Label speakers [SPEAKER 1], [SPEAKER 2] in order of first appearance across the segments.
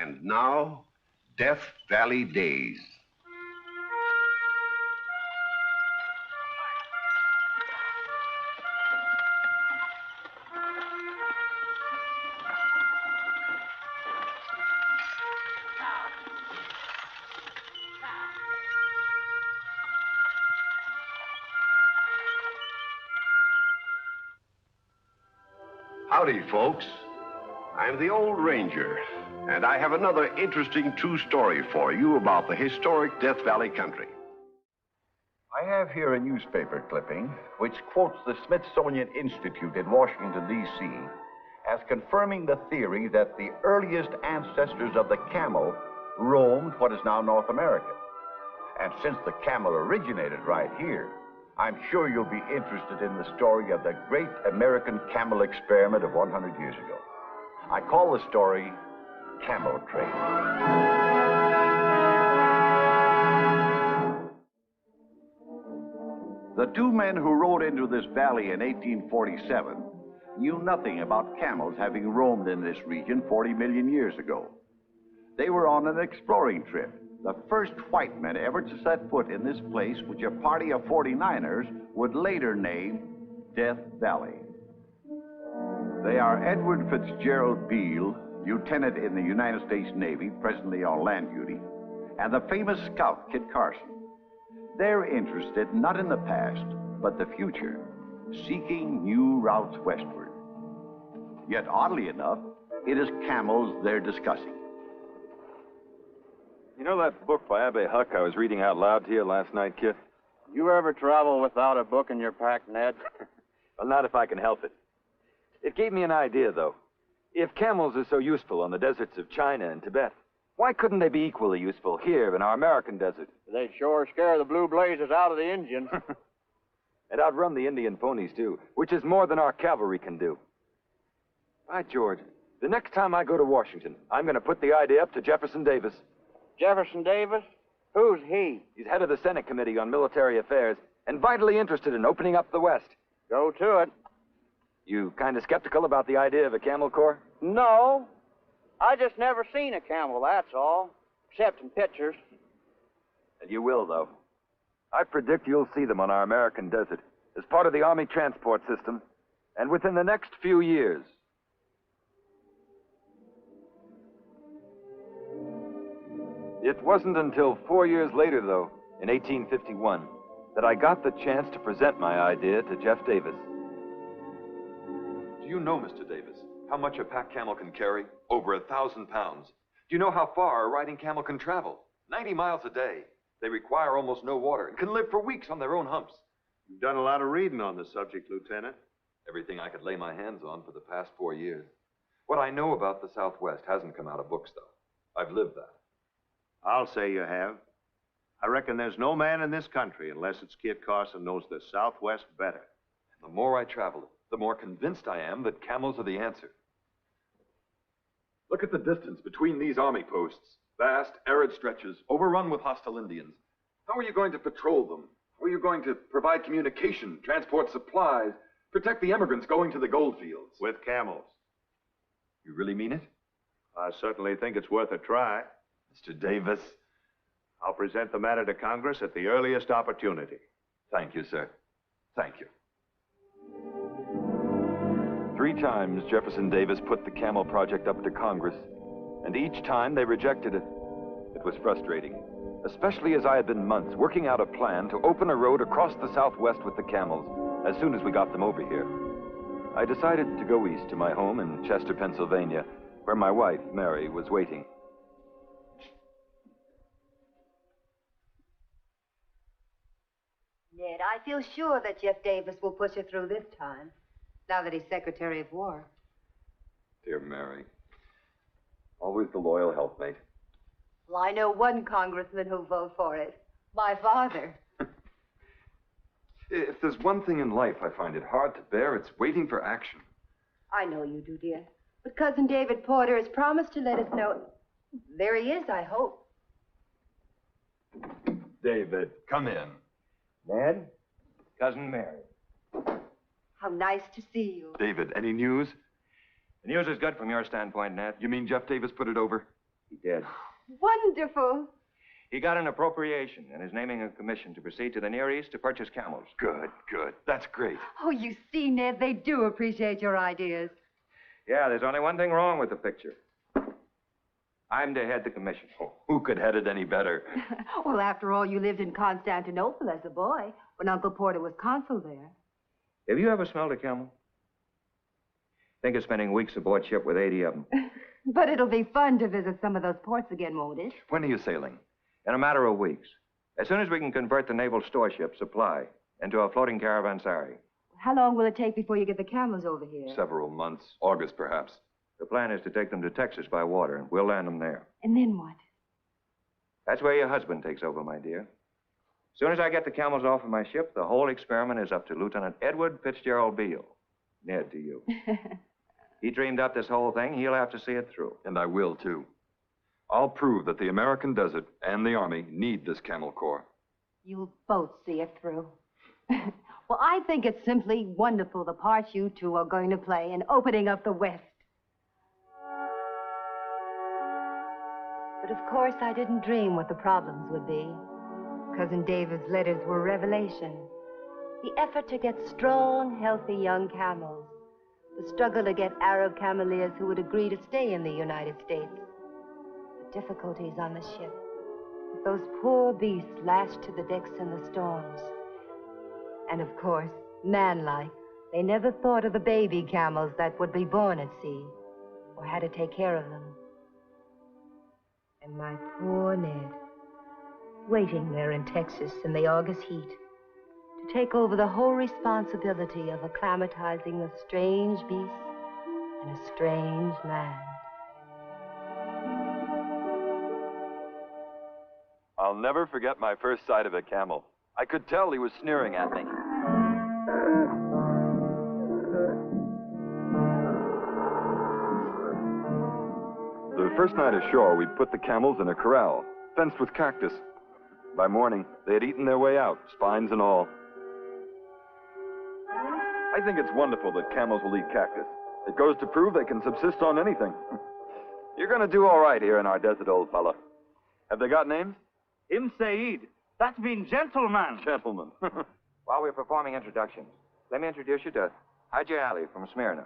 [SPEAKER 1] And now, Death Valley Days. Howdy, folks. I'm the Old Ranger, and I have another interesting true story for you about the historic Death Valley country.
[SPEAKER 2] I have here a newspaper clipping which quotes the Smithsonian Institute in Washington, D.C. as confirming the theory that the earliest ancestors of the camel roamed what is now North America. And since the camel originated right here, I'm sure you'll be interested in the story of the great American camel experiment of 100 years ago. I call the story Camel Train. The two men who rode into this valley in 1847 knew nothing about camels having roamed in this region 40 million years ago. They were on an exploring trip, the first white men ever to set foot in this place, which a party of 49ers would later name Death Valley. They are Edward Fitzgerald Beale, lieutenant in the United States Navy, presently on land duty, and the famous scout Kit Carson. They're interested not in the past, but the future, seeking new routes westward. Yet, oddly enough, it is camels they're discussing.
[SPEAKER 3] You know that book by Abbe Huck I was reading out loud to you last night, Kit?
[SPEAKER 4] You ever travel without a book in your pack, Ned?
[SPEAKER 3] Well, not if I can help it. It gave me an idea, though. If camels are so useful on the deserts of China and Tibet, why couldn't they be equally useful here in our American desert?
[SPEAKER 4] They sure scare the blue blazes out of the Indians.
[SPEAKER 3] And outrun the Indian ponies, too, which is more than our cavalry can do. By George, the next time I go to Washington, I'm going to put the idea up to Jefferson Davis.
[SPEAKER 4] Jefferson Davis? Who's he?
[SPEAKER 3] He's head of the Senate Committee on Military Affairs and vitally interested in opening up the West.
[SPEAKER 4] Go to it.
[SPEAKER 3] You kind of skeptical about the idea of a camel corps?
[SPEAKER 4] No. I just never seen a camel, that's all. Except in pictures.
[SPEAKER 3] And you will, though. I predict you'll see them on our American desert as part of the Army transport system, and within the next few years. It wasn't until 4 years later, though, in 1851, that I got the chance to present my idea to Jeff Davis.
[SPEAKER 5] Do you know, Mr. Davis, how much a pack camel can carry? Over 1,000 pounds. Do you know how far a riding camel can travel? 90 miles a day. They require almost no water and can live for weeks on their own humps.
[SPEAKER 6] You've done a lot of reading on the subject, Lieutenant.
[SPEAKER 5] Everything I could lay my hands on for the past 4 years. What I know about the Southwest hasn't come out of books, though. I've lived that.
[SPEAKER 6] I'll say you have. I reckon there's no man in this country, unless it's Kit Carson, knows the Southwest better.
[SPEAKER 5] And the more I travel it, the more convinced I am that camels are the answer. Look at the distance between these army posts. Vast, arid stretches, overrun with hostile Indians. How are you going to patrol them? How are you going to provide communication, transport supplies, protect the immigrants going to the gold fields?
[SPEAKER 6] With camels.
[SPEAKER 5] You really mean it?
[SPEAKER 6] I certainly think it's worth a try.
[SPEAKER 5] Mr. Davis.
[SPEAKER 6] I'll present the matter to Congress at the earliest opportunity.
[SPEAKER 5] Thank you, sir. Thank you.
[SPEAKER 3] 3 times Jefferson Davis put the Camel Project up to Congress, and each time they rejected it. It was frustrating, especially as I had been months working out a plan to open a road across the Southwest with the camels as soon as we got them over here. I decided to go east to my home in Chester, Pennsylvania, where my wife, Mary, was waiting.
[SPEAKER 7] Ned, I feel sure that Jeff Davis will push her through this time, now that he's Secretary of War.
[SPEAKER 5] Dear Mary. Always the loyal helpmate.
[SPEAKER 7] Well, I know one congressman who'll vote for it. My father.
[SPEAKER 5] If there's one thing in life I find it hard to bear, it's waiting for action.
[SPEAKER 7] I know you do, dear. But Cousin David Porter has promised to let us know. There he is, I hope.
[SPEAKER 5] David, come in.
[SPEAKER 8] Ned, Cousin Mary.
[SPEAKER 7] How nice to see you.
[SPEAKER 5] David, any news?
[SPEAKER 8] The news is good from your standpoint, Ned.
[SPEAKER 5] You mean Jeff Davis put it over?
[SPEAKER 8] He did.
[SPEAKER 7] Wonderful.
[SPEAKER 8] He got an appropriation and is naming a commission to proceed to the Near East to purchase camels.
[SPEAKER 5] Good, good. That's great.
[SPEAKER 7] Oh, you see, Ned, they do appreciate your ideas.
[SPEAKER 8] Yeah, there's only one thing wrong with the picture. I'm to head the commission.
[SPEAKER 3] Oh, who could head it any better?
[SPEAKER 7] Well, after all, you lived in Constantinople as a boy when Uncle Porter was consul there.
[SPEAKER 8] Have you ever smelled a camel? Think of spending weeks aboard ship with 80 of them.
[SPEAKER 7] But it'll be fun to visit some of those ports again, won't it?
[SPEAKER 3] When are you sailing?
[SPEAKER 8] In a matter of weeks. As soon as we can convert the naval store ship Supply into a floating caravanserai.
[SPEAKER 7] How long will it take before you get the camels over here?
[SPEAKER 3] Several months. August, perhaps.
[SPEAKER 8] The plan is to take them to Texas by water, and we'll land them there.
[SPEAKER 7] And then what?
[SPEAKER 8] That's where your husband takes over, my dear. As soon as I get the camels off of my ship, the whole experiment is up to Lieutenant Edward Fitzgerald Beale. Ned to you. He dreamed up this whole thing. He'll have to see it through.
[SPEAKER 3] And I will, too. I'll prove that the American desert and the Army need this Camel Corps.
[SPEAKER 7] You'll both see it through. Well, I think it's simply wonderful the part you two are going to play in opening up the West. But of course, I didn't dream what the problems would be. Cousin David's letters were revelation. The effort to get strong, healthy young camels. The struggle to get Arab cameleers who would agree to stay in the United States. The difficulties on the ship. With those poor beasts lashed to the decks in the storms. And of course, manlike, they never thought of the baby camels that would be born at sea, or had to take care of them. And my poor Ned, waiting there in Texas in the August heat, to take over the whole responsibility of acclimatizing a strange beast in a strange land.
[SPEAKER 3] I'll never forget my first sight of a camel. I could tell he was sneering at me. The first night ashore, we put the camels in a corral, fenced with cactus. By morning, they had eaten their way out, spines and all. I think it's wonderful that camels will eat cactus. It goes to prove they can subsist on anything. You're going to do all right here in our desert, old fella. Have they got names?
[SPEAKER 4] Im Said. That means gentleman.
[SPEAKER 3] Gentlemen.
[SPEAKER 8] While we're performing introductions, let me introduce you to Haji Ali from Smyrna.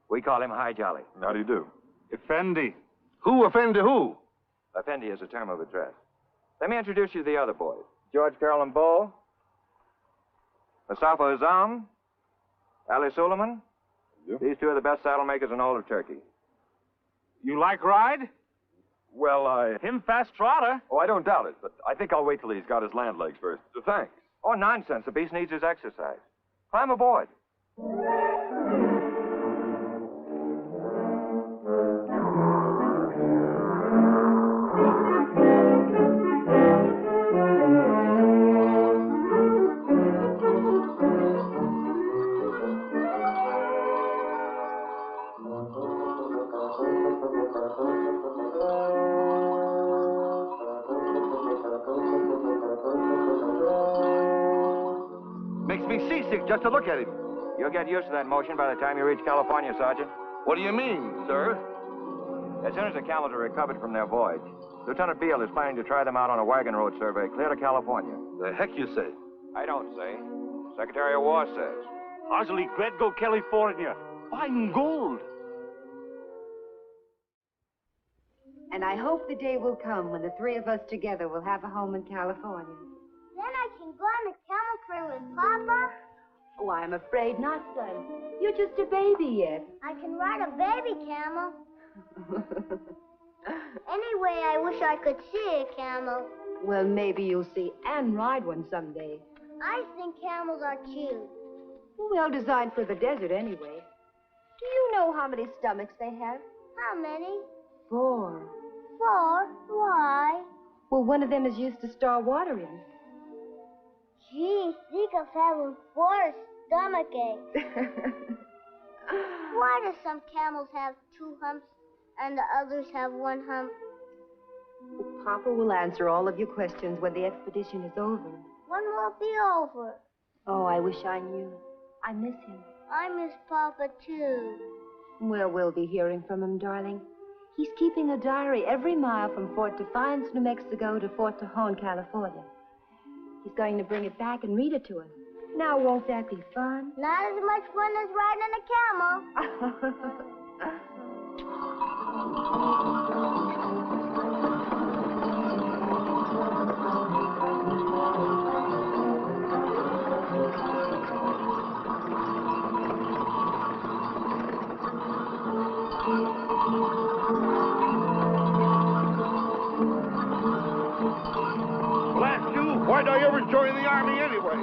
[SPEAKER 8] We call him Haji Ali.
[SPEAKER 3] How do you do?
[SPEAKER 4] Effendi.
[SPEAKER 6] Who offended who?
[SPEAKER 8] Effendi is a term of address. Let me introduce you to the other boys. George Carolyn Bull, Mustafa Azam, Ali Suleiman. These two are the best saddle makers in all of Turkey.
[SPEAKER 4] You like ride?
[SPEAKER 3] Well,
[SPEAKER 4] Him fast trotter.
[SPEAKER 3] Oh, I don't doubt it, but I think I'll wait till he's got his land legs first. Thanks.
[SPEAKER 8] Oh, nonsense. The beast needs his exercise. Climb aboard.
[SPEAKER 6] Makes me seasick just to look at him.
[SPEAKER 8] You'll get used to that motion by the time you reach California, Sergeant.
[SPEAKER 6] What do you mean, sir?
[SPEAKER 8] As soon as the camels are recovered from their voyage, Lieutenant Beale is planning to try them out on a wagon road survey clear to California.
[SPEAKER 6] The heck you say?
[SPEAKER 8] I don't say. Secretary of War says.
[SPEAKER 4] Ozzy Gredgo, California. Fine gold.
[SPEAKER 7] And I hope the day will come when the three of us together will have a home in California.
[SPEAKER 9] Then I can go on the camel train with Papa.
[SPEAKER 7] Oh, I'm afraid not, son. You're just a baby yet.
[SPEAKER 9] I can ride a baby camel. Anyway, I wish I could see a camel.
[SPEAKER 7] Well, maybe you'll see and ride one someday.
[SPEAKER 9] I think camels are cute.
[SPEAKER 7] Well designed for the desert anyway. Do you know how many stomachs they have?
[SPEAKER 9] How many?
[SPEAKER 7] 4.
[SPEAKER 9] 4. Why?
[SPEAKER 7] Well, one of them is used to store water in.
[SPEAKER 9] Gee, think of having 4 stomach aches. Why do some camels have 2 humps and the others have 1 hump?
[SPEAKER 7] Papa will answer all of your questions when the expedition is over.
[SPEAKER 9] When will it be over?
[SPEAKER 7] Oh, I wish I knew. I miss him.
[SPEAKER 9] I miss Papa, too.
[SPEAKER 7] Well, we'll be hearing from him, darling. He's keeping a diary every mile from Fort Defiance, New Mexico to Fort Tejon, California. He's going to bring it back and read it to us. Now, won't that be fun?
[SPEAKER 9] Not as much fun as riding a camel.
[SPEAKER 1] Blast you! Why'd I ever join the army anyway?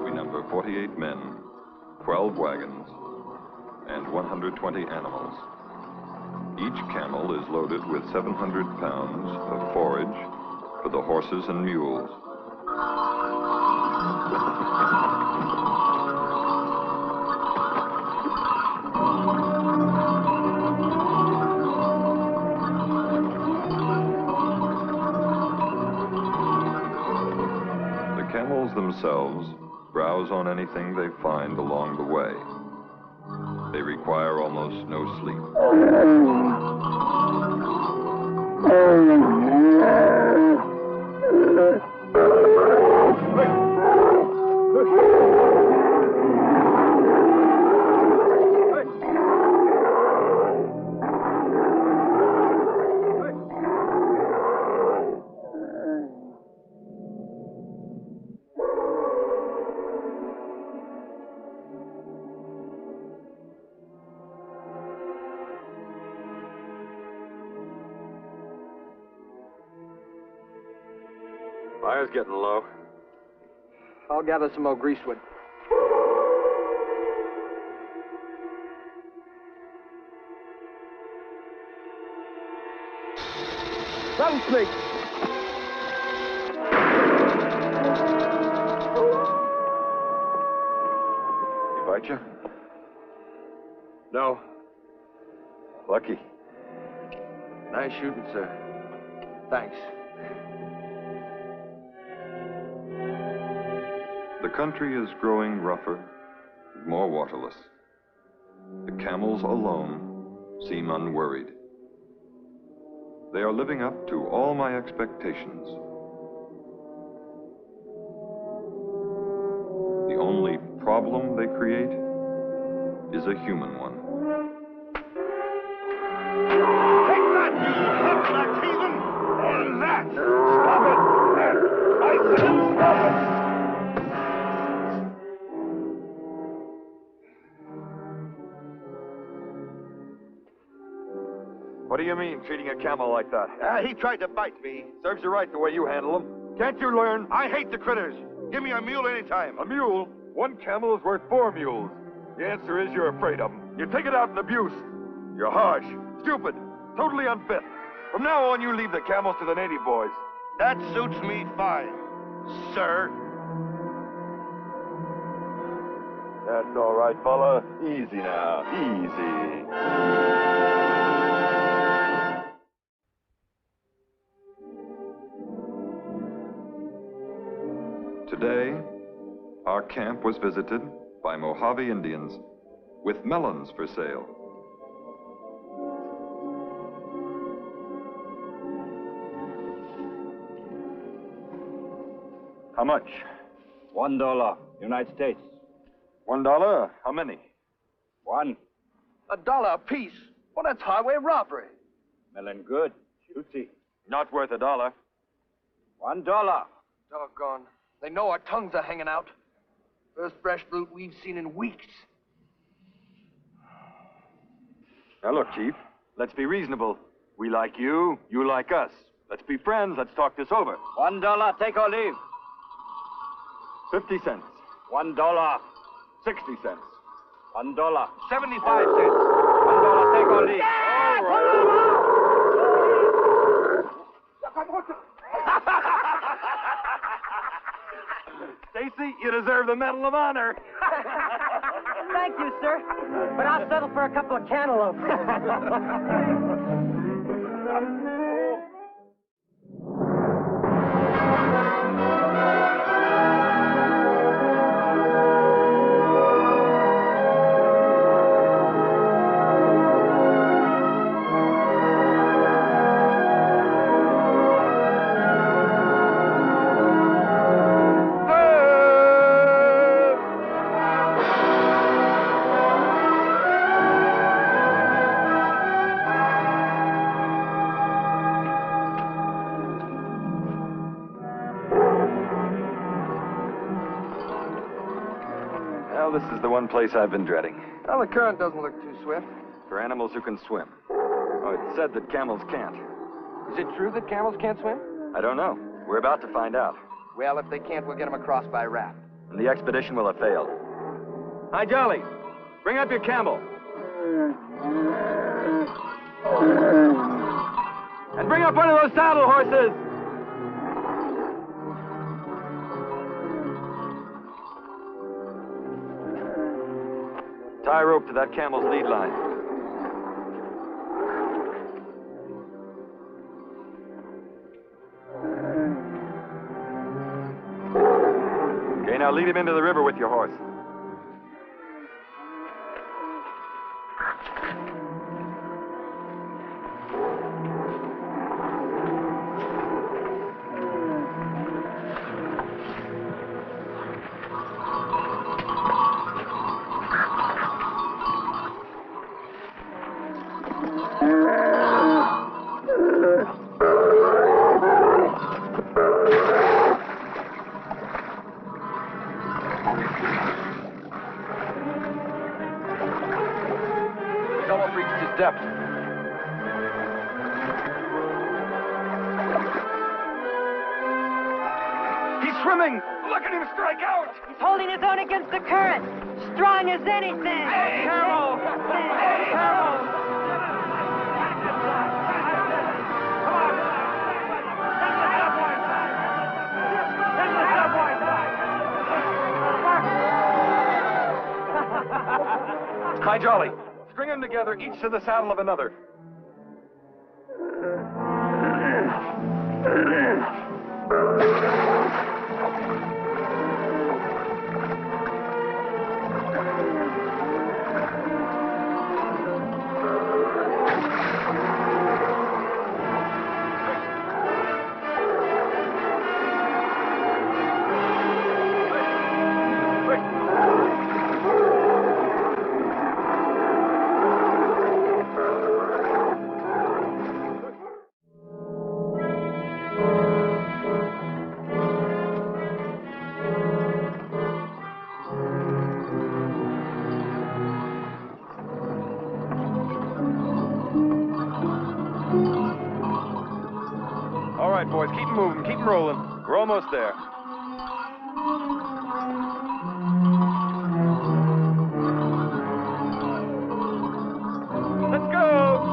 [SPEAKER 3] We number 48 men, 12 wagons, and 120 animals. Each camel is loaded with 700 pounds of forage for the horses and mules. The camels themselves browse on anything they find along the way. They require almost no sleep.
[SPEAKER 5] Fire's getting low.
[SPEAKER 4] I'll gather some more greasewood. Rattlesnake!
[SPEAKER 5] He bite you?
[SPEAKER 6] No.
[SPEAKER 5] Lucky.
[SPEAKER 6] Nice shooting, sir. Thanks.
[SPEAKER 3] The country is growing rougher, more waterless. The camels alone seem unworried. They are living up to all my expectations. The only problem they create is a human one.
[SPEAKER 1] Take that, you black heathen! And that! Stop it! I said stop it!
[SPEAKER 5] What do you mean, treating a camel like that?
[SPEAKER 1] He tried to bite me.
[SPEAKER 5] Serves you right the way you handle him. Can't you learn?
[SPEAKER 1] I hate the critters. Give me a mule anytime.
[SPEAKER 5] A mule? One camel is worth 4 mules. The answer is you're afraid of them. You take it out in abuse. You're harsh, stupid, totally unfit. From now on, you leave the camels to the native boys.
[SPEAKER 1] That suits me fine, sir.
[SPEAKER 5] That's all right, fella. Easy now, easy.
[SPEAKER 3] Today, our camp was visited by Mojave Indians with melons for sale.
[SPEAKER 5] How much?
[SPEAKER 10] $1, United States.
[SPEAKER 5] $1? How many?
[SPEAKER 10] One.
[SPEAKER 4] $1 a piece? Well, that's highway robbery.
[SPEAKER 10] Melon good. Juicy.
[SPEAKER 5] Not worth $1.
[SPEAKER 10] $1.
[SPEAKER 4] Doggone. They know our tongues are hanging out. First fresh fruit we've seen in weeks.
[SPEAKER 5] Now look, Chief, let's be reasonable. We like you, you like us. Let's be friends, let's talk this over.
[SPEAKER 10] $1, take or leave.
[SPEAKER 5] 50 cents.
[SPEAKER 10] $1.
[SPEAKER 5] 60 cents.
[SPEAKER 10] $1.
[SPEAKER 4] 75 cents.
[SPEAKER 10] $1, take or leave.
[SPEAKER 5] Stacy, you deserve the Medal of Honor.
[SPEAKER 4] Thank you, sir. But I'll settle for a couple of cantaloupes.
[SPEAKER 3] this is the one place I've been dreading.
[SPEAKER 4] Well, the current doesn't look too swift.
[SPEAKER 3] For animals who can swim. Oh, it's said that camels can't.
[SPEAKER 4] Is it true that camels can't swim?
[SPEAKER 3] I don't know. We're about to find out.
[SPEAKER 4] Well, if they can't, we'll get them across by raft.
[SPEAKER 3] And the expedition will have failed. Hi, Jolly. Bring up your camel. And bring up one of those saddle horses. Tie a rope to that camel's lead line. Okay, now lead him into the river with your horse.
[SPEAKER 4] He's almost reached his depth.
[SPEAKER 3] He's swimming! Look at him strike out!
[SPEAKER 11] He's holding his own against the current. Strong as anything.
[SPEAKER 3] Hey, Carol! Hey, Carol! Hi, Jolly. String them together, each to the saddle of another. All right, boys, keep 'em moving, keep 'em rolling. We're almost there. Let's go!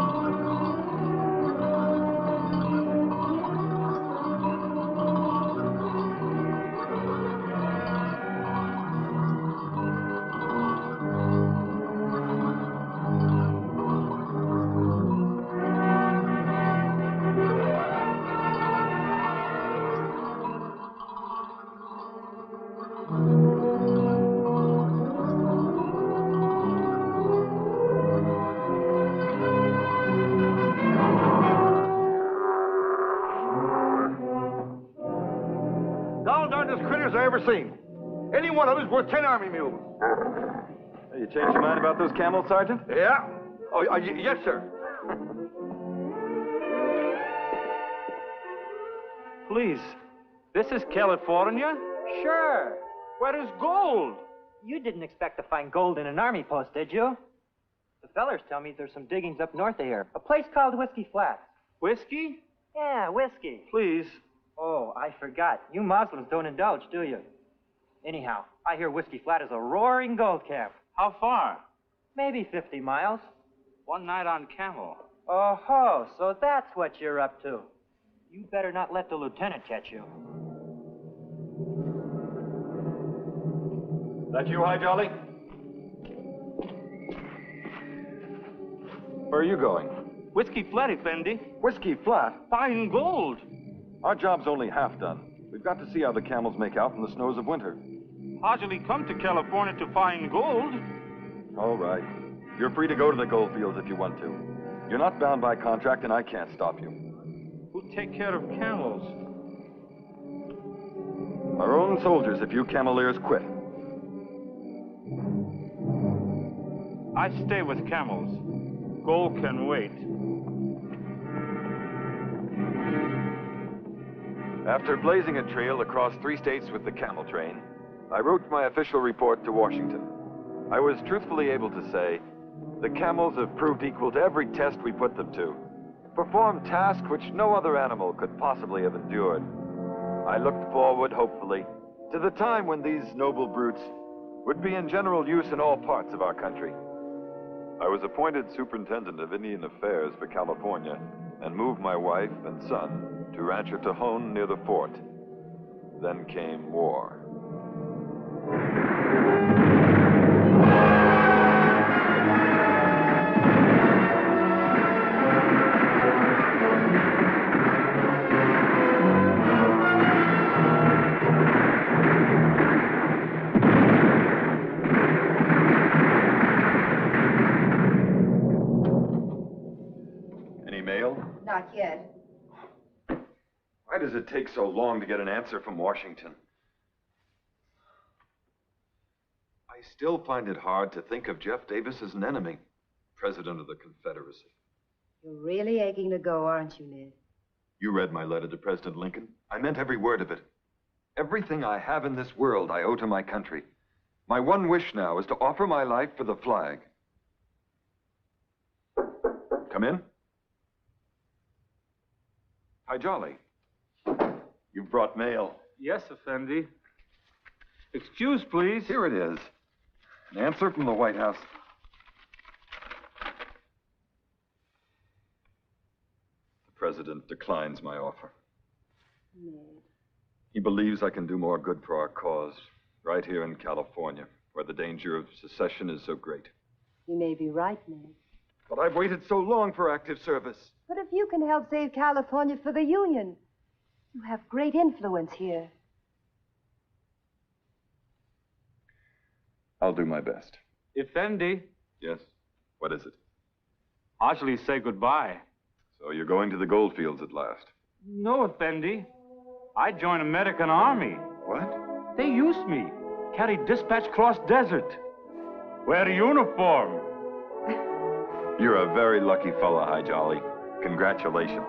[SPEAKER 6] Darndest critters I ever seen. Any one of them's worth 10 army mules.
[SPEAKER 3] Hey, you changed your mind about those camels, Sergeant?
[SPEAKER 6] Yeah? Oh, yes, sir.
[SPEAKER 10] Please, this is California?
[SPEAKER 11] Sure.
[SPEAKER 10] Where is gold?
[SPEAKER 11] You didn't expect to find gold in an army post, did you? The fellers tell me there's some diggings up north of here. A place called Whiskey Flats.
[SPEAKER 10] Whiskey?
[SPEAKER 11] Yeah, whiskey.
[SPEAKER 10] Please.
[SPEAKER 11] Oh, I forgot. You Muslims don't indulge, do you? Anyhow, I hear Whiskey Flat is a roaring gold camp.
[SPEAKER 10] How far?
[SPEAKER 11] Maybe 50 miles.
[SPEAKER 10] One night on camel.
[SPEAKER 11] Oh-ho, so that's what you're up to. You better not let the lieutenant catch you.
[SPEAKER 3] That you, Hi, Jolly? Where are you going?
[SPEAKER 10] Whiskey Flat, Effendi.
[SPEAKER 3] Whiskey Flat?
[SPEAKER 10] Fine gold.
[SPEAKER 3] Our job's only half done. We've got to see how the camels make out in the snows of winter.
[SPEAKER 10] Hardly come to California to find gold.
[SPEAKER 3] All right. You're free to go to the gold fields if you want to. You're not bound by contract, and I can't stop you.
[SPEAKER 10] Who take care of camels?
[SPEAKER 3] Our own soldiers if you cameleers quit.
[SPEAKER 10] I stay with camels. Gold can wait.
[SPEAKER 3] After blazing a trail across 3 states with the camel train, I wrote my official report to Washington. I was truthfully able to say, the camels have proved equal to every test we put them to. Performed tasks which no other animal could possibly have endured. I looked forward, hopefully, to the time when these noble brutes would be in general use in all parts of our country. I was appointed superintendent of Indian Affairs for California and moved my wife and son to Rancho Tejon near the fort. Then came war.
[SPEAKER 7] Not yet.
[SPEAKER 3] Why does it take so long to get an answer from Washington? I still find it hard to think of Jeff Davis as an enemy, President of the Confederacy.
[SPEAKER 7] You're really aching to go, aren't you, Ned?
[SPEAKER 3] You read my letter to President Lincoln. I meant every word of it. Everything I have in this world I owe to my country. My one wish now is to offer my life for the flag. Come in. Hi, Jolly. You've brought mail.
[SPEAKER 10] Yes, Effendi. Excuse, please.
[SPEAKER 3] Here it is. An answer from the White House. The President declines my offer.
[SPEAKER 7] Ned.
[SPEAKER 3] He believes I can do more good for our cause right here in California, where the danger of secession is so great.
[SPEAKER 7] You may be right, Ned.
[SPEAKER 3] But I've waited so long for active service.
[SPEAKER 7] But if you can help save California for the Union, you have great influence here.
[SPEAKER 3] I'll do my best.
[SPEAKER 10] Effendi,
[SPEAKER 3] Yes? What is it?
[SPEAKER 10] actually say goodbye.
[SPEAKER 3] So you're going to the goldfields at last?
[SPEAKER 10] No, Effendi. I joined American Army.
[SPEAKER 3] What?
[SPEAKER 10] They used me. Carry dispatch cross desert. Wear uniform.
[SPEAKER 3] You're a very lucky fella, Hi Jolly. Congratulations.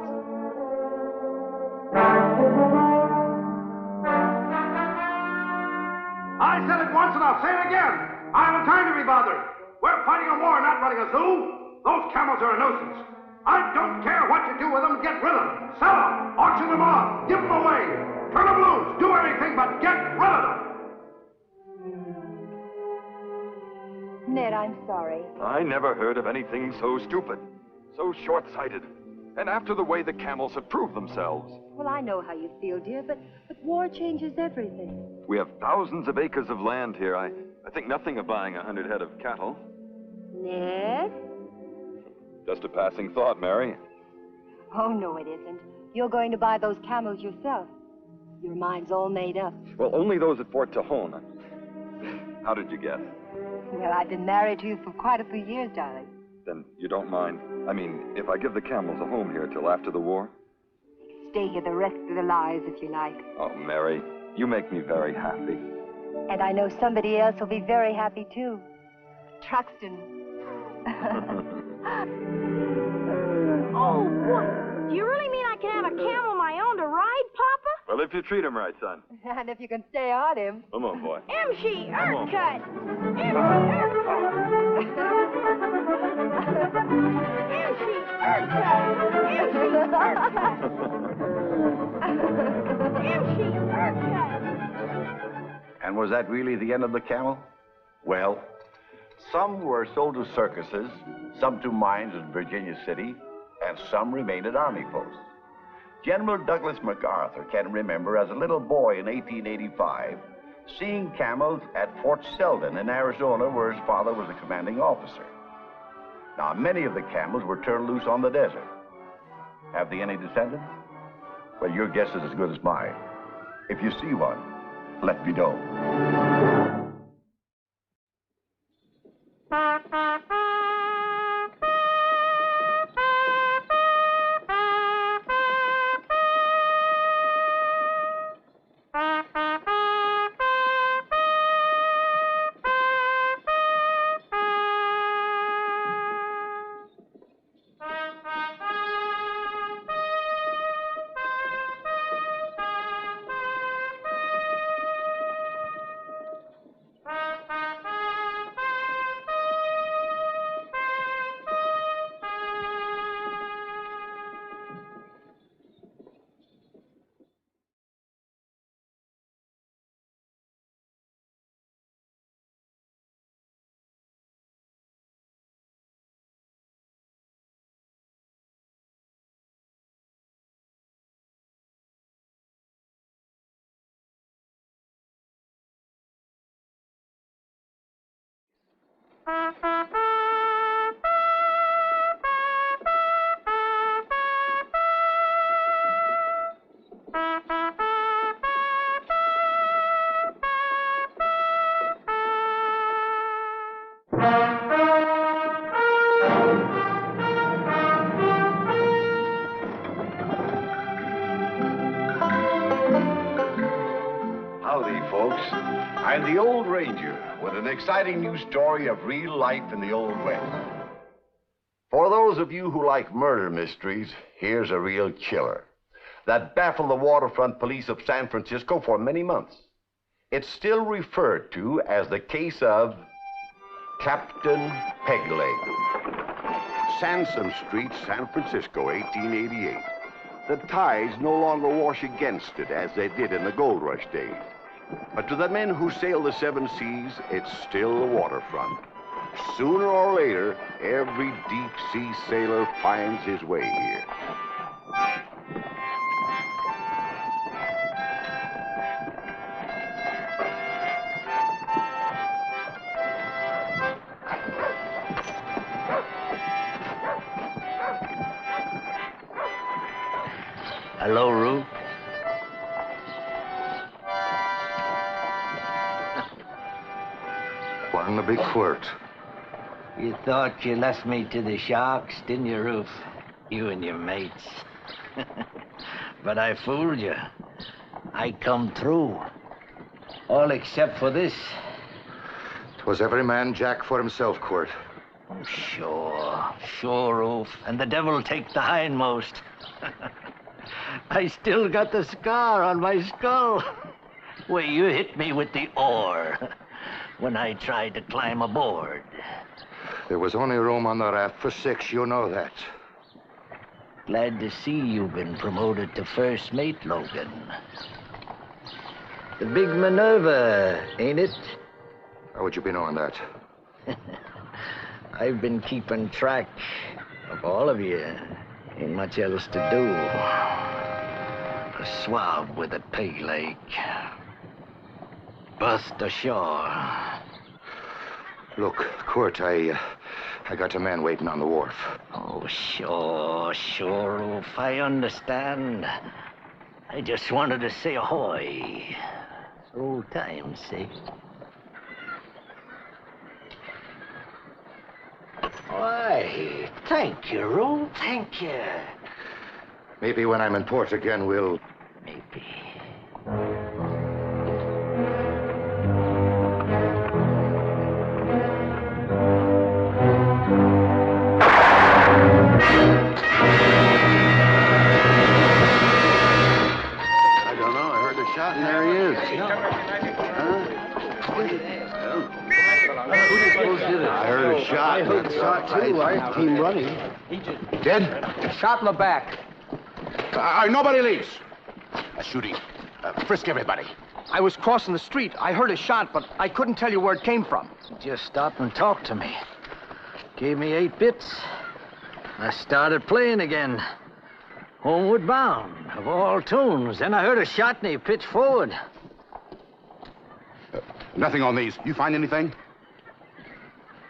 [SPEAKER 12] I said it once and I'll say it again. I haven't time to be bothered. We're fighting a war, not running a zoo. Those camels are a nuisance. I don't care what you do with them. Get rid of them. Sell them. Auction them off. Give them away. Turn them loose. Do everything but get rid of them.
[SPEAKER 7] Ned, I'm sorry.
[SPEAKER 3] I never heard of anything so stupid, so short-sighted. And after the way the camels have proved themselves.
[SPEAKER 7] Well, I know how you feel, dear, but war changes everything.
[SPEAKER 3] We have thousands of acres of land here. I think nothing of buying 100 head of cattle.
[SPEAKER 7] Ned?
[SPEAKER 3] Just a passing thought, Mary.
[SPEAKER 7] Oh, no, it isn't. You're going to buy those camels yourself. Your mind's all made up.
[SPEAKER 3] Well, only those at Fort Tejon. How did you guess?
[SPEAKER 7] Well, I've been married to you for quite a few years, darling.
[SPEAKER 3] Then you don't mind? I mean, if I give the camels a home here till after the war?
[SPEAKER 7] Stay here the rest of their lives if you like.
[SPEAKER 3] Oh, Mary, you make me very happy.
[SPEAKER 7] And I know somebody else will be very happy, too. Truxton.
[SPEAKER 9] Oh, what? Do you really mean I can have a camel of my own to ride, Papa?
[SPEAKER 3] Well, if you treat him right, son.
[SPEAKER 7] And if you can stay on him.
[SPEAKER 3] Come on, boy.
[SPEAKER 9] MC Urquhart!
[SPEAKER 2] And was that really the end of the camel? Well, some were sold to circuses, some to mines in Virginia City, and some remained at army posts. General Douglas MacArthur can remember as a little boy in 1885 seeing camels at Fort Selden in Arizona, where his father was a commanding officer. Now, many of the camels were turned loose on the desert. Have they any descendants? Well, your guess is as good as mine. If you see one, let me know.
[SPEAKER 1] Howdy, folks. I'm the Old Ranger with an exciting new story of real life in the Old West. For those of you who like murder mysteries, here's a real killer that baffled the waterfront police of San Francisco for many months. It's still referred to as the case of Captain Pegleg. Sansom Street, San Francisco, 1888. The tides no longer wash against it as they did in the gold rush days. But to the men who sail the seven seas, it's still the waterfront. Sooner or later, every deep-sea sailor finds his way here.
[SPEAKER 13] Hello, Ruth.
[SPEAKER 14] Wasn't a big quirt.
[SPEAKER 13] You thought you left me to the sharks, didn't you, Ruth? You and your mates. But I fooled you. I come through. All except for this.
[SPEAKER 14] 'Twas every man Jack for himself, Quirt.
[SPEAKER 13] Oh, sure, Ruth. And the devil take the hindmost. I still got the scar on my skull where you hit me with the oar when I tried to climb aboard.
[SPEAKER 14] There was only room on the raft for 6, you know that.
[SPEAKER 13] Glad to see you've been promoted to first mate, Logan. The big Minerva, ain't it?
[SPEAKER 14] How would you be knowing that?
[SPEAKER 13] I've been keeping track of all of you. Ain't much else to do. A swab with a peg leg. Berthed ashore.
[SPEAKER 14] Look, Quirt, I got a man waiting on the wharf.
[SPEAKER 13] Oh, sure, Ruth. I understand. I just wanted to say ahoy. For old time's sake. Why, thank you, Ruth. Thank you.
[SPEAKER 14] Maybe when I'm in port again, we'll...
[SPEAKER 13] Maybe.
[SPEAKER 2] I don't know. I heard a shot, and there he is. I heard a shot.
[SPEAKER 4] I heard a shot, too. I came running.
[SPEAKER 2] Dead?
[SPEAKER 12] Shot in the back. Nobody leaves. Shooting. Frisk everybody.
[SPEAKER 4] I was crossing the street. I heard a shot, but I couldn't tell you where it came from.
[SPEAKER 13] Just stopped and talked to me. Gave me 8 bits. I started playing again. Homeward Bound, of all tunes. Then I heard a shot and he pitched forward.
[SPEAKER 12] Nothing on these. You find anything?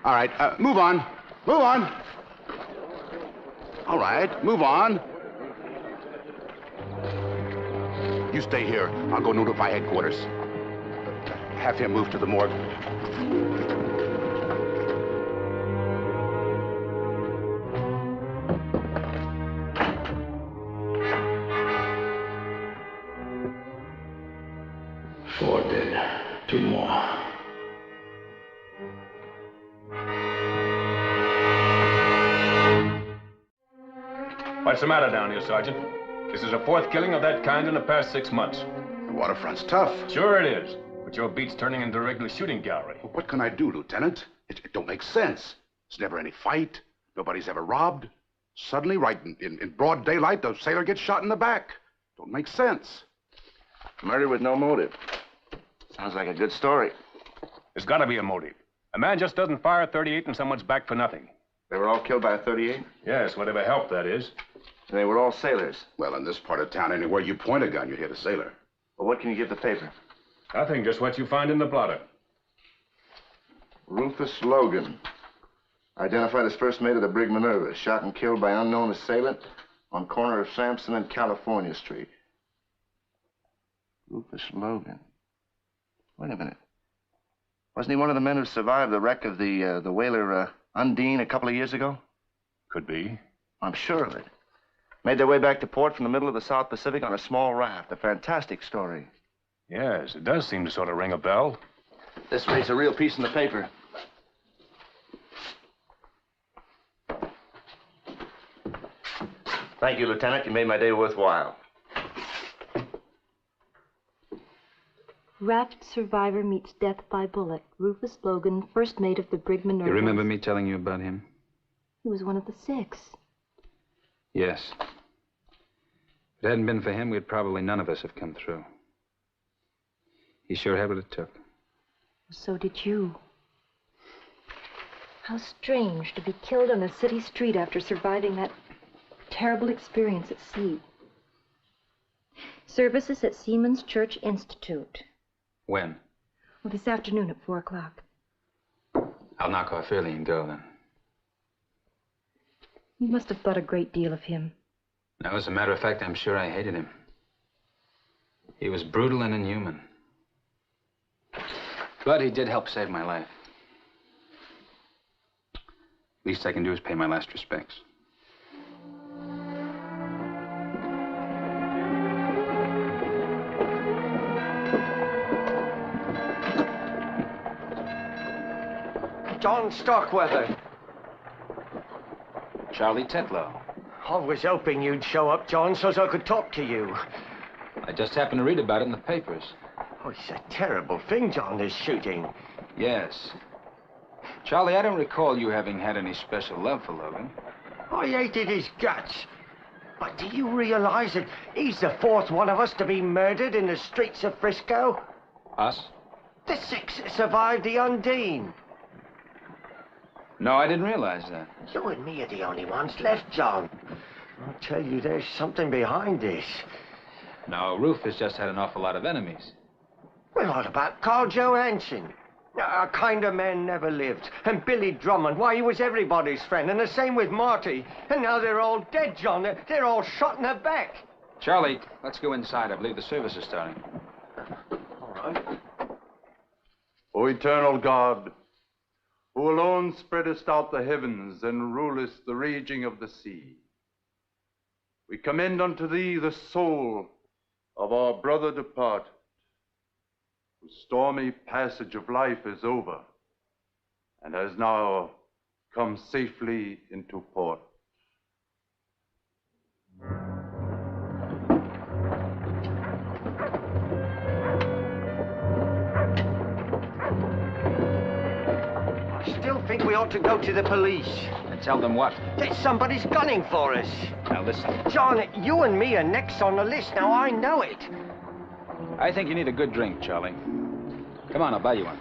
[SPEAKER 12] All right, move on. Move on. All right, move on. You stay here. I'll go notify headquarters. Have him move to the morgue.
[SPEAKER 15] Four dead. 2 more.
[SPEAKER 16] What's the matter down here, Sergeant? This is the 4th killing of that kind in the past 6 months.
[SPEAKER 12] The waterfront's tough.
[SPEAKER 16] Sure it is. But your beat's turning into a regular shooting gallery.
[SPEAKER 12] Well, what can I do, Lieutenant? It don't make sense. There's never any fight. Nobody's ever robbed. Suddenly, right in broad daylight, the sailor gets shot in the back. Don't make sense.
[SPEAKER 8] Murder with no motive. Sounds like a good story.
[SPEAKER 16] There's got to be a motive. A man just doesn't fire a .38 in someone's back for nothing.
[SPEAKER 8] They were all killed by a .38?
[SPEAKER 16] Yes, whatever help that is.
[SPEAKER 8] And they were all sailors.
[SPEAKER 12] Well, in this part of town, anywhere you point a gun, you hit a sailor.
[SPEAKER 8] Well, what can you give the paper?
[SPEAKER 16] Nothing, just what you find in the blotter.
[SPEAKER 17] Rufus Logan. Identified as first mate of the brig Minerva. Shot and killed by unknown assailant on corner of Sampson and California Street. Rufus Logan. Wait a minute. Wasn't he one of the men who survived the wreck of the whaler Undine a couple of years ago?
[SPEAKER 16] Could be.
[SPEAKER 17] I'm sure of it. Made their way back to port from the middle of the South Pacific on a small raft. A fantastic story.
[SPEAKER 16] Yes, it does seem to sort of ring a bell.
[SPEAKER 17] This way's a real piece in the paper. Thank you, Lieutenant. You made my day worthwhile.
[SPEAKER 18] Raft survivor meets death by bullet. Rufus Logan, first mate of the brig Minerva.
[SPEAKER 19] You remember me telling you about him?
[SPEAKER 18] He was one of the 6.
[SPEAKER 19] Yes. If it hadn't been for him, we'd probably none of us have come through. He sure had what it took.
[SPEAKER 18] So did you. How strange to be killed on a city street after surviving that terrible experience at sea. Services at Seaman's Church Institute.
[SPEAKER 19] When?
[SPEAKER 18] Well, this afternoon at 4 o'clock.
[SPEAKER 19] I'll knock off early and go then.
[SPEAKER 18] You must have thought a great deal of him.
[SPEAKER 19] Now, as a matter of fact, I'm sure I hated him. He was brutal and inhuman. But he did help save my life. Least I can do is pay my last respects.
[SPEAKER 20] John Starkweather.
[SPEAKER 19] Charlie Tetlow.
[SPEAKER 20] I was hoping you'd show up, John, so I could talk to you.
[SPEAKER 19] I just happened to read about it in the papers.
[SPEAKER 20] Oh, it's a terrible thing, John, this shooting.
[SPEAKER 19] Yes. Charlie, I don't recall you having had any special love for Logan.
[SPEAKER 20] I hated his guts. But do you realize that he's the 4th one of us to be murdered in the streets of Frisco?
[SPEAKER 19] Us?
[SPEAKER 20] The 6 that survived the Undine.
[SPEAKER 19] No, I didn't realize that.
[SPEAKER 20] You and me are the only ones left, John. I'll tell you, there's something behind this.
[SPEAKER 19] No, Rufus just had an awful lot of enemies.
[SPEAKER 20] Well, what about Carl Johansson? A kinder man never lived. And Billy Drummond, why, he was everybody's friend. And the same with Marty. And now they're all dead, John. They're all shot in the back.
[SPEAKER 19] Charlie, let's go inside. I believe the service is starting.
[SPEAKER 20] All right.
[SPEAKER 21] O eternal God, who alone spreadest out the heavens and rulest the raging of the sea, we commend unto thee the soul of our brother departed, whose stormy passage of life is over and has now come safely into port.
[SPEAKER 20] I still think we ought to go to the police.
[SPEAKER 19] And tell them what?
[SPEAKER 20] That somebody's gunning for us.
[SPEAKER 19] Now listen.
[SPEAKER 20] John, you and me are next on the list. Now, I know it.
[SPEAKER 19] I think you need a good drink, Charlie. Come on, I'll buy you one.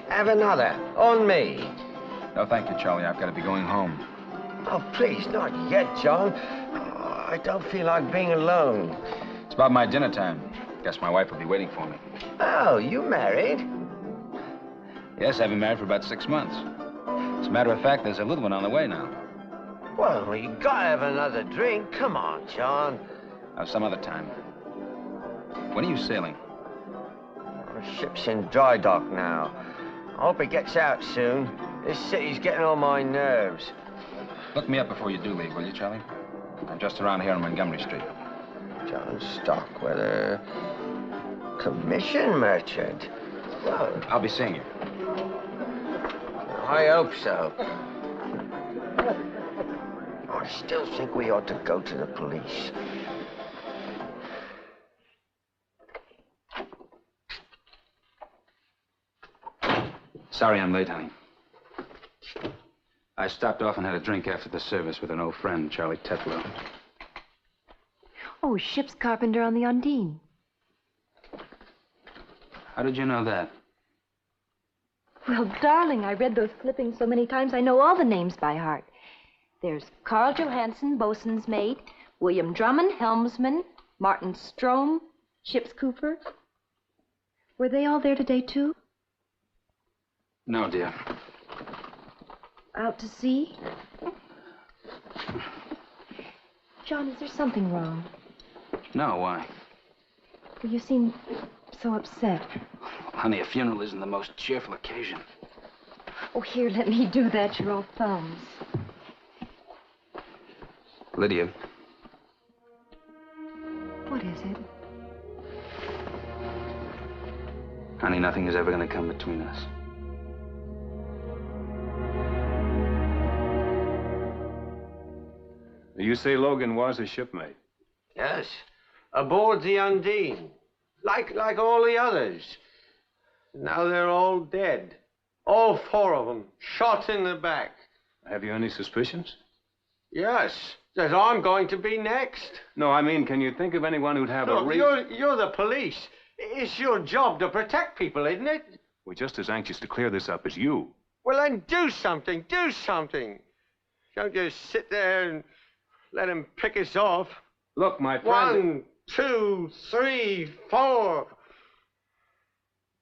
[SPEAKER 20] Have another. On me.
[SPEAKER 19] No, thank you, Charlie. I've got to be going home.
[SPEAKER 20] Oh, please, not yet, John. Oh, I don't feel like being alone.
[SPEAKER 19] It's about my dinner time. Guess my wife will be waiting for me.
[SPEAKER 20] Oh, you married?
[SPEAKER 19] Yes, I've been married for about 6 months. As a matter of fact, there's a little one on the way now.
[SPEAKER 20] Well, you gotta have another drink. Come on, John.
[SPEAKER 19] Some other time. When are you sailing?
[SPEAKER 20] Our ship's in dry dock now. I hope it gets out soon. This city's getting on my nerves.
[SPEAKER 19] Look me up before you do leave, will you, Charlie? I'm just around here on Montgomery Street.
[SPEAKER 20] John Starkweather, commission merchant. Well,
[SPEAKER 19] I'll be seeing you.
[SPEAKER 20] I hope so. I still think we ought to go to the police.
[SPEAKER 19] Sorry I'm late, honey. I stopped off and had a drink after the service with an old friend, Charlie Tetlow.
[SPEAKER 18] Oh, ship's carpenter on the Undine.
[SPEAKER 19] How did you know that?
[SPEAKER 18] Well, darling, I read those clippings so many times I know all the names by heart. There's Carl Johansson, bosun's mate, William Drummond, helmsman, Martin Strom, ship's cooper. Were they all there today, too?
[SPEAKER 19] No, dear.
[SPEAKER 18] Out to sea? John, is there something wrong?
[SPEAKER 19] No, why?
[SPEAKER 18] Well, you seem so upset.
[SPEAKER 19] Honey, a funeral isn't the most cheerful occasion.
[SPEAKER 18] Oh, here, let me do that. You're all thumbs.
[SPEAKER 19] Lydia.
[SPEAKER 18] What is it?
[SPEAKER 19] Honey, nothing is ever going to come between us.
[SPEAKER 16] You say Logan was a shipmate?
[SPEAKER 20] Yes, aboard the Undine, like all the others. Now they're all dead. All 4 of them, shot in the back.
[SPEAKER 16] Have you any suspicions?
[SPEAKER 20] Yes, that I'm going to be next.
[SPEAKER 16] No, I mean, can you think of anyone who'd have a
[SPEAKER 20] Look,
[SPEAKER 16] reason?
[SPEAKER 20] you're the police. It's your job to protect people, isn't it?
[SPEAKER 16] We're just as anxious to clear this up as you.
[SPEAKER 20] Well, then do something. Do something. Don't just sit there and let him pick us off.
[SPEAKER 16] Look, my friend...
[SPEAKER 20] 1, 2, 3, 4.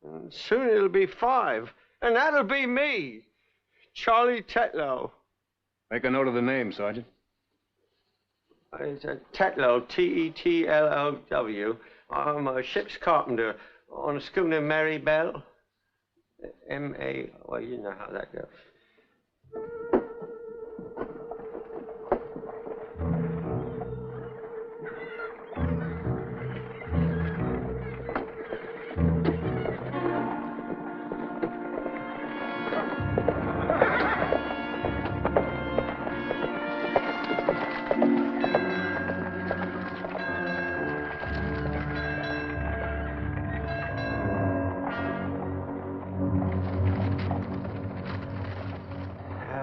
[SPEAKER 20] And soon it'll be 5. And that'll be me, Charlie Tetlow.
[SPEAKER 16] Make a note of the name, Sergeant.
[SPEAKER 20] It's Tetlow, T-E-T-L-O-W. I'm a ship's carpenter on a schooner Mary Bell. M-A... Well, you know how that goes.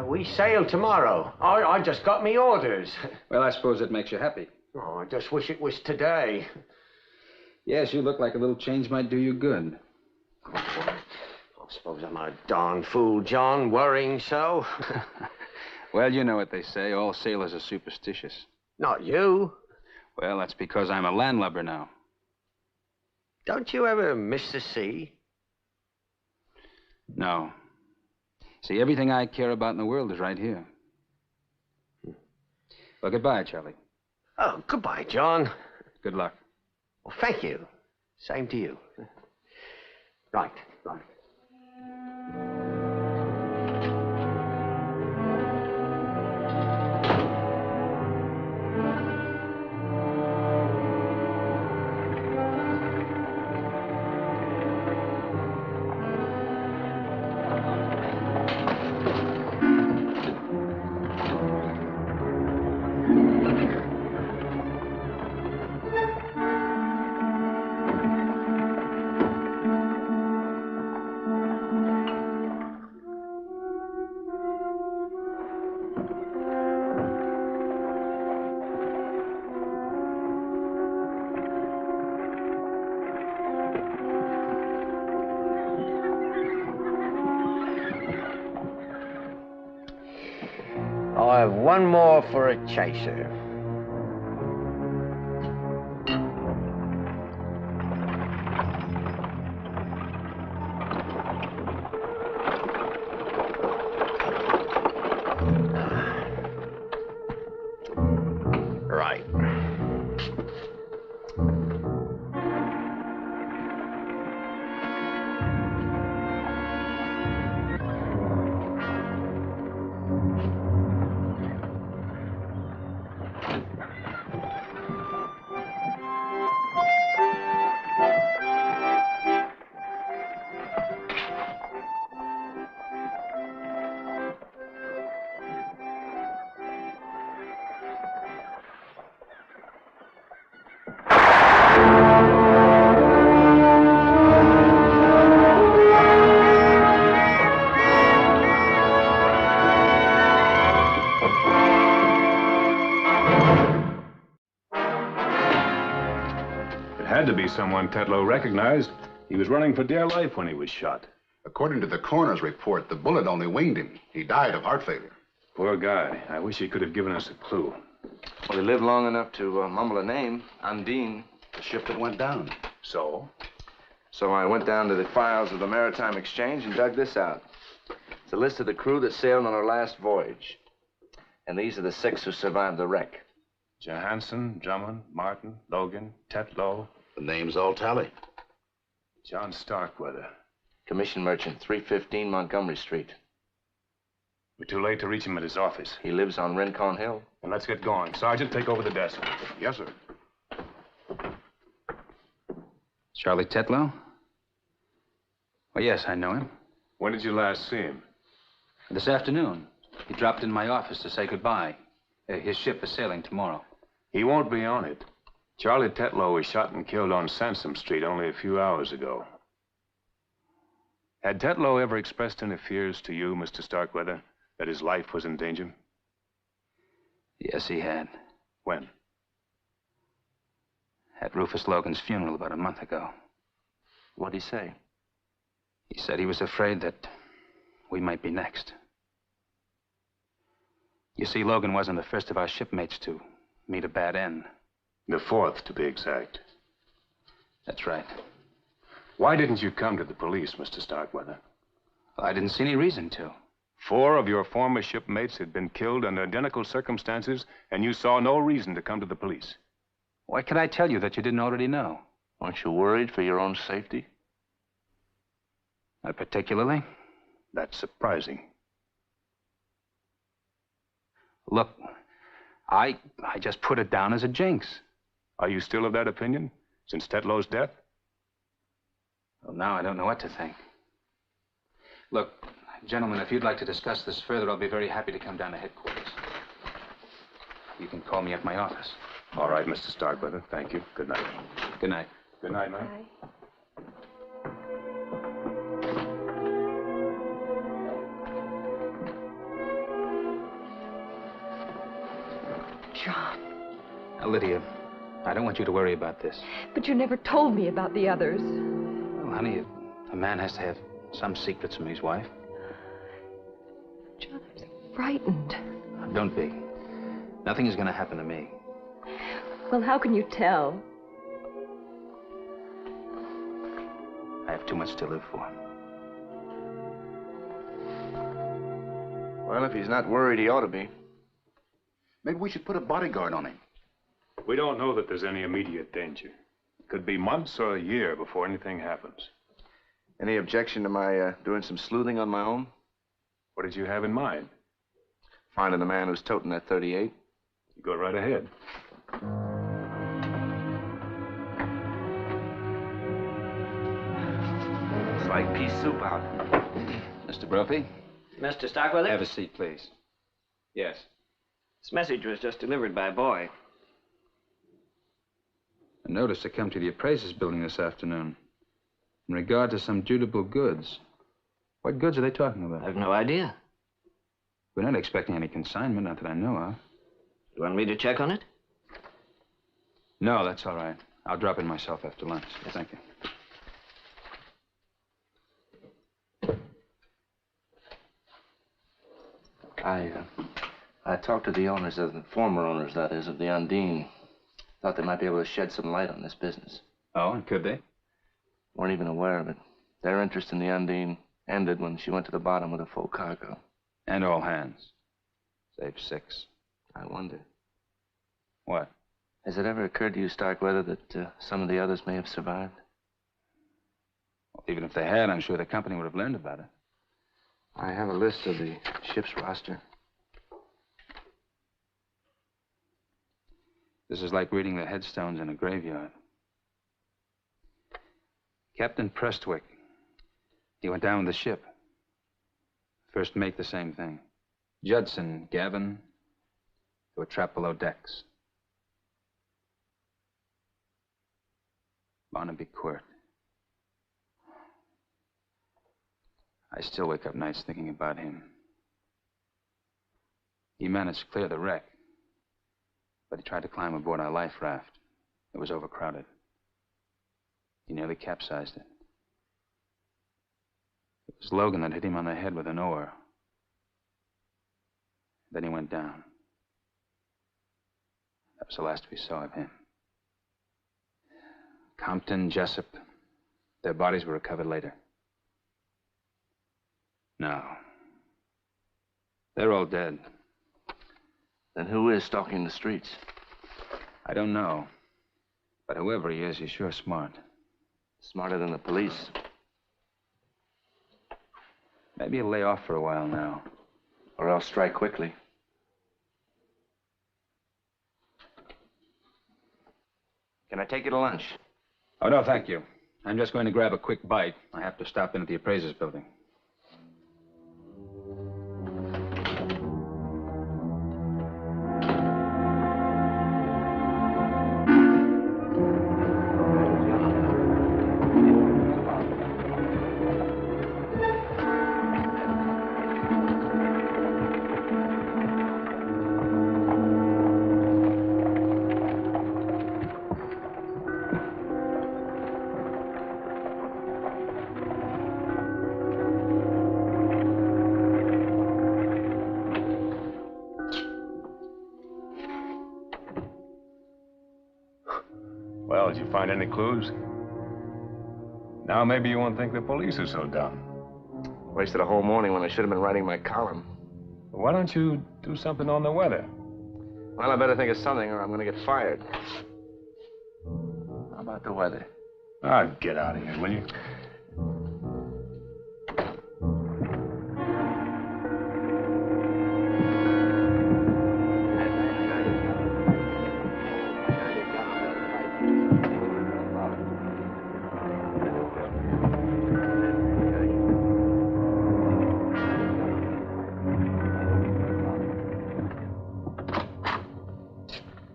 [SPEAKER 20] We sail tomorrow. I just got me orders.
[SPEAKER 19] Well, I suppose it makes you happy.
[SPEAKER 20] Oh, I just wish it was today.
[SPEAKER 19] Yes, you look like a little change might do you good.
[SPEAKER 20] I suppose I'm a darn fool, John, worrying so.
[SPEAKER 19] Well, you know what they say. All sailors are superstitious.
[SPEAKER 20] Not you.
[SPEAKER 19] Well, that's because I'm a landlubber now.
[SPEAKER 20] Don't you ever miss the sea?
[SPEAKER 19] No. See, everything I care about in the world is right here. Well, goodbye, Charlie.
[SPEAKER 20] Oh, goodbye, John.
[SPEAKER 19] Good luck.
[SPEAKER 20] Well, thank you. Same to you. Right. I have one more for a chaser. Right.
[SPEAKER 16] Had to be someone Tetlow recognized. He was running for dear life when he was shot.
[SPEAKER 5] According to the coroner's report, the bullet only winged him. He died of heart failure.
[SPEAKER 16] Poor guy. I wish he could have given us a clue.
[SPEAKER 17] Well, he lived long enough to mumble a name, Undine, the ship that went down.
[SPEAKER 16] So?
[SPEAKER 17] So I went down to the files of the Maritime Exchange and dug this out. It's a list of the crew that sailed on her last voyage. And these are the 6 who survived the wreck.
[SPEAKER 16] Johansson, Drummond, Martin, Logan, Tetlow.
[SPEAKER 1] The names all tally.
[SPEAKER 16] John Starkweather.
[SPEAKER 17] Commission merchant, 315 Montgomery Street.
[SPEAKER 16] We're too late to reach him at his office.
[SPEAKER 17] He lives on Rincon Hill.
[SPEAKER 16] Then let's get going. Sergeant, take over the desk.
[SPEAKER 1] Yes, sir.
[SPEAKER 19] Charlie Tetlow? Oh, yes, I know him.
[SPEAKER 16] When did you last see him?
[SPEAKER 19] This afternoon. He dropped in my office to say goodbye. His ship is sailing tomorrow.
[SPEAKER 16] He won't be on it. Charlie Tetlow was shot and killed on Sansom Street only a few hours ago. Had Tetlow ever expressed any fears to you, Mr. Starkweather, that his life was in danger?
[SPEAKER 19] Yes, he had.
[SPEAKER 16] When?
[SPEAKER 19] At Rufus Logan's funeral about a month ago.
[SPEAKER 17] What'd he say?
[SPEAKER 19] He said he was afraid that we might be next. You see, Logan wasn't the first of our shipmates to meet a bad end.
[SPEAKER 16] The 4th, to be exact.
[SPEAKER 19] That's right.
[SPEAKER 16] Why didn't you come to the police, Mr. Starkweather?
[SPEAKER 19] Well, I didn't see any reason to.
[SPEAKER 16] 4 of your former shipmates had been killed under identical circumstances, and you saw no reason to come to the police.
[SPEAKER 19] What could I tell you that you didn't already know?
[SPEAKER 17] Aren't you worried for your own safety?
[SPEAKER 19] Not particularly.
[SPEAKER 16] That's surprising.
[SPEAKER 19] Look, I just put it down as a jinx.
[SPEAKER 16] Are you still of that opinion, since Tetlow's death?
[SPEAKER 19] Well, now I don't know what to think. Look, gentlemen, if you'd like to discuss this further, I'll be very happy to come down to headquarters. You can call me at my office.
[SPEAKER 16] All right, Mr. Starkweather. Thank you. Good night.
[SPEAKER 19] Good night.
[SPEAKER 16] Good night, ma'am.
[SPEAKER 18] John.
[SPEAKER 19] Now, Lydia, I don't want you to worry about this.
[SPEAKER 18] But you never told me about the others.
[SPEAKER 19] Well, honey, a man has to have some secrets from his wife.
[SPEAKER 18] John, I'm so frightened.
[SPEAKER 19] Don't be. Nothing is going to happen to me.
[SPEAKER 18] Well, how can you tell?
[SPEAKER 19] I have too much to live for.
[SPEAKER 17] Well, if he's not worried, he ought to be.
[SPEAKER 1] Maybe we should put a bodyguard on him.
[SPEAKER 16] We don't know that there's any immediate danger. It could be months or a year before anything happens.
[SPEAKER 17] Any objection to my doing some sleuthing on my own?
[SPEAKER 16] What did you have in mind?
[SPEAKER 17] Finding the man who's toting that 38.
[SPEAKER 16] You go right ahead.
[SPEAKER 17] It's like pea soup out.
[SPEAKER 19] Mr. Brophy?
[SPEAKER 5] Mr. Starkweather?
[SPEAKER 19] Have a seat, please. Yes.
[SPEAKER 5] This message was just delivered by a boy.
[SPEAKER 19] A notice to come to the appraiser's building this afternoon in regard to some dutiable goods. What goods are they talking about?
[SPEAKER 5] I've no idea.
[SPEAKER 19] We're not expecting any consignment, not that I know of.
[SPEAKER 5] You want me to check on it?
[SPEAKER 19] No, that's all right. I'll drop in myself after lunch. Thank you.
[SPEAKER 17] I talked to the owners of the former owners, that is, of the Undine. Thought they might be able to shed some light on this business.
[SPEAKER 19] Oh, and could they?
[SPEAKER 17] Weren't even aware of it. Their interest in the Undine ended when she went to the bottom with a full cargo.
[SPEAKER 19] And all hands. Save 6.
[SPEAKER 17] I wonder.
[SPEAKER 19] What?
[SPEAKER 17] Has it ever occurred to you, Starkweather, that some of the others may have survived?
[SPEAKER 19] Well, even if they had, I'm sure the company would have learned about it.
[SPEAKER 17] I have a list of the ship's roster.
[SPEAKER 19] This is like reading the headstones in a graveyard. Captain Prestwick. He went down with the ship. First mate, the same thing. Judson, Gavin, they were trapped below decks. Barnaby Quirt. I still wake up nights thinking about him. He managed to clear the wreck, but he tried to climb aboard our life raft. It was overcrowded. He nearly capsized it. It was Logan that hit him on the head with an oar. Then he went down. That was the last we saw of him. Compton, Jessup, their bodies were recovered later. No. They're all dead.
[SPEAKER 17] Then who is stalking the streets?
[SPEAKER 19] I don't know. But whoever he is, he's sure smart.
[SPEAKER 17] Smarter than the police.
[SPEAKER 19] Maybe he'll lay off for a while now.
[SPEAKER 17] Or else strike quickly. Can I take you to lunch?
[SPEAKER 19] Oh, no, thank you. I'm just going to grab a quick bite. I have to stop in at the appraiser's building.
[SPEAKER 16] Well, did you find any clues? Now maybe you won't think the police are so dumb.
[SPEAKER 17] Wasted a whole morning when I should have been writing my column.
[SPEAKER 16] Why don't you do something on the weather?
[SPEAKER 17] Well, I better think of something or I'm going to get fired. How about the weather?
[SPEAKER 16] Ah, get out of here, will you?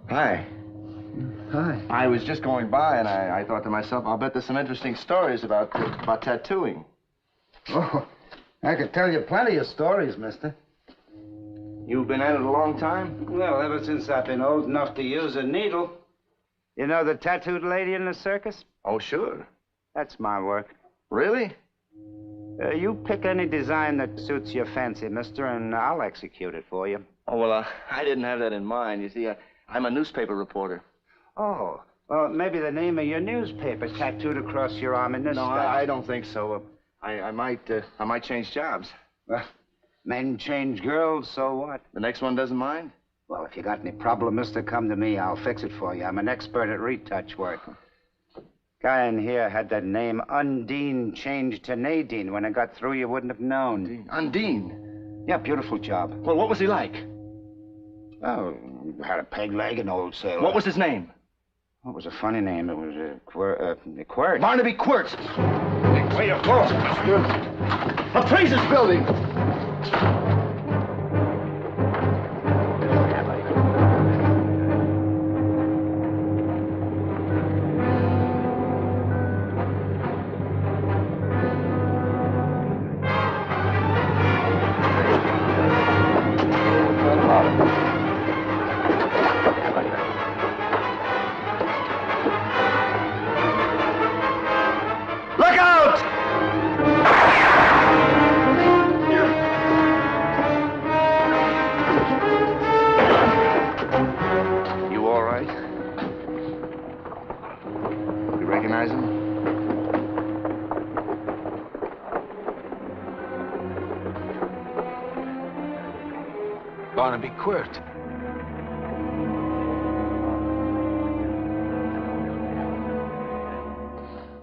[SPEAKER 17] Hi.
[SPEAKER 20] Hi.
[SPEAKER 17] I was just going by, and I thought to myself, I'll bet there's some interesting stories about tattooing.
[SPEAKER 6] Oh, I could tell you plenty of stories, mister.
[SPEAKER 17] You've been at it a long time?
[SPEAKER 6] Well, ever since I've been old enough to use a needle. You know the tattooed lady in the circus?
[SPEAKER 17] Oh, sure.
[SPEAKER 6] That's my work.
[SPEAKER 17] Really?
[SPEAKER 6] You pick any design that suits your fancy, mister, and I'll execute it for you.
[SPEAKER 17] Oh, well, I didn't have that in mind. You see, I'm a newspaper reporter.
[SPEAKER 6] Oh, well, maybe the name of your newspaper tattooed across your arm in this
[SPEAKER 17] No,
[SPEAKER 6] style.
[SPEAKER 17] I don't think so. I might change jobs.
[SPEAKER 6] Well, men change girls, so what?
[SPEAKER 17] The next one doesn't mind?
[SPEAKER 6] Well, if you got any problem, mister, come to me. I'll fix it for you. I'm an expert at retouch work. Guy in here had that name Undine changed to Nadine. When I got through, you wouldn't have known.
[SPEAKER 17] Undine?
[SPEAKER 6] Yeah, beautiful job.
[SPEAKER 17] Well, what was he like?
[SPEAKER 6] Oh, had a peg leg, an old sailor.
[SPEAKER 17] What was his name?
[SPEAKER 6] It was a funny name. It was Quirt.
[SPEAKER 17] Barnaby Quirt. Where you going, mister? Appraiser's building.
[SPEAKER 19] Barnaby Quirt.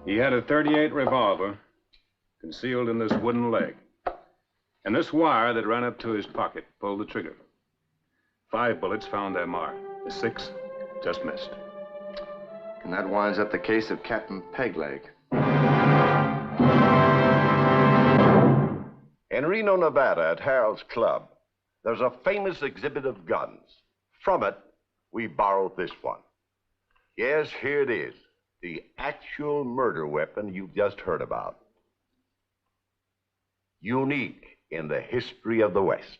[SPEAKER 16] He had a .38 revolver concealed in this wooden leg. And this wire that ran up to his pocket pulled the trigger. 5 bullets found their mark. The 6th just missed.
[SPEAKER 17] And that winds up the case of Captain Pegleg.
[SPEAKER 1] In Reno, Nevada, at Harold's Club, there's a famous exhibit of guns. From it, we borrowed this one. Yes, here it is. The actual murder weapon you've just heard about. Unique in the history of the West.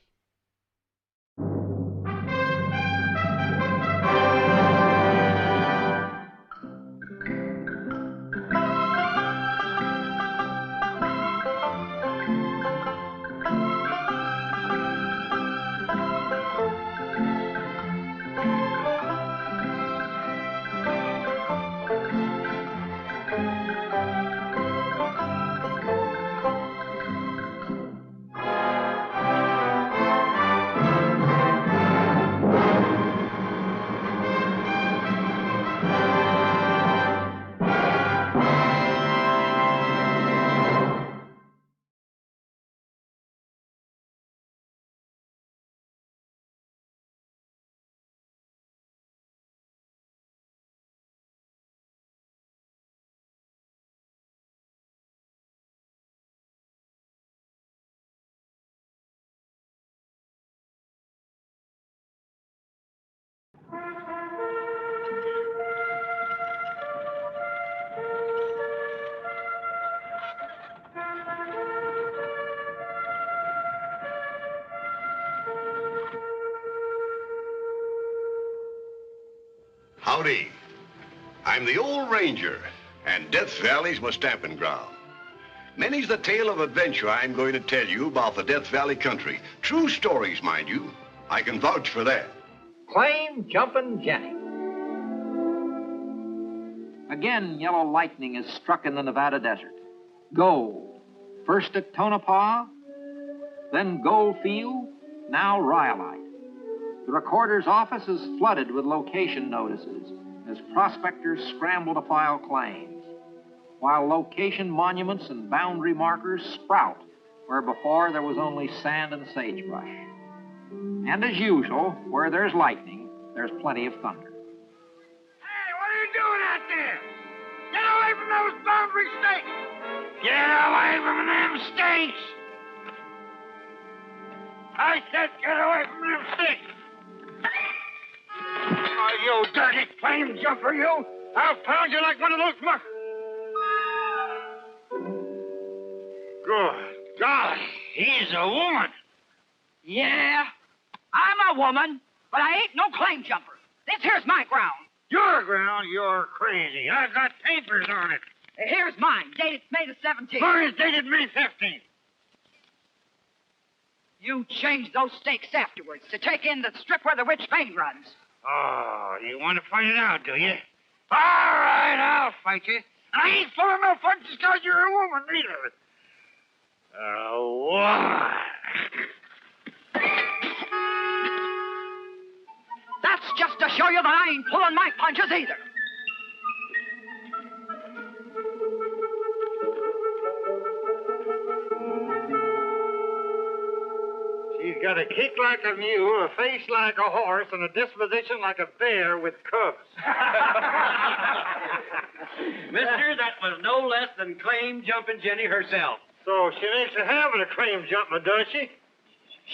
[SPEAKER 1] Howdy. I'm the old ranger, and Death Valley's my stamping ground. Many's the tale of adventure I'm going to tell you about the Death Valley country. True stories, mind you. I can vouch for that.
[SPEAKER 11] Claim Jumpin' Jenny. Again, yellow lightning is struck in the Nevada desert. Gold. First at Tonopah, then Goldfield, now Rhyolite. The recorder's office is flooded with location notices as prospectors scramble to file claims, while location monuments and boundary markers sprout where before there was only sand and sagebrush. And as usual, where there's lightning, there's plenty of thunder.
[SPEAKER 12] Hey, what are you doing out there? Get away from those boundary stakes! Get away from them stakes! I said get away from them stakes! Oh, you dirty flame jumper, you! I'll pound you like one of those muckers! Good golly, he's a woman.
[SPEAKER 22] Yeah, I'm a woman, but I ain't no claim jumper. This here's my ground.
[SPEAKER 12] Your ground? You're crazy. I got papers on it.
[SPEAKER 22] Here's mine, dated May the 17th.
[SPEAKER 12] Mine is dated May 15th.
[SPEAKER 22] You changed those stakes afterwards to take in the strip where the witch vein runs.
[SPEAKER 12] Oh, you want to find it out, do you? All right, I'll fight you. I ain't pulling no punches because you're a woman, either. A woman.
[SPEAKER 22] That's just to show you that I ain't pulling my punches either.
[SPEAKER 12] She's got a kick like a mule, a face like a horse, and a disposition like a bear with cubs.
[SPEAKER 23] Mister, that was no less than Claim Jumpin' Jenny herself.
[SPEAKER 12] So she makes a habit of claim jumping, does she?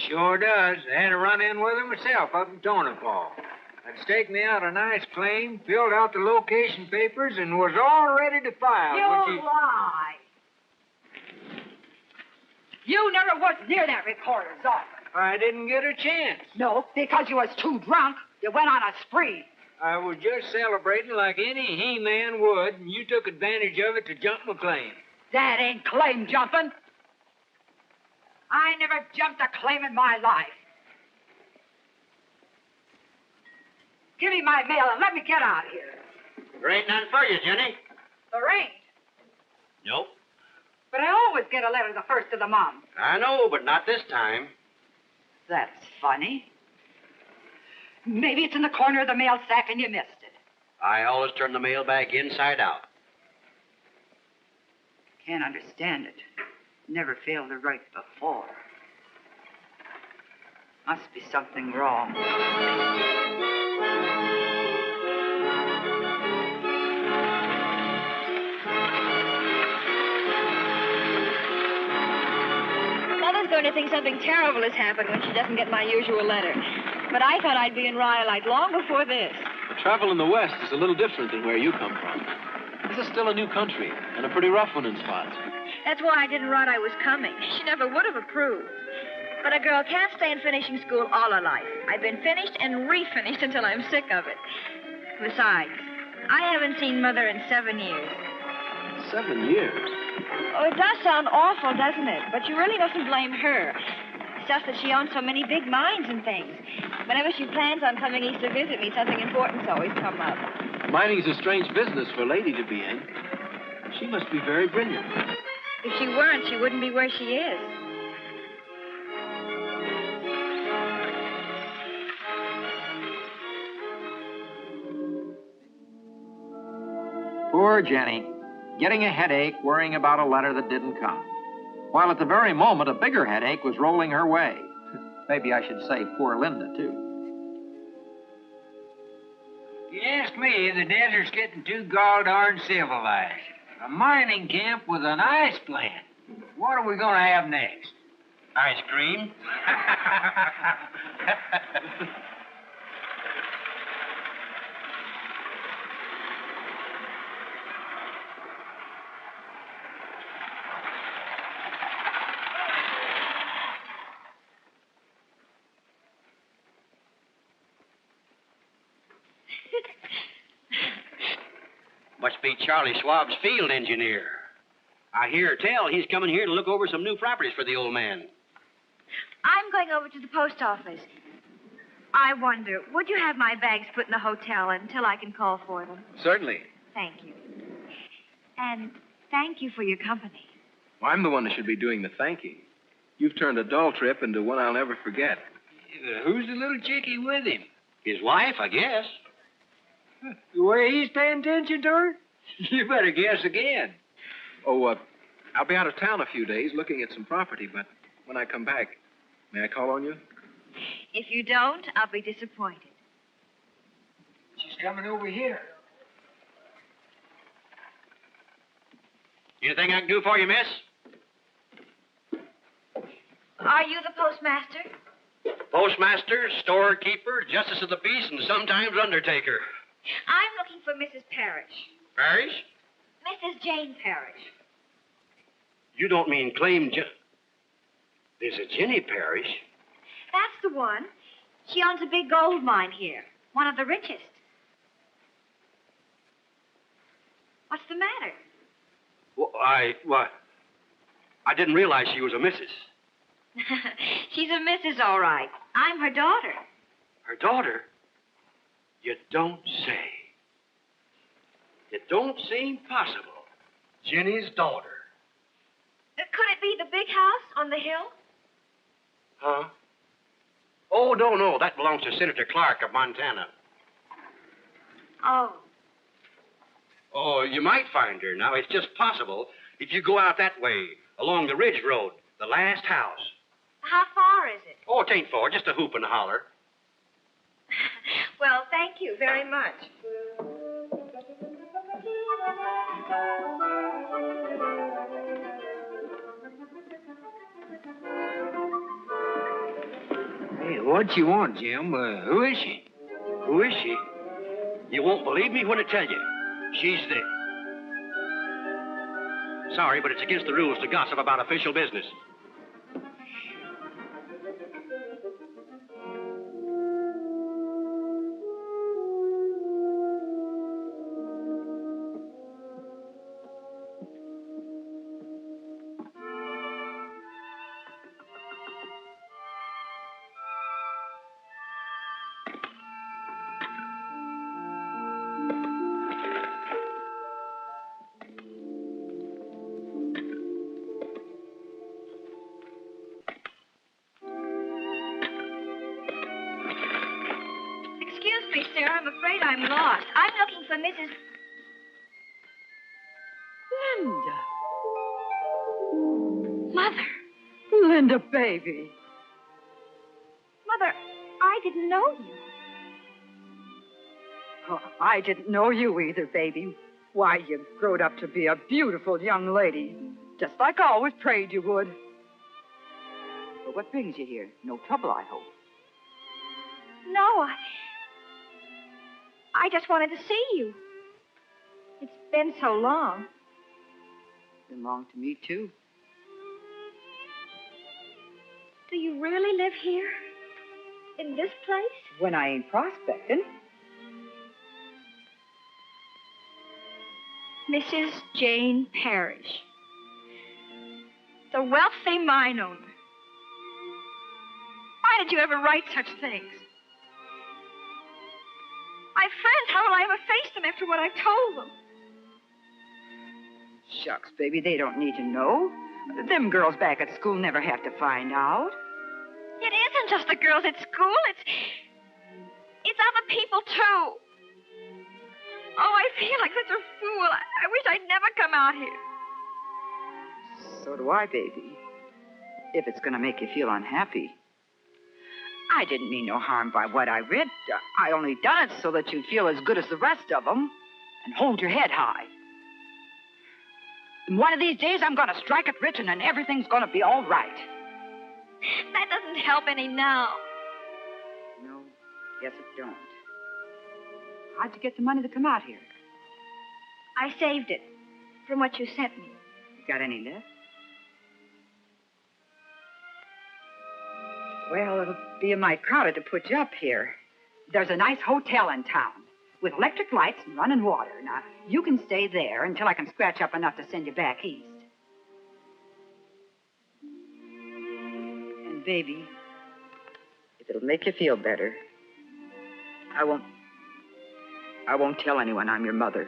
[SPEAKER 23] Sure does. I had a run-in with her myself up in Tonopah. I'd staked me out a nice claim, filled out the location papers, and was all ready to file.
[SPEAKER 22] You lie. You never was near that recorder's office.
[SPEAKER 23] I didn't get a chance.
[SPEAKER 22] No, because you was too drunk. You went on a spree.
[SPEAKER 23] I was just celebrating like any he-man would, and you took advantage of it to jump my claim.
[SPEAKER 22] That ain't claim jumping. I never jumped a claim in my life. Give me my mail and let me get out of here.
[SPEAKER 23] There ain't none for you, Jenny.
[SPEAKER 22] There ain't.
[SPEAKER 23] Nope.
[SPEAKER 22] But I always get a letter the first of the month.
[SPEAKER 23] I know, but not this time.
[SPEAKER 22] That's funny. Maybe it's in the corner of the mail sack and you missed it.
[SPEAKER 23] I always turn the mail bag inside out.
[SPEAKER 22] Can't understand it. Never failed to write before. Must be something wrong.
[SPEAKER 18] Mother's going to think something terrible has happened when she doesn't get my usual letter. But I thought I'd be in Rhyolite long before this.
[SPEAKER 24] Travel in the West is a little different than where you come from. This is still a new country, and a pretty rough one in spots.
[SPEAKER 18] That's why I didn't write I was coming. She never would have approved. But a girl can't stay in finishing school all her life. I've been finished and refinished until I'm sick of it. Besides, I haven't seen Mother in 7 years.
[SPEAKER 24] 7 years?
[SPEAKER 18] Oh, it does sound awful, doesn't it? But you really mustn't blame her. It's just that she owns so many big mines and things. Whenever she plans on coming east to visit me, something important's always come up.
[SPEAKER 24] Mining's a strange business for a lady to be in. She must be very brilliant.
[SPEAKER 18] If she weren't, she wouldn't be where she is.
[SPEAKER 11] Poor Jenny, getting a headache worrying about a letter that didn't come. While at the very moment, a bigger headache was rolling her way. Maybe I should say poor Linda, too.
[SPEAKER 23] You ask me, the desert's getting too gall-darn civilized. A mining camp with an ice plant. What are we going to have next? Ice cream?
[SPEAKER 3] be Charlie Schwab's field engineer. I hear tell he's coming here to look over some new properties for the old man.
[SPEAKER 18] I'm going over to the post office. I wonder, would you have my bags put in the hotel until I can call for them?
[SPEAKER 4] Certainly.
[SPEAKER 18] Thank you. And thank you for your company.
[SPEAKER 4] Well, I'm the one that should be doing the thanking. You've turned a dull trip into one I'll never forget.
[SPEAKER 23] Who's the little chickie with him?
[SPEAKER 3] His wife, I guess.
[SPEAKER 23] The way he's paying attention to her? You better guess again.
[SPEAKER 4] Oh, I'll be out of town a few days looking at some property, but when I come back, may I call on you?
[SPEAKER 18] If you don't, I'll be disappointed.
[SPEAKER 23] She's coming over here.
[SPEAKER 3] Anything I can do for you, miss?
[SPEAKER 18] Are you the postmaster?
[SPEAKER 3] Postmaster, storekeeper, justice of the peace, and sometimes undertaker.
[SPEAKER 18] I'm looking for Mrs. Parrish.
[SPEAKER 3] Parrish?
[SPEAKER 18] Mrs. Jane Parrish.
[SPEAKER 3] You don't mean claim There's a Jenny Parrish.
[SPEAKER 18] That's the one. She owns a big gold mine here. One of the richest. What's the matter?
[SPEAKER 3] Well, I didn't realize she was a missus.
[SPEAKER 18] She's a Mrs. all right. I'm her daughter.
[SPEAKER 3] Her daughter? You don't say. It don't seem possible. Jenny's daughter.
[SPEAKER 18] Could it be the big house on the hill?
[SPEAKER 3] Huh? Oh, no. That belongs to Senator Clark of Montana.
[SPEAKER 18] Oh.
[SPEAKER 3] Oh, you might find her. Now, it's just possible if you go out that way, along the Ridge Road, the last house.
[SPEAKER 18] How far is it?
[SPEAKER 3] Oh, it ain't far, just a hoop and a holler.
[SPEAKER 18] Well, thank you very much.
[SPEAKER 23] Hey, what you want, Jim? Who is she?
[SPEAKER 3] Who is she? You won't believe me when I tell you. She's the... Sorry, but it's against the rules to gossip about official business.
[SPEAKER 18] Excuse me, sir. I'm afraid I'm lost. I'm looking for Mrs.
[SPEAKER 22] Linda.
[SPEAKER 18] Mother.
[SPEAKER 22] Linda, baby.
[SPEAKER 18] Mother, I didn't know you.
[SPEAKER 22] Oh, I didn't know you either, baby. Why, you've grown up to be a beautiful young lady, just like I always prayed you would. But what brings you here? No trouble, I hope.
[SPEAKER 18] No, I just wanted to see you. It's been so long.
[SPEAKER 22] Been long to me, too.
[SPEAKER 18] Do you really live here? In this place?
[SPEAKER 22] When I ain't prospecting.
[SPEAKER 18] Mrs. Jane Parrish. The wealthy mine owner. Why did you ever write such things? My friends, how will I ever face them after what I've told them?
[SPEAKER 22] Shucks, baby, they don't need to know. Them girls back at school never have to find out.
[SPEAKER 18] It isn't just the girls at school. It's other people, too. Oh, I feel like such a fool. I wish I'd never come out here.
[SPEAKER 22] So do I, baby. If it's going to make you feel unhappy. I didn't mean no harm by what I read. I only done it so that you'd feel as good as the rest of them and hold your head high. And one of these days, I'm going to strike it rich, and then everything's going to be all right.
[SPEAKER 18] That doesn't help any now.
[SPEAKER 22] No, guess it don't. How'd you get the money to come out here?
[SPEAKER 18] I saved it from what you sent me.
[SPEAKER 22] You got any left? Well, it'll be mighty crowded to put you up here. There's a nice hotel in town. with electric lights and running water. Now, you can stay there until I can scratch up enough to send you back east. And, baby, if it'll make you feel better, I won't tell anyone I'm your mother.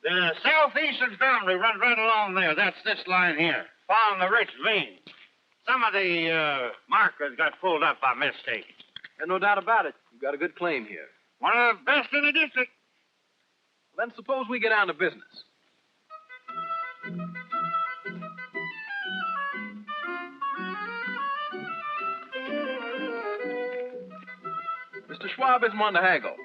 [SPEAKER 3] The southeastern boundary runs right along there. That's this line here, following the rich vein. Some of the markers got pulled up by mistake.
[SPEAKER 24] And no doubt about it, you've got a good claim here.
[SPEAKER 3] One of the best in the district.
[SPEAKER 24] Then suppose we get down to business. Mr. Schwab isn't one to haggle.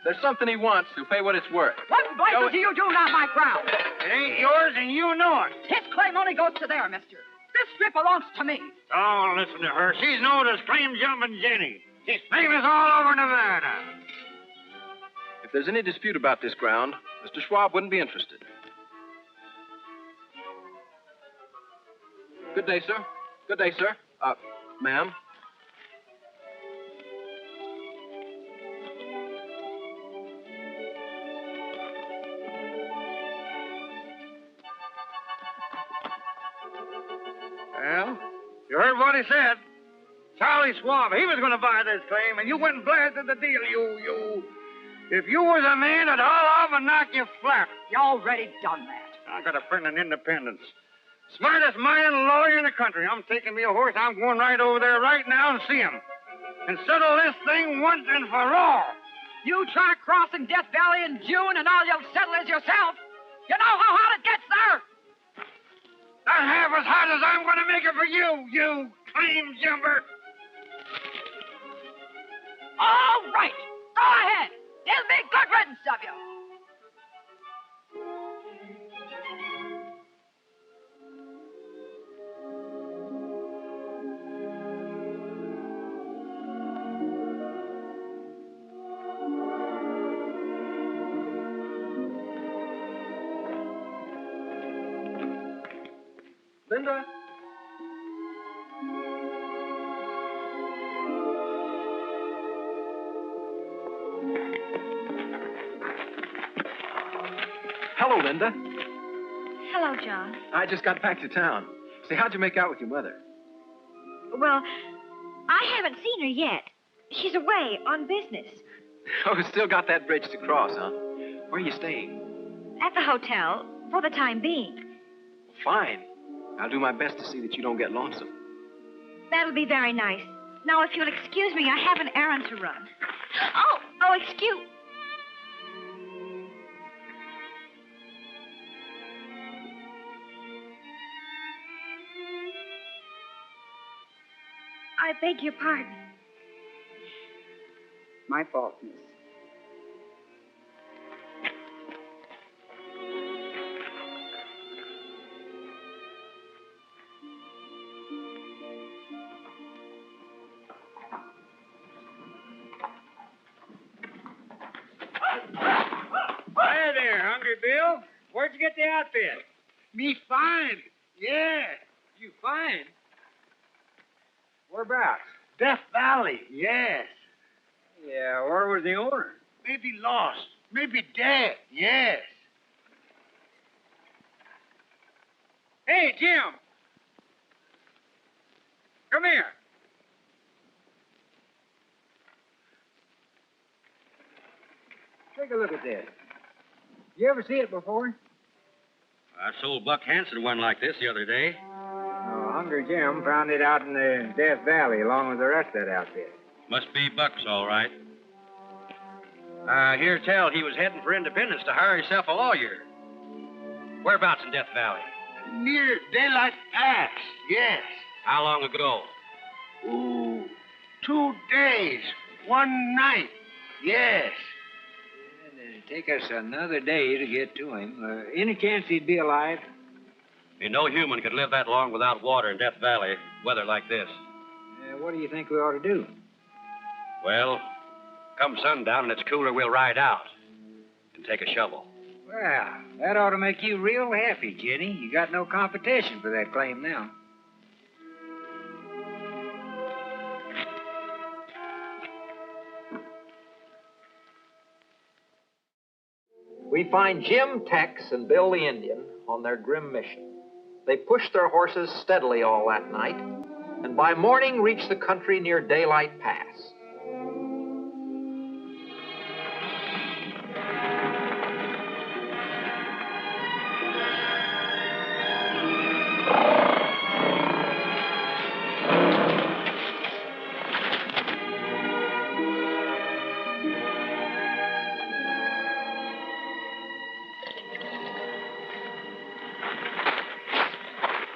[SPEAKER 24] There's something he wants, he'll pay what it's worth.
[SPEAKER 22] What blazes do you do on my ground?
[SPEAKER 3] It ain't yours, and you know it.
[SPEAKER 22] His claim only goes to there, mister. This strip belongs to me.
[SPEAKER 3] Don't listen to her. She's known as Claim Jumping Jenny. She's famous all over Nevada.
[SPEAKER 24] If there's any dispute about this ground, Mr. Schwab wouldn't be interested. Good day, sir. Good day, sir. Ma'am.
[SPEAKER 3] Well, you heard what he said. Charlie Schwab, he was going to buy this claim, and you went and blasted the deal. If you was a man, I'd haul off and knock you flat.
[SPEAKER 22] You already done that.
[SPEAKER 3] I got a friend in Independence. Smartest mining lawyer in the country. I'm taking me a horse. I'm going right over there right now and see him. And settle this thing once and for all.
[SPEAKER 22] You try crossing Death Valley in June, and all you'll settle is yourself. You know how hot it gets there.
[SPEAKER 3] Not half as hot as I'm going to make it for you, you claim jumper.
[SPEAKER 22] All right. Go ahead. It'll be good riddance of you.
[SPEAKER 24] Linda? Hello, Linda.
[SPEAKER 18] Hello, John.
[SPEAKER 24] I just got back to town. Say, how'd you make out with your mother?
[SPEAKER 18] Well, I haven't seen her yet. She's away on business.
[SPEAKER 24] Oh, still got that bridge to cross, huh? Where are you staying?
[SPEAKER 18] At the hotel, for the time being.
[SPEAKER 24] Fine. I'll do my best to see that you don't get lonesome.
[SPEAKER 18] That'll be very nice. Now, if you'll excuse me, I have an errand to run. Oh, excuse... I beg your pardon.
[SPEAKER 22] My fault, miss.
[SPEAKER 3] Hi there, Hungry Bill. Where'd you get the outfit? Me find. Yeah. You find? Whereabouts? Death Valley, yes. Yeah, where was the owner? Maybe lost. Maybe dead, yes. Hey, Jim. Come here.
[SPEAKER 23] Take a look at this. You ever see it before?
[SPEAKER 3] I sold Buck Hanson one like this the other day.
[SPEAKER 23] Oh, Hungry Jim found it out in the Death Valley along with the rest of that outfit.
[SPEAKER 3] Must be Buck's, all right. I hear tell he was heading for Independence to hire himself a lawyer. Whereabouts in Death Valley? Near Daylight Pass, yes. How long ago? Ooh, 2 days, 1 night, yes.
[SPEAKER 23] take us another day to get to him. Any chance he'd be alive?
[SPEAKER 3] No human could live that long without water in Death Valley, weather like this.
[SPEAKER 23] What do you think we ought to do?
[SPEAKER 3] Well, come sundown and it's cooler, we'll ride out and take a shovel.
[SPEAKER 23] Well, that ought to make you real happy, Jenny. You got no competition for that claim now.
[SPEAKER 11] We find Jim Tex and Bill the Indian on their grim mission. They pushed their horses steadily all that night, and by morning reached the country near Daylight Pass.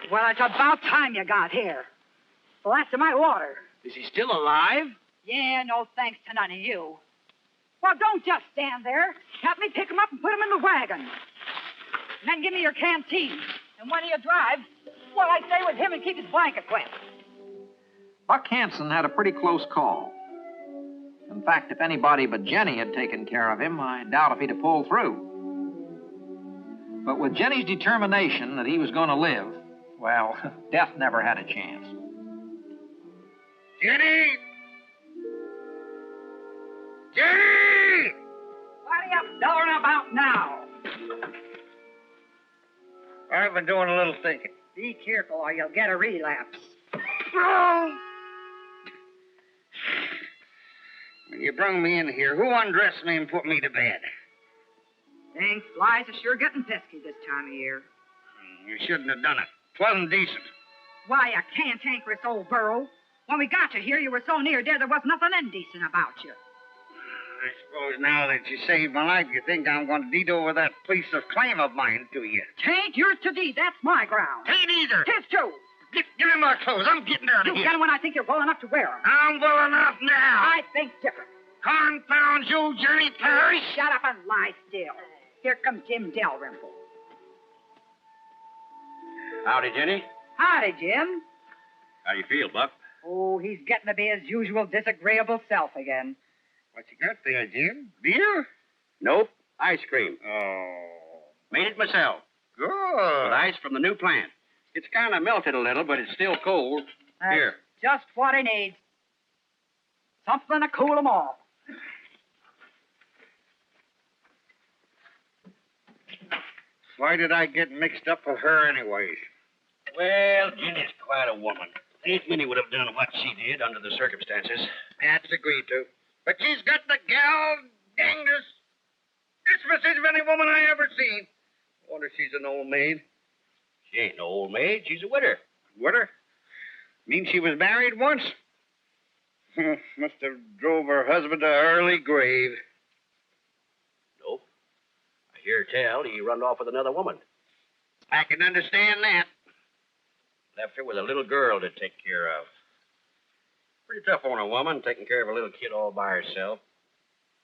[SPEAKER 22] Well, it's about time you got here. The last of my water.
[SPEAKER 3] Is he still alive?
[SPEAKER 22] Yeah, no thanks to none of you. Well, don't just stand there. Help me pick him up and put him in the wagon. And then give me your canteen. And when you drive, well, I stay with him and keep his blanket wet.
[SPEAKER 11] Buck Hanson had a pretty close call. In fact, if anybody but Jenny had taken care of him, I doubt if he'd have pulled through. But with Jenny's determination that he was going to live, well, death never had a chance.
[SPEAKER 23] Jenny! Jenny!
[SPEAKER 22] What are you doing about now?
[SPEAKER 23] I've been doing a little thinking.
[SPEAKER 22] Be careful or you'll get a relapse.
[SPEAKER 23] When you brung me in here, who undressed me and put me to bed?
[SPEAKER 22] Dang flies are sure getting pesky this time of year.
[SPEAKER 23] You shouldn't have done it. 'Twasn't decent.
[SPEAKER 22] Why, you cantankerous old burro. When we got you here, you were so near dead there was nothing indecent about you.
[SPEAKER 23] I suppose now that you saved my life, you think I'm going to deed over that piece of claim of mine to you.
[SPEAKER 22] Tain't yours to deed. That's my ground.
[SPEAKER 23] Ain't either.
[SPEAKER 22] Tis too.
[SPEAKER 23] Give me my clothes. I'm getting out of
[SPEAKER 22] You
[SPEAKER 23] here.
[SPEAKER 22] get 'em when I think you're well enough to wear 'em.
[SPEAKER 23] I'm well enough now.
[SPEAKER 22] I think different.
[SPEAKER 23] Confound you, Jenny Parrish.
[SPEAKER 22] Shut up and lie still. Here comes Jim Dalrymple.
[SPEAKER 3] Howdy, Jenny.
[SPEAKER 22] Howdy, Jim.
[SPEAKER 3] How do you feel, Buck?
[SPEAKER 22] Oh, he's getting to be his usual disagreeable self again.
[SPEAKER 23] What you got there, Jim? Beer?
[SPEAKER 3] Nope. Ice cream.
[SPEAKER 23] Oh.
[SPEAKER 3] Made it myself.
[SPEAKER 23] Good.
[SPEAKER 3] With ice from the new plant. It's kind of melted a little, but it's still cold.
[SPEAKER 22] That's
[SPEAKER 3] Here.
[SPEAKER 22] just what he needs. Something to cool 'em off.
[SPEAKER 23] Why did I get mixed up with her anyways?
[SPEAKER 3] Well, Jenny's quite a woman. Ain't many would have done what she did under the circumstances.
[SPEAKER 23] That's agreed to. But she's got the gal dangest disposition of any woman I ever seen. Wonder if she's an old maid.
[SPEAKER 3] She ain't no old maid. She's a widder.
[SPEAKER 23] Widder? Mean she was married once? Must have drove her husband to an early grave.
[SPEAKER 3] Nope. I hear tell he run off with another woman.
[SPEAKER 23] I can understand that.
[SPEAKER 3] Left her with a little girl to take care of. Pretty tough on a woman, taking care of a little kid all by herself.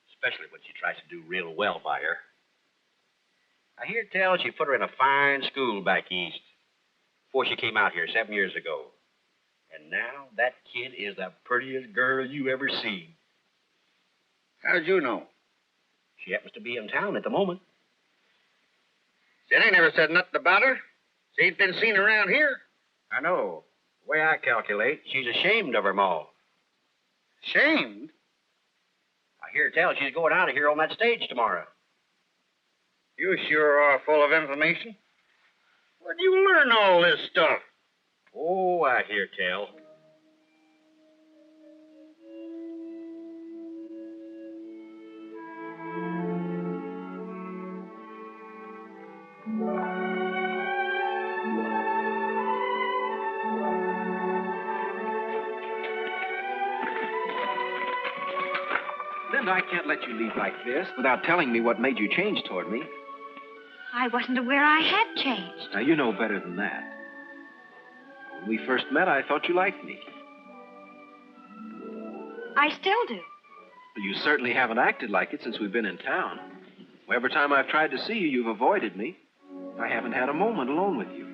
[SPEAKER 3] Especially when she tries to do real well by her. I hear tell she put her in a fine school back east before she came out here 7 years ago. And now that kid is the prettiest girl you ever seen.
[SPEAKER 23] How'd you know?
[SPEAKER 3] She happens to be in town at the moment.
[SPEAKER 23] Jenny never said nothing about her. She ain't been seen around here.
[SPEAKER 3] I know. The way I calculate, she's ashamed of her ma.
[SPEAKER 23] Shamed?
[SPEAKER 3] I hear tell she's going out of here on that stage tomorrow.
[SPEAKER 23] You sure are full of information. Where'd you learn all this stuff?
[SPEAKER 3] Oh, I hear tell.
[SPEAKER 4] Linda, I can't let you leave like this without telling me what made you change toward me.
[SPEAKER 18] I wasn't aware I had changed.
[SPEAKER 4] Now, you know better than that. When we first met, I thought you liked me.
[SPEAKER 18] I still do.
[SPEAKER 4] You certainly haven't acted like it since we've been in town. Every time I've tried to see you, you've avoided me. I haven't had a moment alone with you.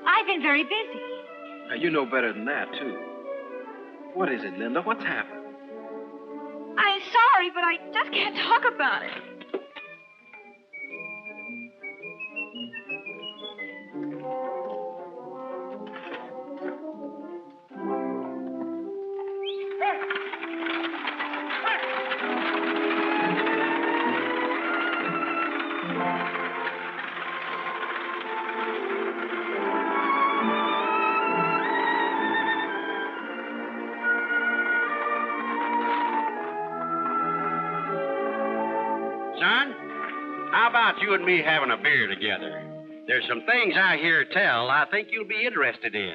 [SPEAKER 18] I've been very busy.
[SPEAKER 4] Now, you know better than that, too. What is it, Linda? What's happened?
[SPEAKER 18] I'm sorry, but I just can't talk about it.
[SPEAKER 3] Son, how about you and me having a beer together? There's some things I hear tell I think you'll be interested in.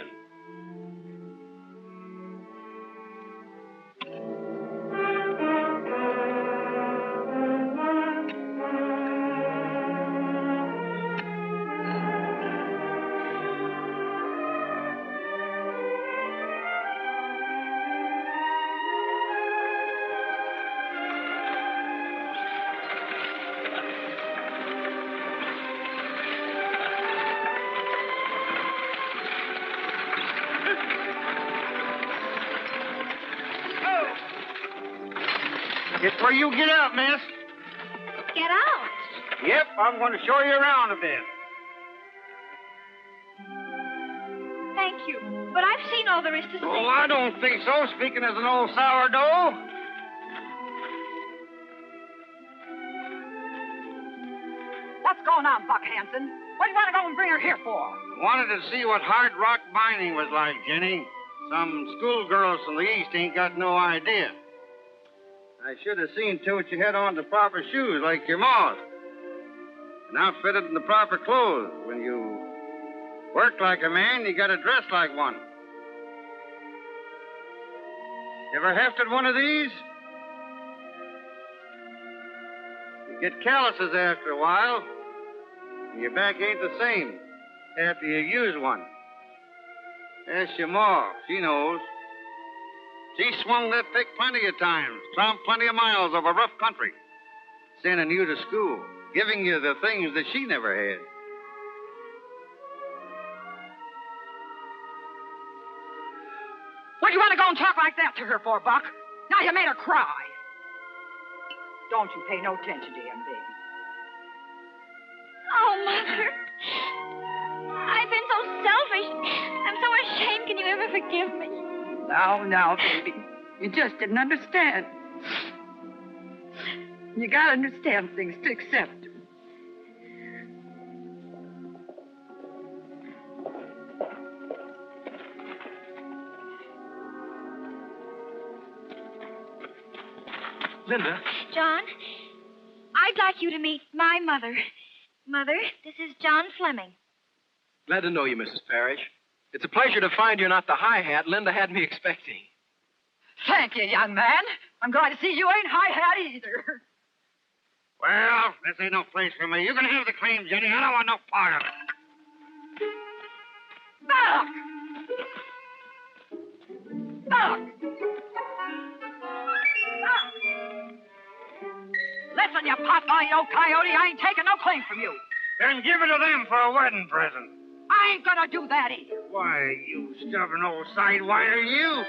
[SPEAKER 23] It's where you get out, miss.
[SPEAKER 18] Get out.
[SPEAKER 23] Yep, I'm going to show you around a bit.
[SPEAKER 18] Thank you. But I've seen all there is to see.
[SPEAKER 23] Oh, I don't think so, speaking as an old sourdough.
[SPEAKER 22] What's going on, Buck Hanson? What do you want to go and bring her here for?
[SPEAKER 23] Wanted to see what hard rock mining was like, Jenny. Some schoolgirls from the East ain't got no idea. I should have seen to it you had on the proper shoes like your ma's. And outfitted in the proper clothes. When you work like a man, you gotta dress like one. Ever hefted one of these? You get calluses after a while. And your back ain't the same after you use one. Ask your ma. She knows. She swung that pick plenty of times, tromped plenty of miles over rough country, sending you to school, giving you the things that she never had.
[SPEAKER 22] What do you want to go and talk like that to her for, Buck? Now you made her cry. Don't you pay no attention to him, baby.
[SPEAKER 18] Oh, Mother. I've been so selfish. I'm so ashamed. Can you ever forgive me?
[SPEAKER 22] Now, baby. You just didn't understand. You gotta understand things to accept them.
[SPEAKER 4] Linda?
[SPEAKER 18] John, I'd like you to meet my mother. Mother, this is John Fleming.
[SPEAKER 4] Glad to know you, Mrs. Parrish. It's a pleasure to find you're not the high-hat Linda had me expecting.
[SPEAKER 22] Thank you, young man. I'm glad to see you ain't high-hat either.
[SPEAKER 23] Well, this ain't no place for me. You can have the claim, Jenny. I don't want no part of it.
[SPEAKER 22] Buck! Listen, you pot-bellied old coyote, I ain't taking no claim from you.
[SPEAKER 23] Then give it to them for a wedding present.
[SPEAKER 22] I ain't gonna do that either.
[SPEAKER 23] Why, you stubborn old sidewire, you.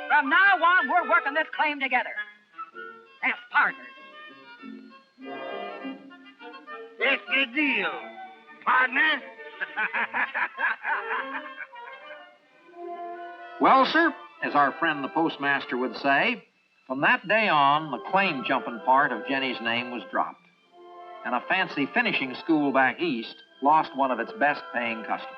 [SPEAKER 22] From now on, we're working this claim together. As partners.
[SPEAKER 23] It's the deal, partner.
[SPEAKER 11] Well, sir, as our friend the postmaster would say, from that day on, the claim jumping part of Jenny's name was dropped. And a fancy finishing school back east lost one of its best paying customers.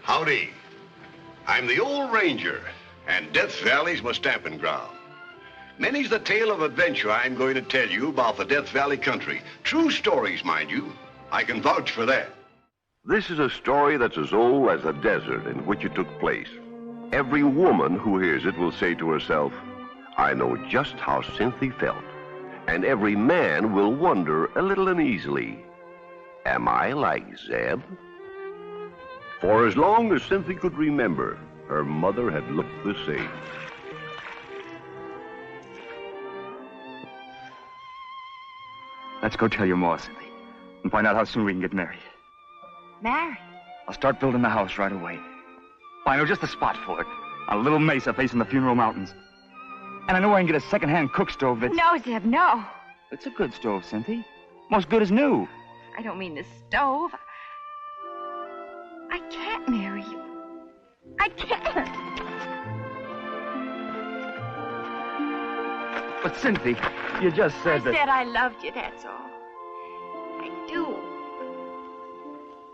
[SPEAKER 1] Howdy. I'm the old ranger, and Death Valley's my stamping ground. Many's the tale of adventure I'm going to tell you about the Death Valley country. True stories, mind you. I can vouch for that.
[SPEAKER 7] This is a story that's as old as the desert in which it took place. Every woman who hears it will say to herself, I know just how Cynthia felt. And every man will wonder a little uneasily, am I like Zeb? For as long as Cynthia could remember, her mother had looked the same.
[SPEAKER 9] Let's go tell your ma, Cynthia, and find out how soon we can get married.
[SPEAKER 18] Married?
[SPEAKER 9] I'll start building the house right away. I know just the spot for it, on a little mesa facing the Funeral Mountains. And I know I can get a second-hand cook stove that's...
[SPEAKER 18] No, Zeb, no.
[SPEAKER 9] It's a good stove, Cynthia. Most good as new.
[SPEAKER 18] I don't mean the stove. I can't marry you. I can't.
[SPEAKER 9] But, Cynthia, you just said that...
[SPEAKER 18] I said I loved you, that's all. I do.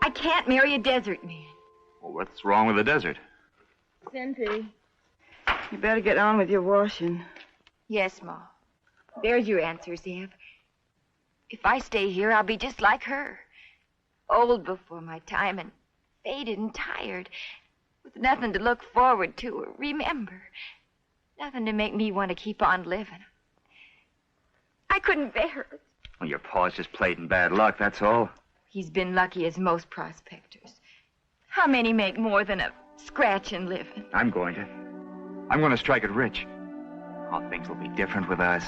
[SPEAKER 18] I can't marry a desert man.
[SPEAKER 9] Well, what's wrong with the desert?
[SPEAKER 22] Cynthia, you better get on with your washing.
[SPEAKER 18] Yes, Ma. There's your answer, Zeb. If I stay here, I'll be just like her. Old before my time and faded and tired, with nothing to look forward to or remember. Nothing to make me want to keep on living. I couldn't bear it.
[SPEAKER 9] Well, your pa's just played in bad luck, that's all.
[SPEAKER 18] He's been lucky as most prospectors. How many make more than a scratching living?
[SPEAKER 9] I'm going to strike it rich. All things will be different with us.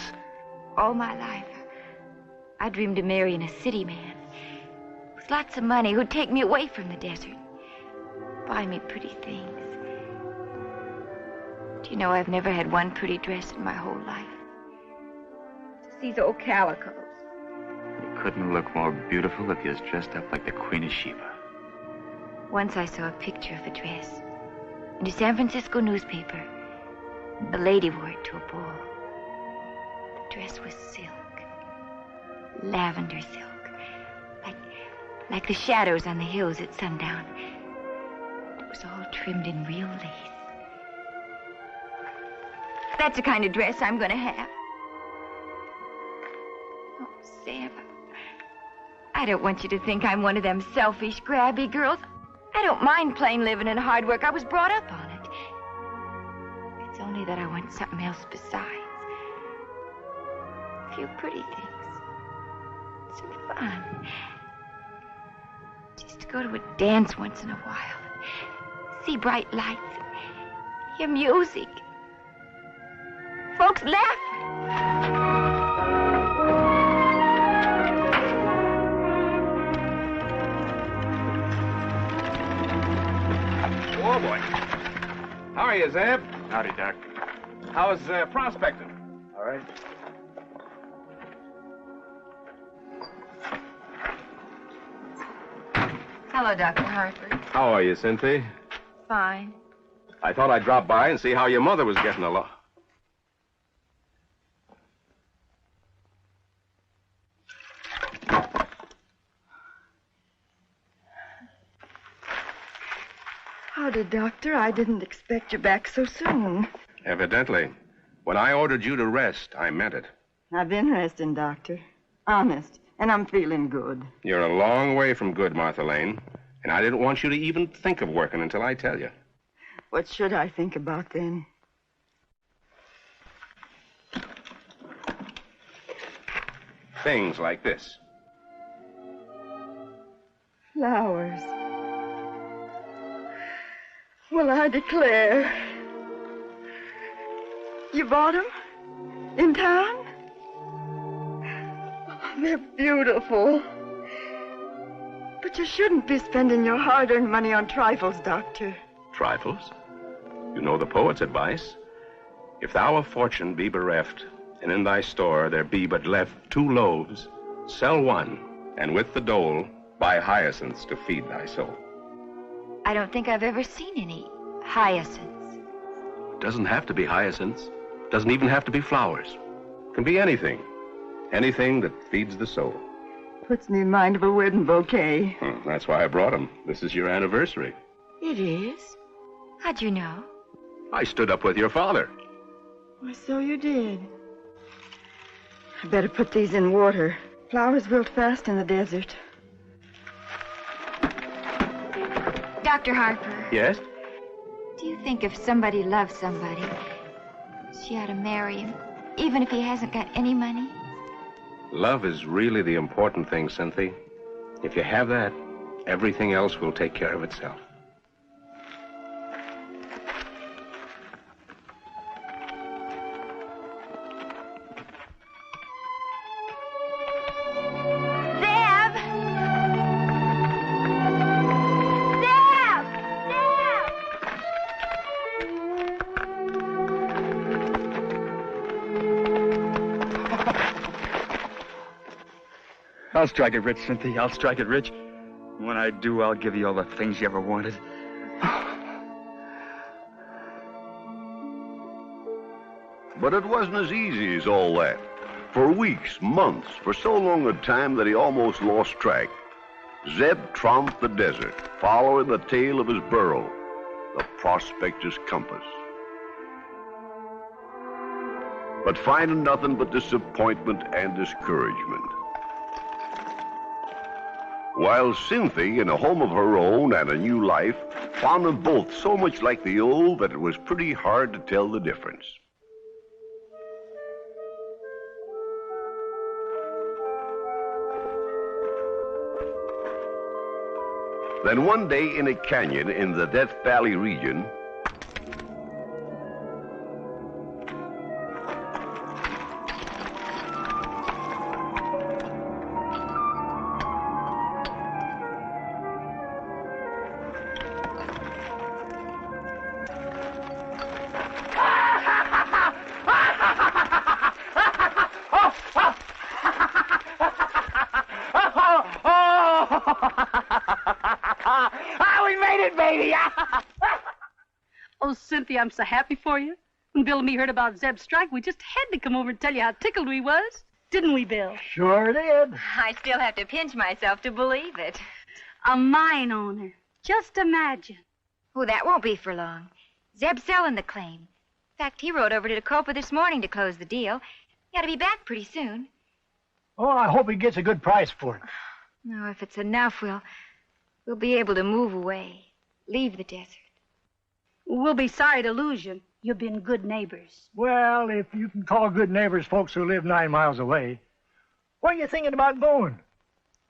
[SPEAKER 18] All my life, I dreamed of marrying a city man with lots of money who'd take me away from the desert, buy me pretty things. Do you know I've never had one pretty dress in my whole life? Just these old calicos.
[SPEAKER 9] You couldn't look more beautiful if you was dressed up like the Queen of Sheba.
[SPEAKER 18] Once I saw a picture of a dress in a San Francisco newspaper. A lady wore it to a ball. The dress was silk, lavender silk, like the shadows on the hills at sundown. It was all trimmed in real lace. That's the kind of dress I'm going to have. Oh, Sam, I don't want you to think I'm one of them selfish, grabby girls. I don't mind plain living and hard work. I was brought up on it. It's only that I want something else besides. A few pretty things. Some fun. Just to go to a dance once in a while. See bright lights. Hear music. Folks laughing.
[SPEAKER 4] Oh, boy. How are you, Zeb?
[SPEAKER 9] Howdy, Doc.
[SPEAKER 4] How's prospecting?
[SPEAKER 9] All right.
[SPEAKER 18] Hello, Dr. Hartford.
[SPEAKER 10] How are you, Cynthia?
[SPEAKER 18] Fine.
[SPEAKER 10] I thought I'd drop by and see how your mother was getting along.
[SPEAKER 22] Howdy, Doctor. I didn't expect you back so soon.
[SPEAKER 10] Evidently. When I ordered you to rest, I meant it.
[SPEAKER 22] I've been resting, Doctor. Honest. And I'm feeling good.
[SPEAKER 10] You're a long way from good, Martha Lane. And I didn't want you to even think of working until I tell you.
[SPEAKER 22] What should I think about then?
[SPEAKER 10] Things like this.
[SPEAKER 22] Flowers. Well, I declare. You bought them? In town? They're beautiful. But you shouldn't be spending your hard-earned money on trifles, Doctor.
[SPEAKER 10] Trifles? You know the poet's advice. If thou of fortune be bereft, and in thy store there be but left 2 loaves, sell one, and with the dole buy hyacinths to feed thy soul.
[SPEAKER 18] I don't think I've ever seen any hyacinths.
[SPEAKER 10] Doesn't have to be hyacinths. Doesn't even have to be flowers. Can be anything. Anything that feeds the soul.
[SPEAKER 2] Puts me in mind of a wedding bouquet.
[SPEAKER 10] That's why I brought them. This is your anniversary.
[SPEAKER 2] It is?
[SPEAKER 18] How'd you know?
[SPEAKER 10] I stood up with your father.
[SPEAKER 2] Why, so you did. I better put these in water. Flowers wilt fast in the desert.
[SPEAKER 18] Dr. Harper,
[SPEAKER 10] Yes?
[SPEAKER 18] do you think if somebody loves somebody, she ought to marry him, even if he hasn't got any money?
[SPEAKER 10] Love is really the important thing, Cynthia. If you have that, everything else will take care of itself.
[SPEAKER 9] I'll strike it rich, Cynthia. I'll strike it rich. When I do, I'll give you all the things you ever wanted.
[SPEAKER 7] But it wasn't as easy as all that. For weeks, months, for so long a time that he almost lost track, Zeb tromped the desert, following the tail of his burro, the prospector's compass. But finding nothing but disappointment and discouragement. While Cynthia, in a home of her own and a new life, found them both so much like the old that it was pretty hard to tell the difference. Then one day in a canyon in the Death Valley region,
[SPEAKER 13] Oh, Cynthia, I'm so happy for you. When Bill and me heard about Zeb's strike, we just had to come over and tell you how tickled we was. Didn't we, Bill?
[SPEAKER 14] Sure did.
[SPEAKER 18] I still have to pinch myself to believe it.
[SPEAKER 13] A mine owner. Just imagine.
[SPEAKER 18] Oh, that won't be for long. Zeb's selling the claim. In fact, he rode over to Tacoma this morning to close the deal. He ought to be back pretty soon.
[SPEAKER 14] Oh, I hope he gets a good price for it.
[SPEAKER 18] No, if it's enough, we'll be able to move away. Leave the desert.
[SPEAKER 13] We'll be sorry to lose you. You've been good neighbors.
[SPEAKER 14] Well, if you can call good neighbors folks who live 9 miles away. Where are you thinking about going?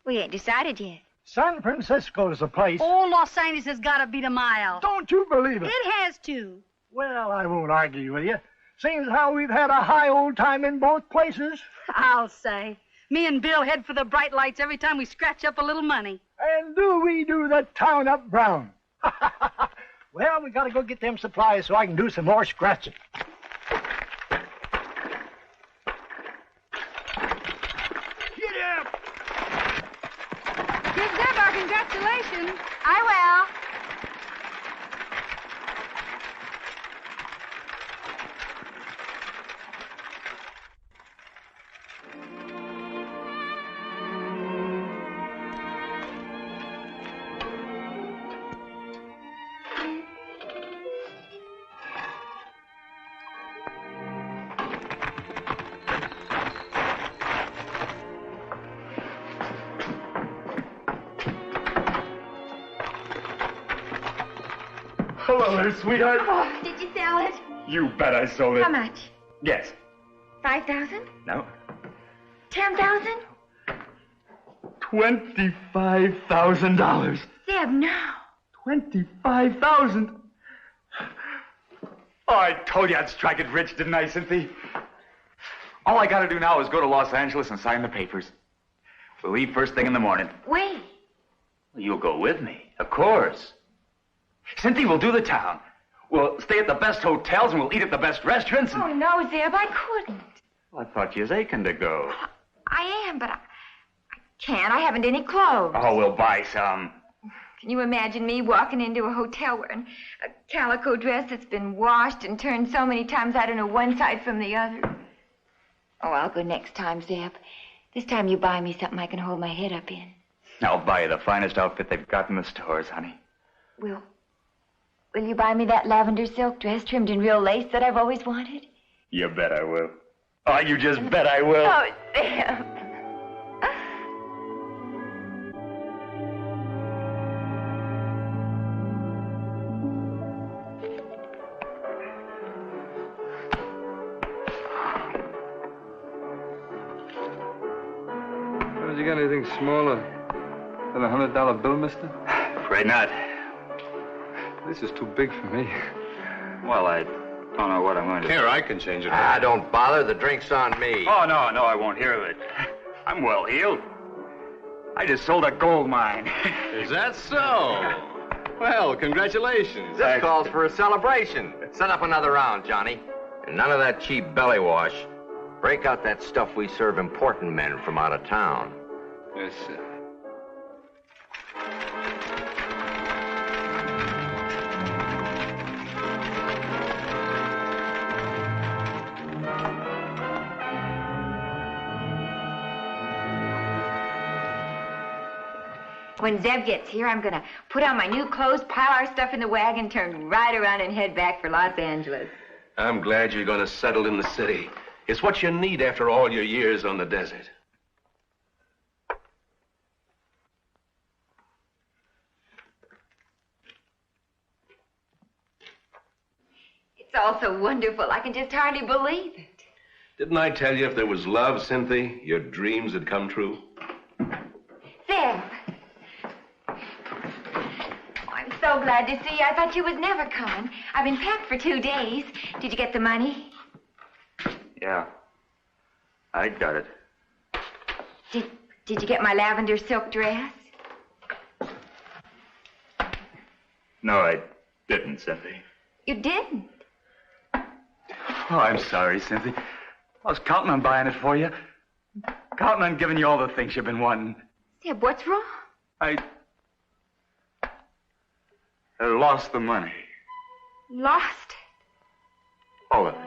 [SPEAKER 18] We ain't decided yet.
[SPEAKER 14] San Francisco's the place.
[SPEAKER 13] Oh, Los Angeles has got to beat a mile.
[SPEAKER 14] Don't you believe it?
[SPEAKER 13] It has to.
[SPEAKER 14] Well, I won't argue with you. Seems how we've had a high old time in both places.
[SPEAKER 13] I'll say. Me and Bill head for the bright lights every time we scratch up a little money.
[SPEAKER 14] And do we do the town up brown? Well, we gotta go get them supplies so I can do some more scratching.
[SPEAKER 13] Get up! Give Zeb our congratulations.
[SPEAKER 18] I will.
[SPEAKER 9] Hello there, sweetheart.
[SPEAKER 18] Oh, did you sell it?
[SPEAKER 9] You bet I sold it.
[SPEAKER 18] How much?
[SPEAKER 9] Yes.
[SPEAKER 18] 5,000?
[SPEAKER 9] No.
[SPEAKER 18] 10,000?
[SPEAKER 9] $25,000.
[SPEAKER 18] Zeb, no.
[SPEAKER 9] 25,000. Oh, I told you I'd strike it rich, didn't I, Cynthia? All I gotta do now is go to Los Angeles and sign the papers. We'll leave first thing in the morning.
[SPEAKER 18] Wait.
[SPEAKER 9] You'll go with me, of course. Cynthia, we'll do the town. We'll stay at the best hotels and we'll eat at the best restaurants. And...
[SPEAKER 18] Oh, no, Zeb, I couldn't.
[SPEAKER 9] Well, I thought you was aching to go.
[SPEAKER 18] I am, but I can't. I haven't any clothes.
[SPEAKER 9] Oh, we'll buy some.
[SPEAKER 5] Can you imagine me walking into a hotel wearing a calico dress that's been washed and turned so many times I don't know one side from the other? Oh, I'll go next time, Zeb. This time you buy me something I can hold my head up in.
[SPEAKER 9] I'll buy you the finest outfit they've got in the stores, honey.
[SPEAKER 5] Will you buy me that lavender silk dress trimmed in real lace that I've always wanted?
[SPEAKER 9] You bet I will. Oh, you just bet I will.
[SPEAKER 5] Oh, Zeb.
[SPEAKER 23] Have you got anything smaller than a $100 bill, mister?
[SPEAKER 9] Afraid not.
[SPEAKER 23] This is too big for me.
[SPEAKER 9] Well, I don't know what I'm going to do.
[SPEAKER 10] Here, I can change it.
[SPEAKER 3] Ah, don't bother. The drink's on me.
[SPEAKER 9] Oh, no, I won't hear of it. I'm well heeled. I just sold a gold mine.
[SPEAKER 10] Is that so? Well, congratulations.
[SPEAKER 3] This calls for a celebration. Set up another round, Johnny. And none of that cheap belly wash. Break out that stuff we serve important men from out of town.
[SPEAKER 23] Yes, sir.
[SPEAKER 5] When Zeb gets here, I'm gonna put on my new clothes, pile our stuff in the wagon, turn right around and head back for Los Angeles.
[SPEAKER 10] I'm glad you're going to settle in the city. It's what you need after all your years on the desert.
[SPEAKER 5] It's all so wonderful, I can just hardly believe it.
[SPEAKER 10] Didn't I tell you if there was love, Cynthia, your dreams would come true?
[SPEAKER 5] Zeb! I'm so glad to see you. I thought you was never coming. I've been packed for 2 days. Did you get the money?
[SPEAKER 9] Yeah. I got it.
[SPEAKER 5] Did you get my lavender silk dress?
[SPEAKER 9] No, I didn't, Cynthia.
[SPEAKER 5] You didn't?
[SPEAKER 9] Oh, I'm sorry, Cynthia. I was counting on buying it for you. Counting on giving you all the things you've been wanting.
[SPEAKER 5] Zeb, what's wrong?
[SPEAKER 9] I lost the money.
[SPEAKER 5] Lost it?
[SPEAKER 9] All of it.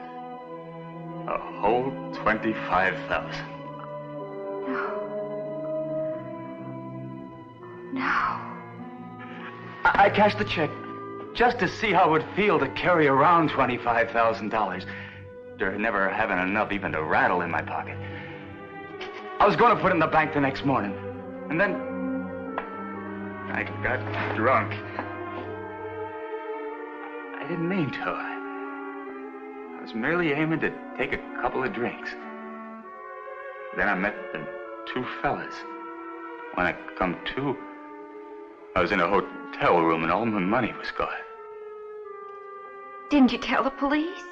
[SPEAKER 9] A whole 25,000.
[SPEAKER 5] No.
[SPEAKER 9] I cashed the check just to see how it would feel to carry around $25,000. After never having enough even to rattle in my pocket. I was going to put it in the bank the next morning. And then I got drunk. I didn't mean to. I was merely aiming to take a couple of drinks. Then I met the two fellas. When I come to, I was in a hotel room and all my money was gone.
[SPEAKER 5] Didn't you tell the police?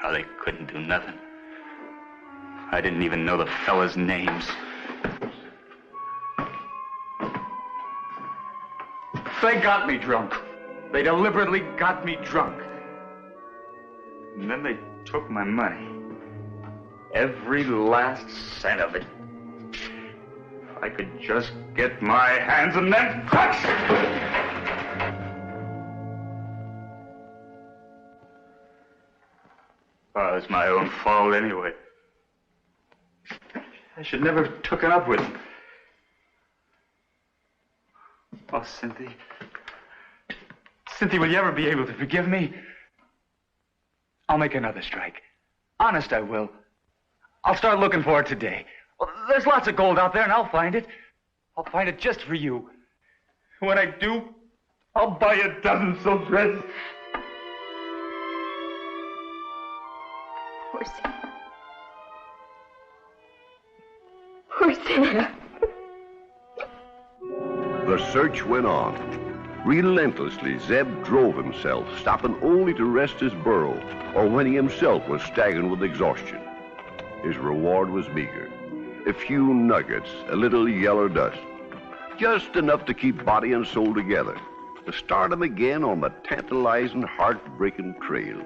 [SPEAKER 9] Oh, they couldn't do nothing. I didn't even know the fellas' names. They got me drunk. They deliberately got me drunk. And then they took my money. Every last cent of it. If I could just get my hands on them crooks! Oh, it's my own fault anyway. I should never have taken up with them. Oh, Cynthia. Cynthia, will you ever be able to forgive me? I'll make another strike. Honest, I will. I'll start looking for it today. Well, there's lots of gold out there, and I'll find it. I'll find it just for you. When I do, I'll buy a dozen silk dresses.
[SPEAKER 5] Poor Sam. Poor Sam.
[SPEAKER 7] The search went on. Relentlessly, Zeb drove himself, stopping only to rest his burro, or when he himself was staggering with exhaustion. His reward was meager. A few nuggets, a little yellow dust. Just enough to keep body and soul together, to start him again on the tantalizing, heartbreaking trail.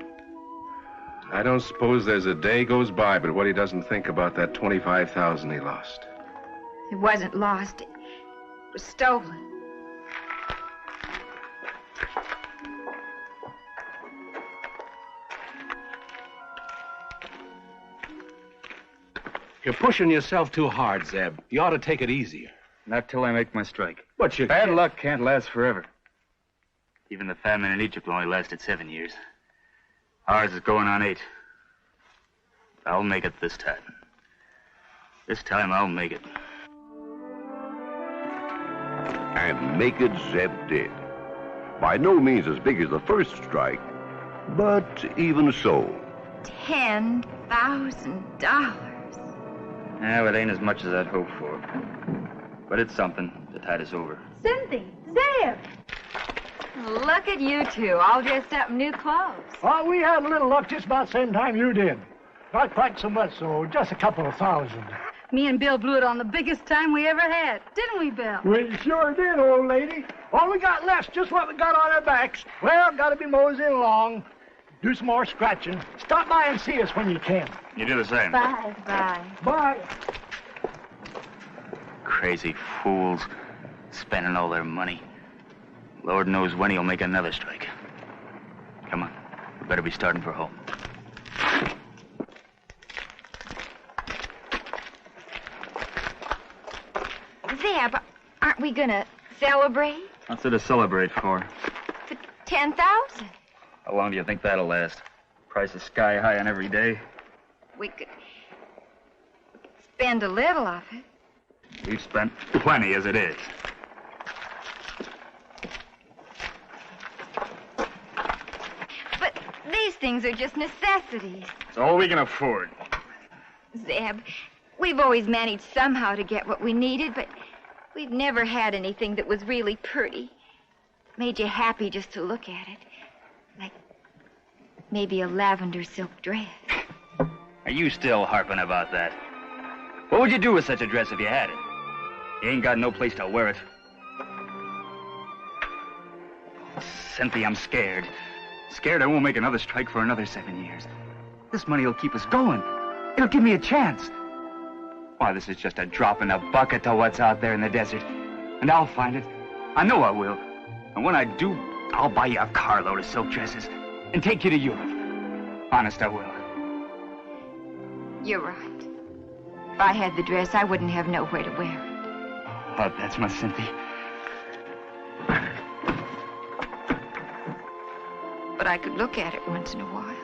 [SPEAKER 10] I don't suppose there's a day goes by but what he doesn't think about that 25,000 he lost.
[SPEAKER 5] It wasn't lost. It was stolen.
[SPEAKER 24] You're pushing yourself too hard, Zeb. You ought to take it easier.
[SPEAKER 9] Not till I make my strike.
[SPEAKER 24] But you
[SPEAKER 9] Bad
[SPEAKER 24] can't-
[SPEAKER 9] luck can't last forever. Even the famine in Egypt only lasted 7 years. Ours is going on 8. I'll make it this time. This time I'll make it.
[SPEAKER 7] And make it Zeb did. By no means as big as the first strike, but even so.
[SPEAKER 5] $10,000.
[SPEAKER 9] Yeah, it ain't as much as I'd hoped for. But it's something to tide us over.
[SPEAKER 13] Cynthia, Zeb.
[SPEAKER 5] Look at you two, all dressed up in new clothes.
[SPEAKER 14] Well, we had a little luck just about the same time you did. Not quite so much, so just a couple of thousand.
[SPEAKER 13] Me and Bill blew it on the biggest time we ever had. Didn't we, Bill?
[SPEAKER 14] We sure did, old lady. All we got left's just what we got on our backs. Well, gotta be moseying along. Do some more scratching. Stop by and see us when you can.
[SPEAKER 9] You do the same.
[SPEAKER 5] Bye. Bye.
[SPEAKER 14] Bye.
[SPEAKER 9] Crazy fools. Spending all their money. Lord knows when he'll make another strike. Come on. We better be starting for home.
[SPEAKER 5] Zeb, aren't we gonna celebrate?
[SPEAKER 9] What's there to celebrate for?
[SPEAKER 5] 10,000.
[SPEAKER 9] How long do you think that'll last? Price is sky high on every day.
[SPEAKER 5] We could spend a little of it.
[SPEAKER 9] We've spent plenty as it is.
[SPEAKER 5] But these things are just necessities.
[SPEAKER 9] It's all we can afford.
[SPEAKER 5] Zeb, we've always managed somehow to get what we needed, but we've never had anything that was really pretty. Made you happy just to look at it. Like maybe a lavender silk dress.
[SPEAKER 9] Are you still harping about that? What would you do with such a dress if you had it? You ain't got no place to wear it. Cynthia, I'm scared. Scared I won't make another strike for another 7 years. This money will keep us going. It'll give me a chance. Why, this is just a drop in the bucket to what's out there in the desert. And I'll find it. I know I will. And when I do, I'll buy you a carload of silk dresses and take you to Europe. Honest, I will.
[SPEAKER 5] You're right. If I had the dress, I wouldn't have nowhere to wear it.
[SPEAKER 9] Oh, that's my Cynthia.
[SPEAKER 5] But I could look at it once in a while.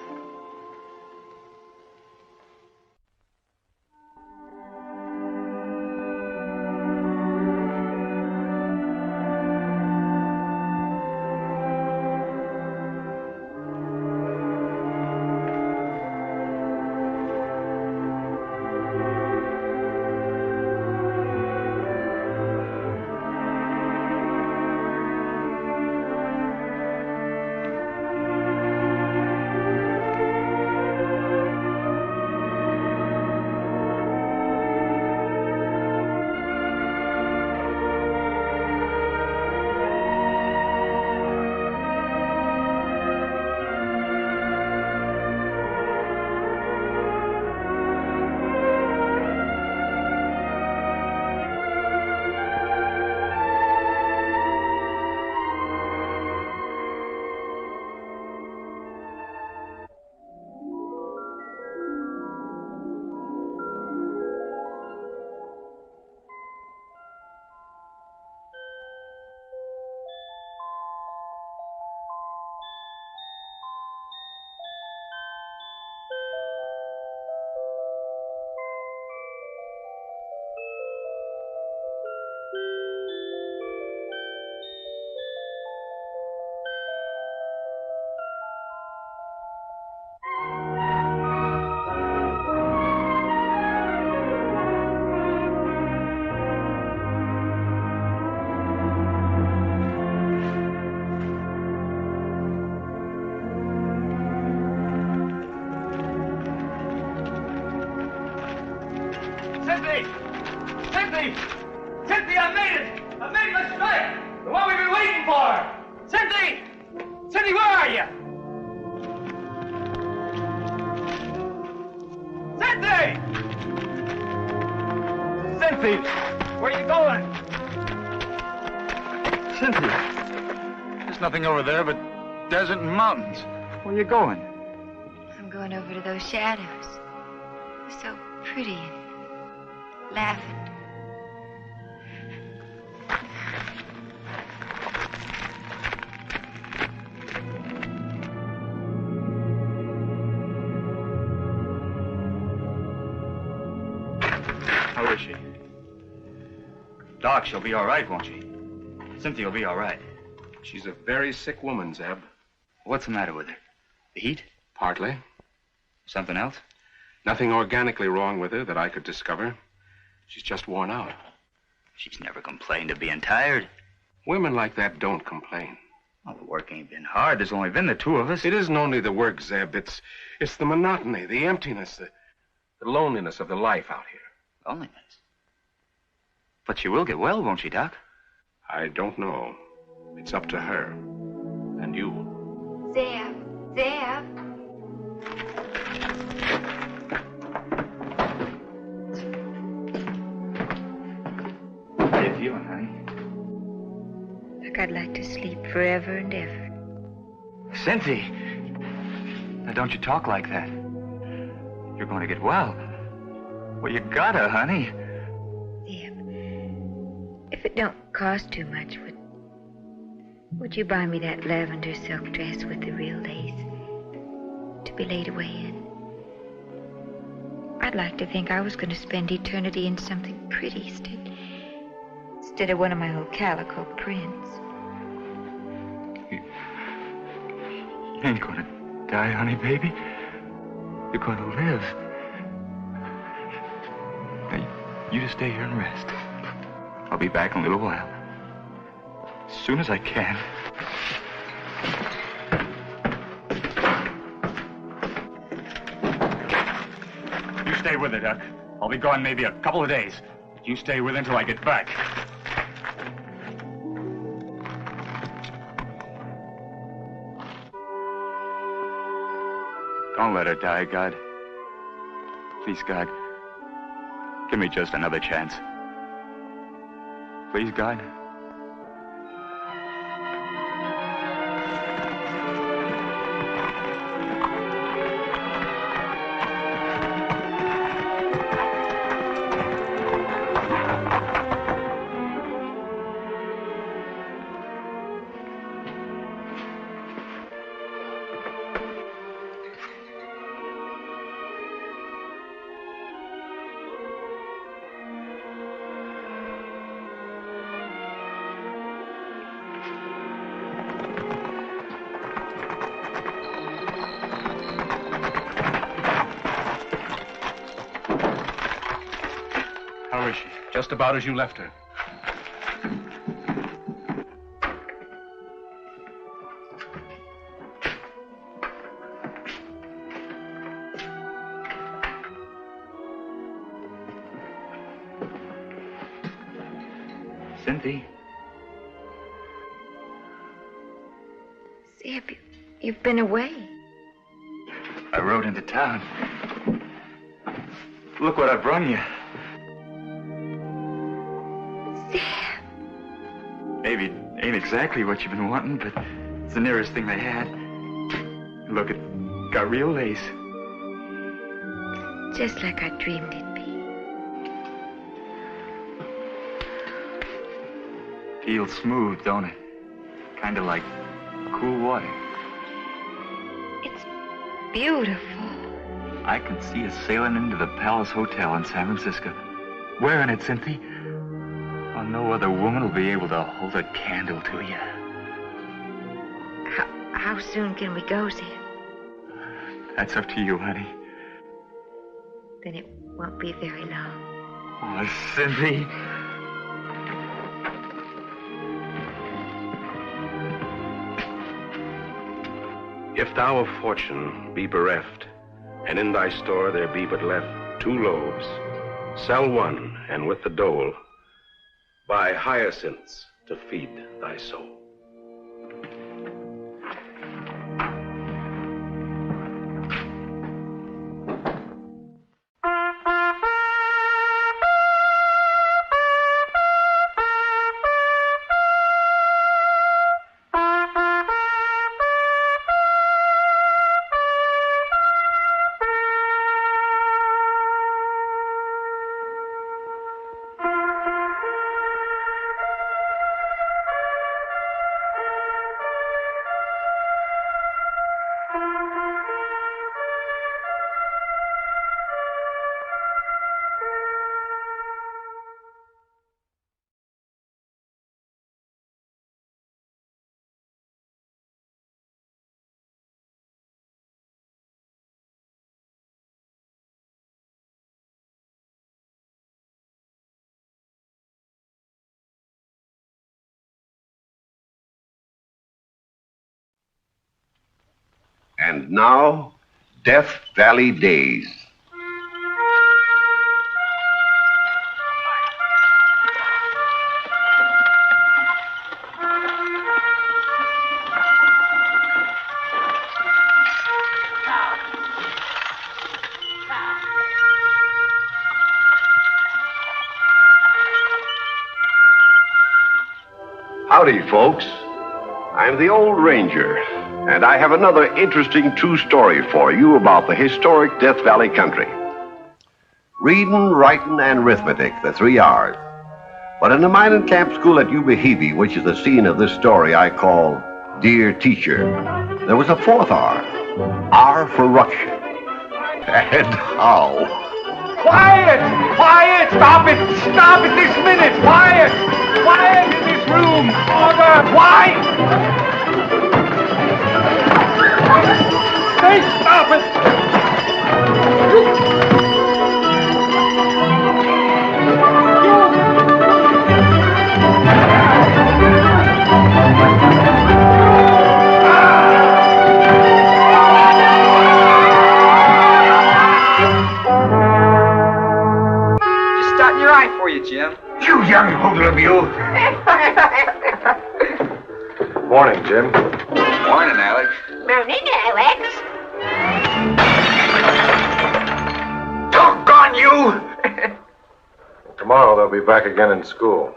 [SPEAKER 9] Cynthia, I made it! I made my strike! The one we've been waiting for! Cynthia! Cynthia, where are you? Cynthia! Cynthia! Where are you going? Cynthia! There's nothing over there but desert and mountains. Where are you going?
[SPEAKER 5] I'm going over to those shadows. They're so pretty and Lavender.
[SPEAKER 9] How is she? Doc, she'll be all right, won't she? Cynthia will be all right.
[SPEAKER 10] She's a very sick woman, Zeb.
[SPEAKER 9] What's the matter with her? The heat?
[SPEAKER 10] Partly.
[SPEAKER 9] Something else?
[SPEAKER 10] Nothing organically wrong with her that I could discover. She's just worn out.
[SPEAKER 9] She's never complained of being tired.
[SPEAKER 10] Women like that don't complain.
[SPEAKER 9] Well, the work ain't been hard. There's only been the two of us.
[SPEAKER 10] It isn't only the work, Zeb. It's the monotony, the emptiness, the loneliness of the life out here.
[SPEAKER 9] Loneliness? But she will get well, won't she, Doc?
[SPEAKER 10] I don't know. It's up to her. And you.
[SPEAKER 5] Zeb. Zeb.
[SPEAKER 9] How you feeling, honey?
[SPEAKER 5] Like I'd like to sleep forever and ever.
[SPEAKER 9] Cynthia! Now, don't you talk like that. You're going to get well. Well, you gotta, honey.
[SPEAKER 5] If it don't cost too much, would you buy me that lavender silk dress with the real lace to be laid away in? I'd like to think I was going to spend eternity in something pretty instead of one of my old calico prints.
[SPEAKER 9] You ain't gonna die, honey, baby. You're gonna live. Now, you just stay here and rest. I'll be back in a little while. As soon as I can. You stay with her, Doc. I'll be gone maybe a couple of days. But you stay with her until I get back. Don't let her die, God. Please, God. Give me just another chance. Please, God.
[SPEAKER 10] How is she? Just about as you left her.
[SPEAKER 9] Cynthia.
[SPEAKER 5] Zeb, you've been away.
[SPEAKER 9] I rode into town. Look what I brought you. Maybe it ain't exactly what you've been wanting, but it's the nearest thing they had. Look, it got real lace.
[SPEAKER 5] Just like I dreamed it'd be.
[SPEAKER 9] Feels smooth, don't it? Kind of like cool water.
[SPEAKER 5] It's beautiful.
[SPEAKER 9] I can see us sailing into the Palace Hotel in San Francisco. Wearing it, Cynthia. Oh, no other woman will be able to hold a candle to you.
[SPEAKER 5] How soon can we go, Zeb?
[SPEAKER 9] That's up to you, honey.
[SPEAKER 5] Then it won't be very long.
[SPEAKER 9] Oh, Cynthia.
[SPEAKER 10] If thou of fortune be bereft, and in thy store there be but left 2 loaves, sell one, and with the dole, buy hyacinths to feed thy soul.
[SPEAKER 7] And now, Death Valley Days. Howdy, folks. I'm the Old Ranger, and I have another interesting true story for you about the historic Death Valley country. Reading, writing, and arithmetic, the 3 R's. But in the mining camp school at Ubehebe, which is the scene of this story I call Dear Teacher, there was a 4th R. R for ruction. And how?
[SPEAKER 14] Quiet! Quiet! Stop it! Stop it this minute! Quiet! Quiet in this room! Order! Quiet! Hey, stop it!
[SPEAKER 8] Just starting your eye for you, Jim.
[SPEAKER 12] You young hoodlum, you.
[SPEAKER 10] Morning, Jim.
[SPEAKER 8] Morning, Alex.
[SPEAKER 15] Morning, Alex.
[SPEAKER 12] Doggone you!
[SPEAKER 10] Tomorrow they'll be back again in school.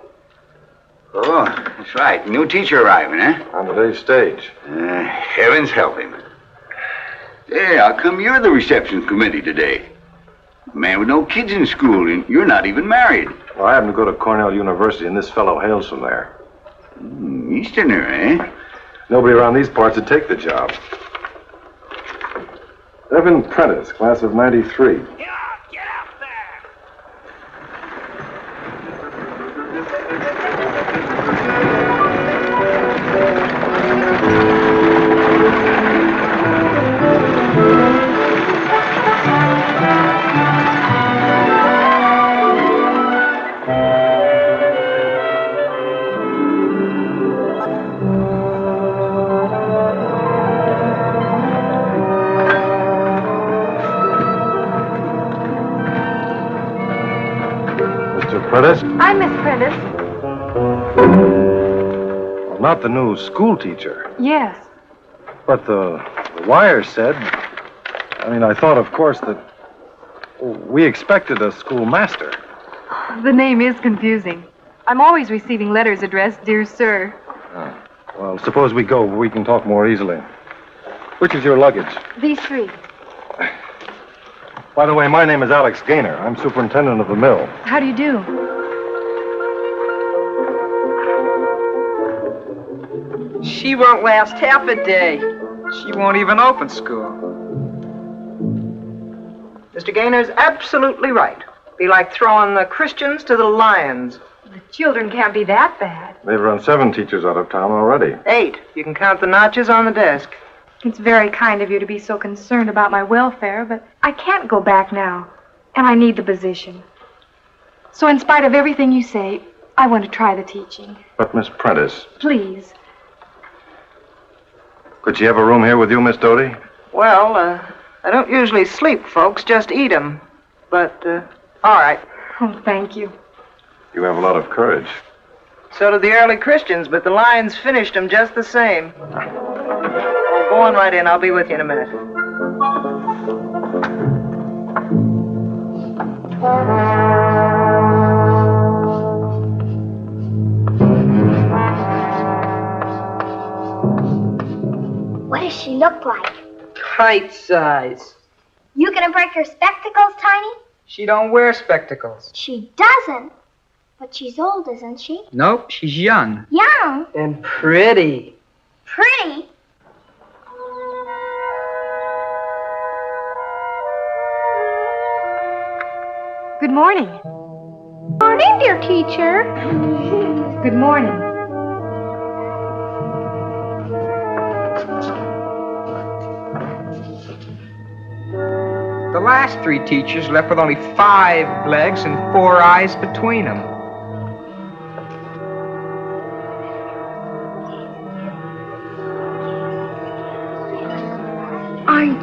[SPEAKER 6] Oh, that's right. New teacher arriving, eh?
[SPEAKER 10] On today's stage.
[SPEAKER 6] Heavens help him. Hey, how come you're the reception committee today? Man with no kids in school, and you're not even married.
[SPEAKER 10] Well, I happen to go to Cornell University, and this fellow hails from there.
[SPEAKER 6] Easterner, eh?
[SPEAKER 10] Nobody around these parts would take the job. Evan Prentice, class of 93. Prentice?
[SPEAKER 15] I'm Miss Prentice.
[SPEAKER 10] Well, not the new school teacher,
[SPEAKER 15] Yes.
[SPEAKER 10] but the wire said. I thought, of course, that we expected a schoolmaster.
[SPEAKER 20] The name is confusing. I'm always receiving letters addressed, Dear Sir.
[SPEAKER 10] Well, suppose we go. We can talk more easily. Which is your luggage?
[SPEAKER 15] These 3.
[SPEAKER 10] By the way, my name is Alex Gaynor. I'm superintendent of the mill.
[SPEAKER 20] How do you do?
[SPEAKER 8] She won't last half a day. She won't even open school.
[SPEAKER 21] Mr. Gaynor's absolutely right. Be like throwing the Christians to the lions.
[SPEAKER 20] The children can't be that bad.
[SPEAKER 10] They've run 7 teachers out of town already.
[SPEAKER 21] 8. You can count the notches on the desk.
[SPEAKER 20] It's very kind of you to be so concerned about my welfare, but I can't go back now, and I need the position. So in spite of everything you say, I want to try the teaching.
[SPEAKER 10] But, Miss Prentice,
[SPEAKER 20] Please.
[SPEAKER 10] could she have a room here with you, Miss Doty?
[SPEAKER 21] Well, I don't usually sleep, folks, just eat 'em. But, all right.
[SPEAKER 20] Oh, thank you.
[SPEAKER 10] You have a lot of courage.
[SPEAKER 21] So did the early Christians, but the lions finished 'em just the same. Well, go on right in. I'll be with you in a minute.
[SPEAKER 15] What does she look like?
[SPEAKER 21] Kite size.
[SPEAKER 15] You gonna break her spectacles, Tiny?
[SPEAKER 8] She don't wear spectacles.
[SPEAKER 15] She doesn't. But she's old, isn't she?
[SPEAKER 8] Nope, she's young.
[SPEAKER 15] Young.
[SPEAKER 21] And pretty.
[SPEAKER 15] Pretty.
[SPEAKER 20] Good morning.
[SPEAKER 15] Morning, dear teacher.
[SPEAKER 20] Good morning.
[SPEAKER 8] The last 3 teachers left with only 5 legs and 4 eyes between them.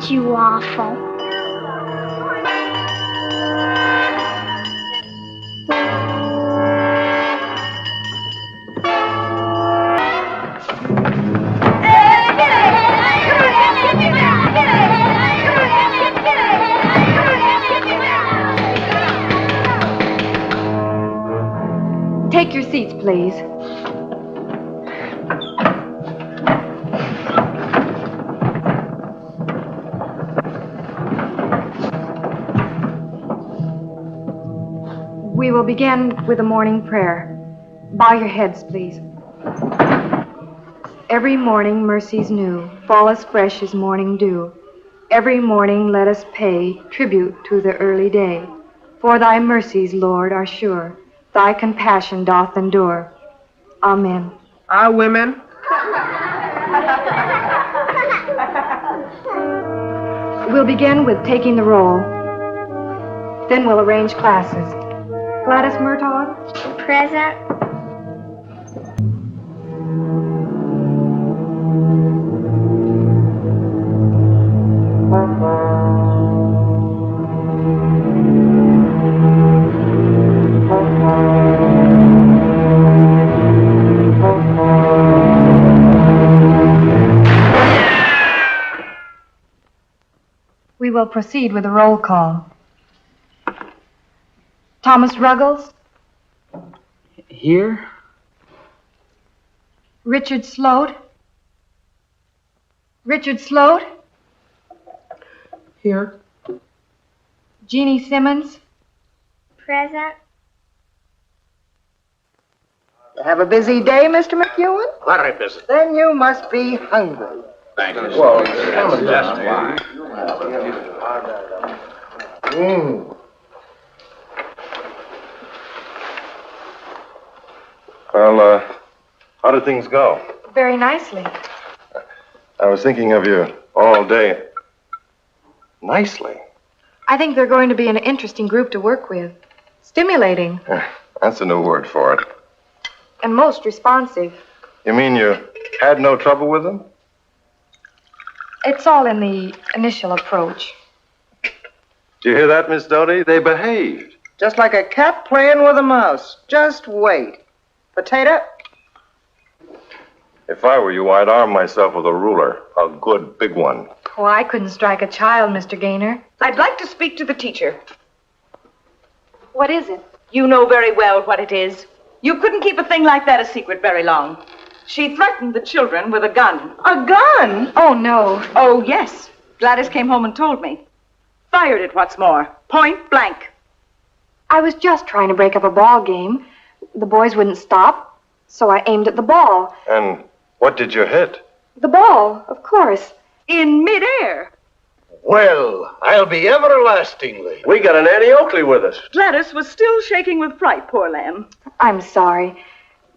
[SPEAKER 15] Aren't you awful?
[SPEAKER 20] Take your seats, please. We will begin with a morning prayer. Bow your heads, please. Every morning mercies new fall as fresh as morning dew. Every morning let us pay tribute to the early day. For thy mercies, Lord, are sure. Thy compassion doth endure. Amen.
[SPEAKER 21] Our women.
[SPEAKER 20] We'll begin with taking the roll. Then we'll arrange classes. Gladys Murtaugh?
[SPEAKER 15] Present.
[SPEAKER 20] We will proceed with a roll call. Thomas Ruggles?
[SPEAKER 9] Here?
[SPEAKER 20] Richard Sloat? Richard Sloat?
[SPEAKER 21] Here.
[SPEAKER 20] Jeannie Simmons?
[SPEAKER 15] Present.
[SPEAKER 21] Have a busy day, Mr. McEwen?
[SPEAKER 23] Very busy.
[SPEAKER 21] Then you must be hungry.
[SPEAKER 23] Thank you.
[SPEAKER 21] Well,
[SPEAKER 23] that's just why.
[SPEAKER 11] Well, how did things go?
[SPEAKER 20] Very nicely.
[SPEAKER 11] I was thinking of you all day. Nicely.
[SPEAKER 20] I think they're going to be an interesting group to work with. Stimulating
[SPEAKER 11] That's a new word for it.
[SPEAKER 20] and most responsive.
[SPEAKER 11] You mean you had no trouble with them?
[SPEAKER 20] It's all in the initial approach.
[SPEAKER 11] Do you hear that, Miss Doty? They behaved.
[SPEAKER 21] Just like a cat playing with a mouse. Just wait. Potato?
[SPEAKER 11] If I were you, I'd arm myself with a ruler. A good big one.
[SPEAKER 20] Oh, I couldn't strike a child, Mr. Gaynor.
[SPEAKER 16] I'd like to speak to the teacher.
[SPEAKER 20] What is it?
[SPEAKER 16] You know very well what it is. You couldn't keep a thing like that a secret very long. She threatened the children with a gun.
[SPEAKER 21] A gun?
[SPEAKER 20] Oh, no.
[SPEAKER 16] Oh, yes. Gladys came home and told me. Fired it, what's more. Point blank.
[SPEAKER 20] I was just trying to break up a ball game. The boys wouldn't stop, so I aimed at the ball.
[SPEAKER 11] And what did you hit?
[SPEAKER 20] The ball, of course.
[SPEAKER 16] In midair.
[SPEAKER 17] Well, I'll be everlastingly.
[SPEAKER 23] We got an Annie Oakley with us.
[SPEAKER 16] Gladys was still shaking with fright, poor lamb.
[SPEAKER 20] I'm sorry,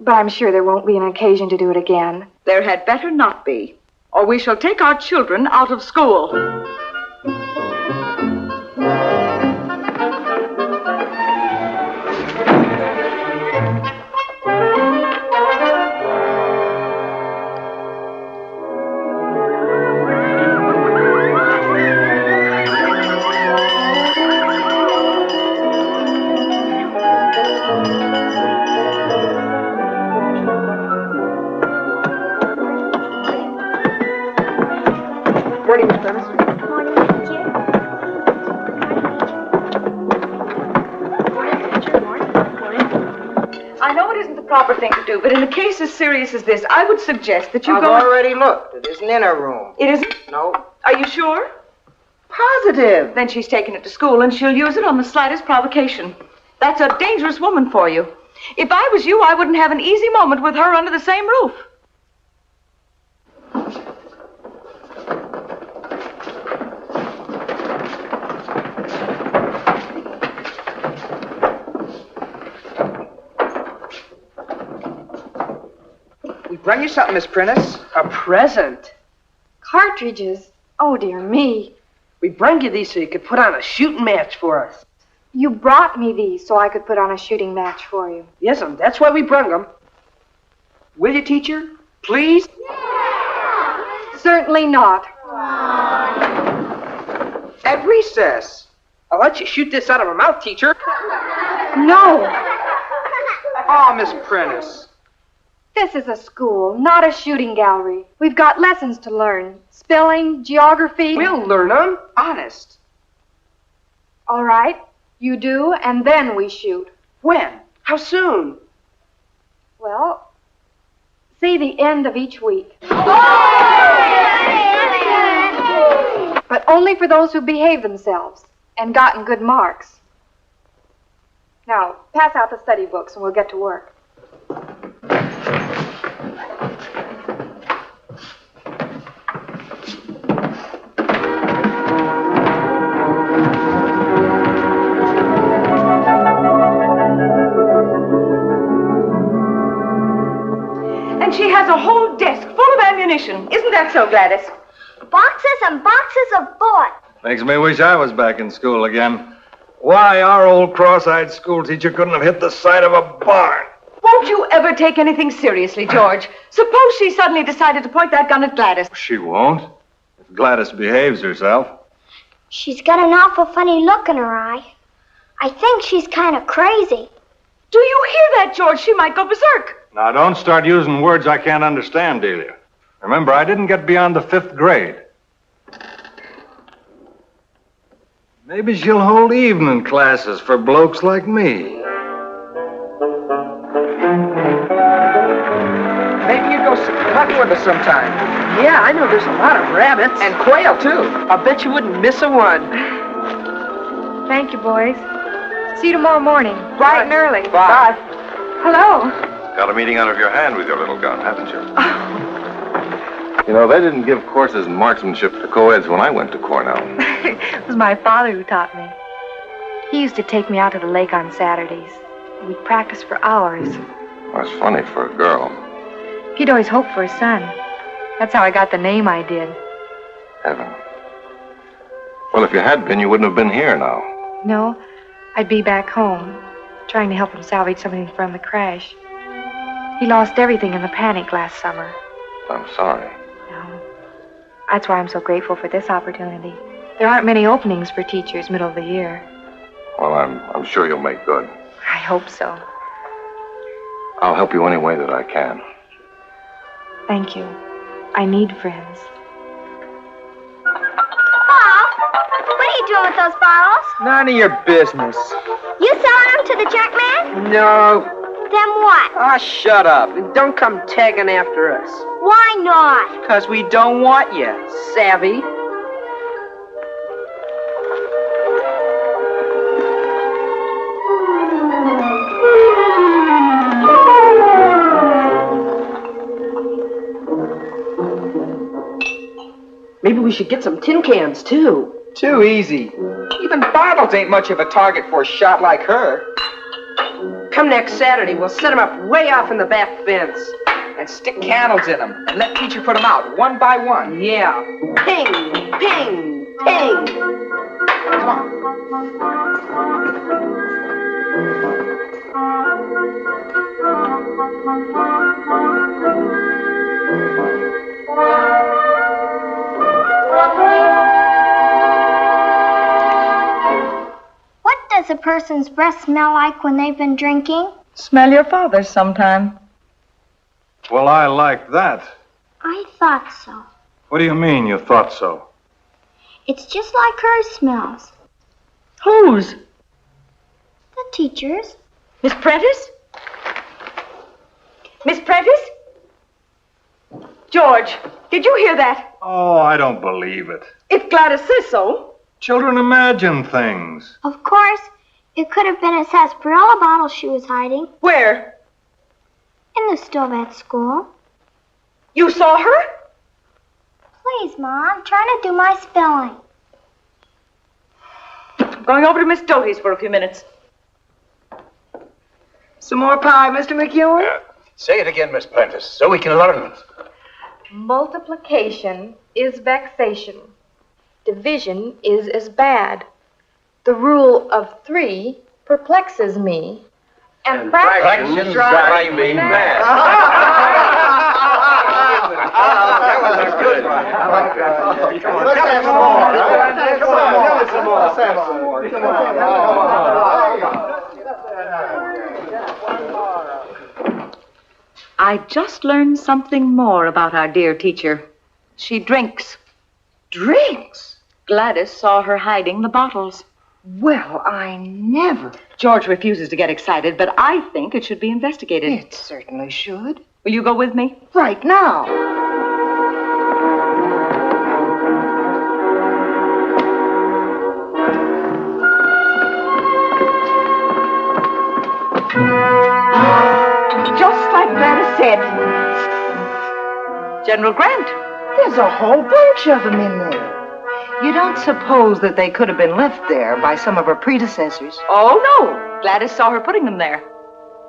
[SPEAKER 20] but I'm sure there won't be an occasion to do it again.
[SPEAKER 16] There had better not be, or we shall take our children out of school.
[SPEAKER 21] Morning, Miss Dennis.
[SPEAKER 15] Morning, teacher.
[SPEAKER 16] I know it isn't the proper thing to do, but in a case as serious as this, I would suggest that you
[SPEAKER 21] I've
[SPEAKER 16] go...
[SPEAKER 21] already looked. It isn't in her room.
[SPEAKER 16] It isn't?
[SPEAKER 21] No.
[SPEAKER 16] Are you sure?
[SPEAKER 21] Positive.
[SPEAKER 16] Then she's taken it to school, and she'll use it on the slightest provocation. That's a dangerous woman for you. If I was you, I wouldn't have an easy moment with her under the same roof.
[SPEAKER 21] We bring you something, Miss Prentice. A present.
[SPEAKER 20] Cartridges? Oh, dear me.
[SPEAKER 21] We bring you these so you could put on a shooting match for us.
[SPEAKER 20] You brought me these so I could put on a shooting match for you.
[SPEAKER 21] Yes'm, that's why we brung them. Will you, teacher? Please?
[SPEAKER 20] Certainly not.
[SPEAKER 8] At recess. I'll let you shoot this out of her mouth, teacher.
[SPEAKER 20] No.
[SPEAKER 8] Oh, Miss Prentice.
[SPEAKER 20] This is a school, not a shooting gallery. We've got lessons to learn. Spelling, geography.
[SPEAKER 8] We'll learn them. Honest.
[SPEAKER 20] All right. You do, and then we shoot.
[SPEAKER 8] When? How soon?
[SPEAKER 20] Well, see the end of each week. But only for those who behave themselves and gotten good marks. Now, pass out the study books and we'll get to work.
[SPEAKER 16] And she has a whole desk full of ammunition. Isn't that so, Gladys?
[SPEAKER 15] Boxes and boxes of bullets.
[SPEAKER 11] Makes me wish I was back in school again. Why, our old cross-eyed schoolteacher couldn't have hit the side of a barn.
[SPEAKER 16] Won't you ever take anything seriously, George? Suppose she suddenly decided to point that gun at Gladys.
[SPEAKER 11] She won't. If Gladys behaves herself.
[SPEAKER 15] She's got an awful funny look in her eye. I think she's kind of crazy.
[SPEAKER 16] Do you hear that, George? She might go berserk.
[SPEAKER 11] Now, don't start using words I can't understand, Delia. Remember, I didn't get beyond the 5th grade. Maybe she'll hold evening classes for blokes like me.
[SPEAKER 8] Maybe you go hunting with us sometime. Yeah, I know there's a lot of rabbits. And quail, too. I bet you wouldn't miss a one.
[SPEAKER 20] Thank you, boys. See you tomorrow morning, bright and early.
[SPEAKER 11] Bye.
[SPEAKER 20] Hello.
[SPEAKER 11] Got a meeting out of your hand with your little gun, haven't you? You know, they didn't give courses in marksmanship to co-eds when I went to Cornell.
[SPEAKER 20] It was my father who taught me. He used to take me out to the lake on Saturdays. We'd practice for hours.
[SPEAKER 11] That's funny for a girl.
[SPEAKER 20] He'd always hoped for a son. That's how I got the name I did.
[SPEAKER 11] Heaven. Well, if you had been, you wouldn't have been here now.
[SPEAKER 20] No, I'd be back home, trying to help him salvage something from the crash. He lost everything in the panic last summer.
[SPEAKER 11] I'm sorry.
[SPEAKER 20] That's why I'm so grateful for this opportunity. There aren't many openings for teachers middle of the year.
[SPEAKER 11] Well, I'm sure you'll make good.
[SPEAKER 20] I hope so.
[SPEAKER 11] I'll help you any way that I can.
[SPEAKER 20] Thank you. I need friends.
[SPEAKER 15] Pop, what are you doing with those bottles?
[SPEAKER 8] None of your business.
[SPEAKER 15] You selling them to the junk man?
[SPEAKER 8] No.
[SPEAKER 15] Then what?
[SPEAKER 8] Ah, shut up. And don't come tagging after us.
[SPEAKER 15] Why not?
[SPEAKER 8] Because we don't want you, savvy. Maybe we should get some tin cans, too. Too easy. Even bottles ain't much of a target for a shot like her. Come next Saturday, we'll set them up way off in the back fence. And stick candles in them, and let teacher put them out, one by one. Yeah. Ping, ping, ping. Come on.
[SPEAKER 15] What does a person's breath smell like when they've been drinking?
[SPEAKER 16] Smell your father's sometime.
[SPEAKER 11] Well, I like that.
[SPEAKER 15] I thought so.
[SPEAKER 11] What do you mean you thought so?
[SPEAKER 15] It's just like hers smells.
[SPEAKER 16] Whose?
[SPEAKER 15] The teacher's.
[SPEAKER 16] Miss Prentice? Miss Prentice? George, did you hear that?
[SPEAKER 11] Oh, I don't believe it.
[SPEAKER 16] If Gladys says so.
[SPEAKER 11] Children imagine things.
[SPEAKER 15] Of course, it could have been a sarsaparilla bottle she was hiding.
[SPEAKER 16] Where?
[SPEAKER 15] In the stove at school.
[SPEAKER 16] You saw her?
[SPEAKER 15] Please, Ma, I'm trying to do my spelling.
[SPEAKER 16] I'm going over to Miss Doty's for a few minutes.
[SPEAKER 8] Some more pie, Mr. McEwen?
[SPEAKER 17] Say it again, Miss Prentice, so we can learn.
[SPEAKER 20] Multiplication is vexation. Division is as bad. The rule of 3 perplexes me. And fractions drive me mad.
[SPEAKER 11] was a good one. I like that. Come on, let's have some more. Let's have some more. Come on.
[SPEAKER 16] I just learned something more about our dear teacher. She drinks.
[SPEAKER 8] Drinks?
[SPEAKER 16] Gladys saw her hiding the bottles.
[SPEAKER 8] Well, I never.
[SPEAKER 16] George refuses to get excited, but I think it should be investigated.
[SPEAKER 8] It certainly should.
[SPEAKER 16] Will you go with me?
[SPEAKER 8] Right now.
[SPEAKER 16] Just like Gladys said. General Grant.
[SPEAKER 8] There's a whole bunch of them in there. You don't suppose that they could have been left there by some of her predecessors?
[SPEAKER 16] Oh, no. Gladys saw her putting them there.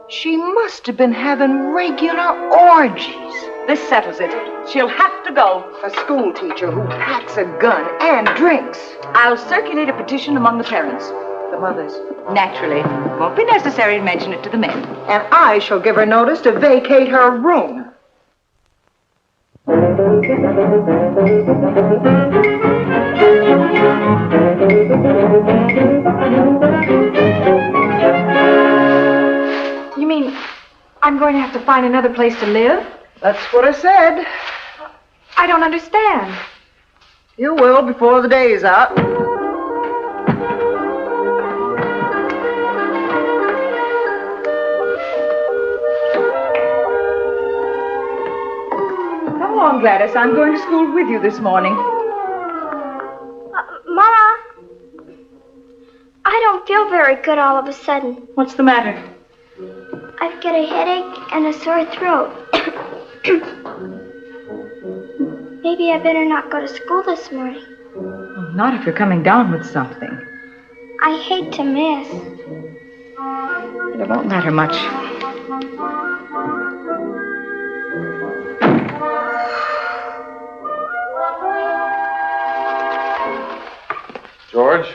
[SPEAKER 8] She must have been having regular orgies.
[SPEAKER 16] This settles it. She'll have to go.
[SPEAKER 8] A school teacher who packs a gun and drinks.
[SPEAKER 16] I'll circulate a petition among the parents.
[SPEAKER 8] The mothers.
[SPEAKER 16] Naturally. Won't be necessary to mention it to the men.
[SPEAKER 8] And I shall give her notice to vacate her room.
[SPEAKER 20] You mean I'm going to have to find another place to live?
[SPEAKER 8] That's what I said.
[SPEAKER 20] I don't understand.
[SPEAKER 8] You will before the day is out.
[SPEAKER 16] Come along, Gladys. I'm going to school with you this morning.
[SPEAKER 15] Mama, I don't feel very good all of a sudden.
[SPEAKER 16] What's the matter?
[SPEAKER 15] I've got a headache and a sore throat. Maybe I better not go to school this morning.
[SPEAKER 16] Well, not if you're coming down with something.
[SPEAKER 15] I hate to miss.
[SPEAKER 16] It won't matter much.
[SPEAKER 11] George,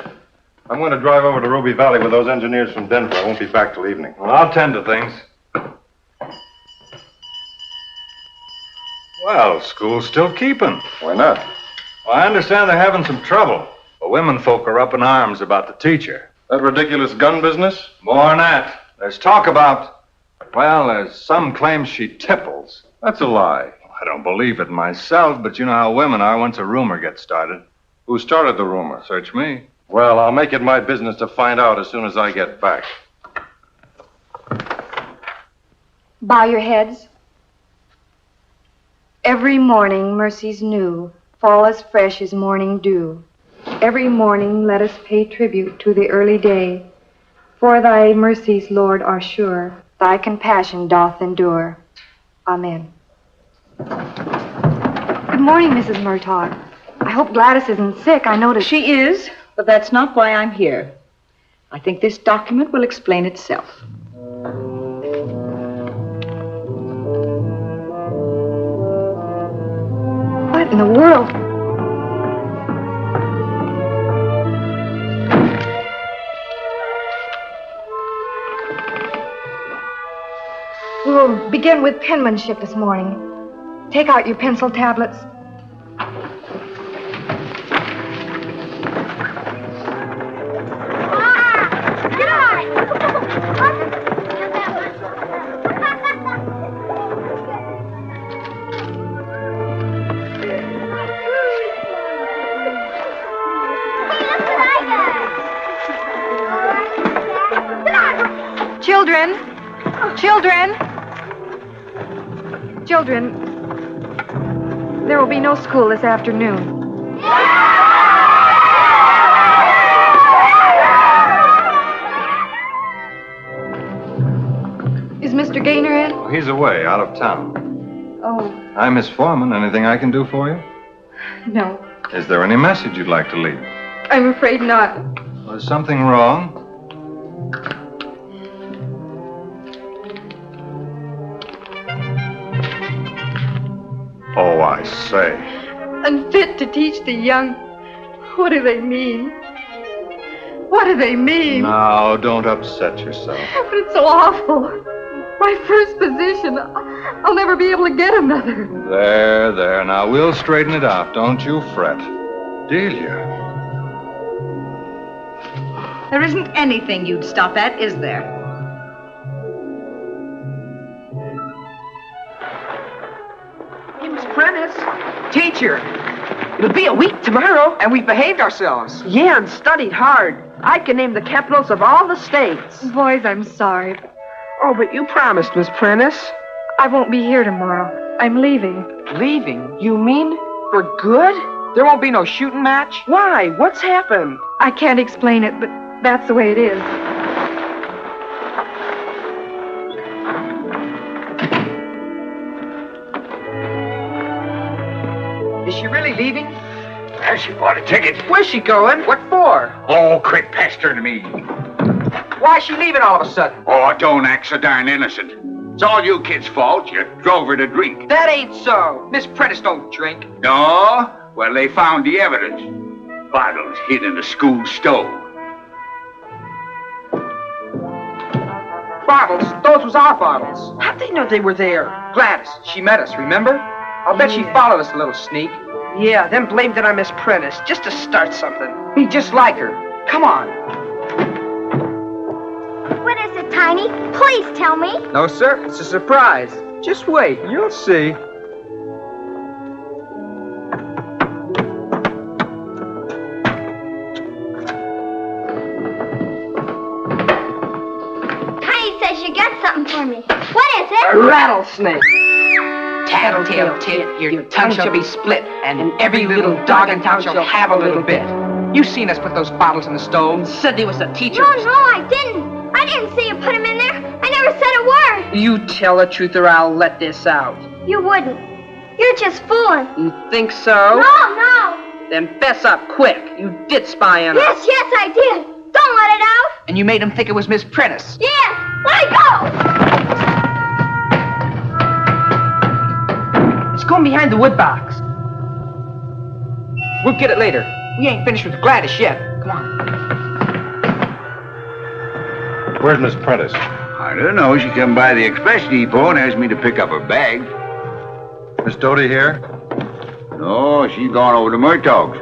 [SPEAKER 11] I'm going to drive over to Ruby Valley with those engineers from Denver. I won't be back till evening.
[SPEAKER 1] Well, I'll tend to things. Well, school's still keeping.
[SPEAKER 11] Why not?
[SPEAKER 1] Well, I understand they're having some trouble. The women folk are up in arms about the teacher.
[SPEAKER 11] That ridiculous gun business?
[SPEAKER 1] More than that. There's talk about, well, there's some claim she tipples.
[SPEAKER 11] That's a lie.
[SPEAKER 1] I don't believe it myself, but you know how women are once a rumor gets started.
[SPEAKER 11] Who started the rumor?
[SPEAKER 1] Search me.
[SPEAKER 11] Well, I'll make it my business to find out as soon as I get back.
[SPEAKER 20] Bow your heads. Every morning mercies new fall as fresh as morning dew. Every morning let us pay tribute to the early day. For thy mercies, Lord, are sure. Thy compassion doth endure. Amen. Good morning, Mrs. Murtaugh. I hope Gladys isn't sick. I noticed...
[SPEAKER 16] She is, but that's not why I'm here. I think this document will explain itself.
[SPEAKER 20] What in the world? We'll begin with penmanship this morning. Take out your pencil tablets. Children, there will be no school this afternoon. Is Mr. Gaynor in?
[SPEAKER 1] Oh, he's away, out of town.
[SPEAKER 20] Oh,
[SPEAKER 1] Hi, Miss Foreman. Anything I can do for you?
[SPEAKER 20] no.
[SPEAKER 1] Is there any message you'd like to leave?
[SPEAKER 20] I'm afraid not.
[SPEAKER 1] Was something wrong? Oh, I say.
[SPEAKER 20] Unfit to teach the young. What do they mean? What do they mean?
[SPEAKER 1] Now, don't upset yourself.
[SPEAKER 20] But it's so awful. My first position. I'll never be able to get another.
[SPEAKER 1] There. Now, we'll straighten it out. Don't you fret. Delia.
[SPEAKER 16] There isn't anything you'd stop at, is there?
[SPEAKER 8] Hey, Miss Prentice. Teacher. It'll be a week tomorrow. And we behaved ourselves. Yeah, and studied hard. I can name the capitals of all the states.
[SPEAKER 20] Boys, I'm sorry.
[SPEAKER 8] Oh, but you promised, Miss Prentice.
[SPEAKER 20] I won't be here tomorrow. I'm leaving.
[SPEAKER 8] Leaving? You mean for good? There won't be no shooting match? Why? What's happened?
[SPEAKER 20] I can't explain it, but that's the way it is.
[SPEAKER 8] Is she really leaving?
[SPEAKER 2] Well, she bought a ticket.
[SPEAKER 8] Where's she going? What for?
[SPEAKER 2] Oh, quit pestering me.
[SPEAKER 8] Why's she leaving all of a sudden?
[SPEAKER 2] Oh, don't act so darn innocent. It's all you kids' fault. You drove her to drink.
[SPEAKER 8] That ain't so. Miss Prentice don't drink.
[SPEAKER 2] No? Well, they found the evidence. Bottles hid in the school stove.
[SPEAKER 8] Bottles? Those was our bottles. How'd they know they were there? Gladys, she met us, remember? I'll bet she followed us, a little sneak. Yeah, then blamed it on Miss Prentice, just to start something. Be just like her. Come on.
[SPEAKER 15] What is it, Tiny? Please tell me.
[SPEAKER 8] No, sir, it's a surprise. Just wait, you'll see.
[SPEAKER 15] Tiny says you got something for me. What is it?
[SPEAKER 8] A rattlesnake. Tattletale tit, your tongue shall be split, and every little dog in town shall have a little bit. You seen us put those bottles in the stove. Said they was the teacher.
[SPEAKER 15] No, I didn't. I didn't see you put them in there. I never said a word.
[SPEAKER 8] You tell the truth or I'll let this out.
[SPEAKER 15] You wouldn't. You're just fooling.
[SPEAKER 8] You think so?
[SPEAKER 15] No.
[SPEAKER 8] Then fess up quick. You did spy on us.
[SPEAKER 15] Yes, I did. Don't let it out.
[SPEAKER 8] And you made him think it was Miss Prentice.
[SPEAKER 15] Yeah, let it go.
[SPEAKER 8] It's going behind the wood box. We'll get it later. We ain't finished with Gladys yet. Come on.
[SPEAKER 11] Where's Miss Prentice?
[SPEAKER 2] I don't know. She come by the express depot and asked me to pick up her bag.
[SPEAKER 11] Miss Doty here?
[SPEAKER 2] No, she's gone over to Murtaugh's.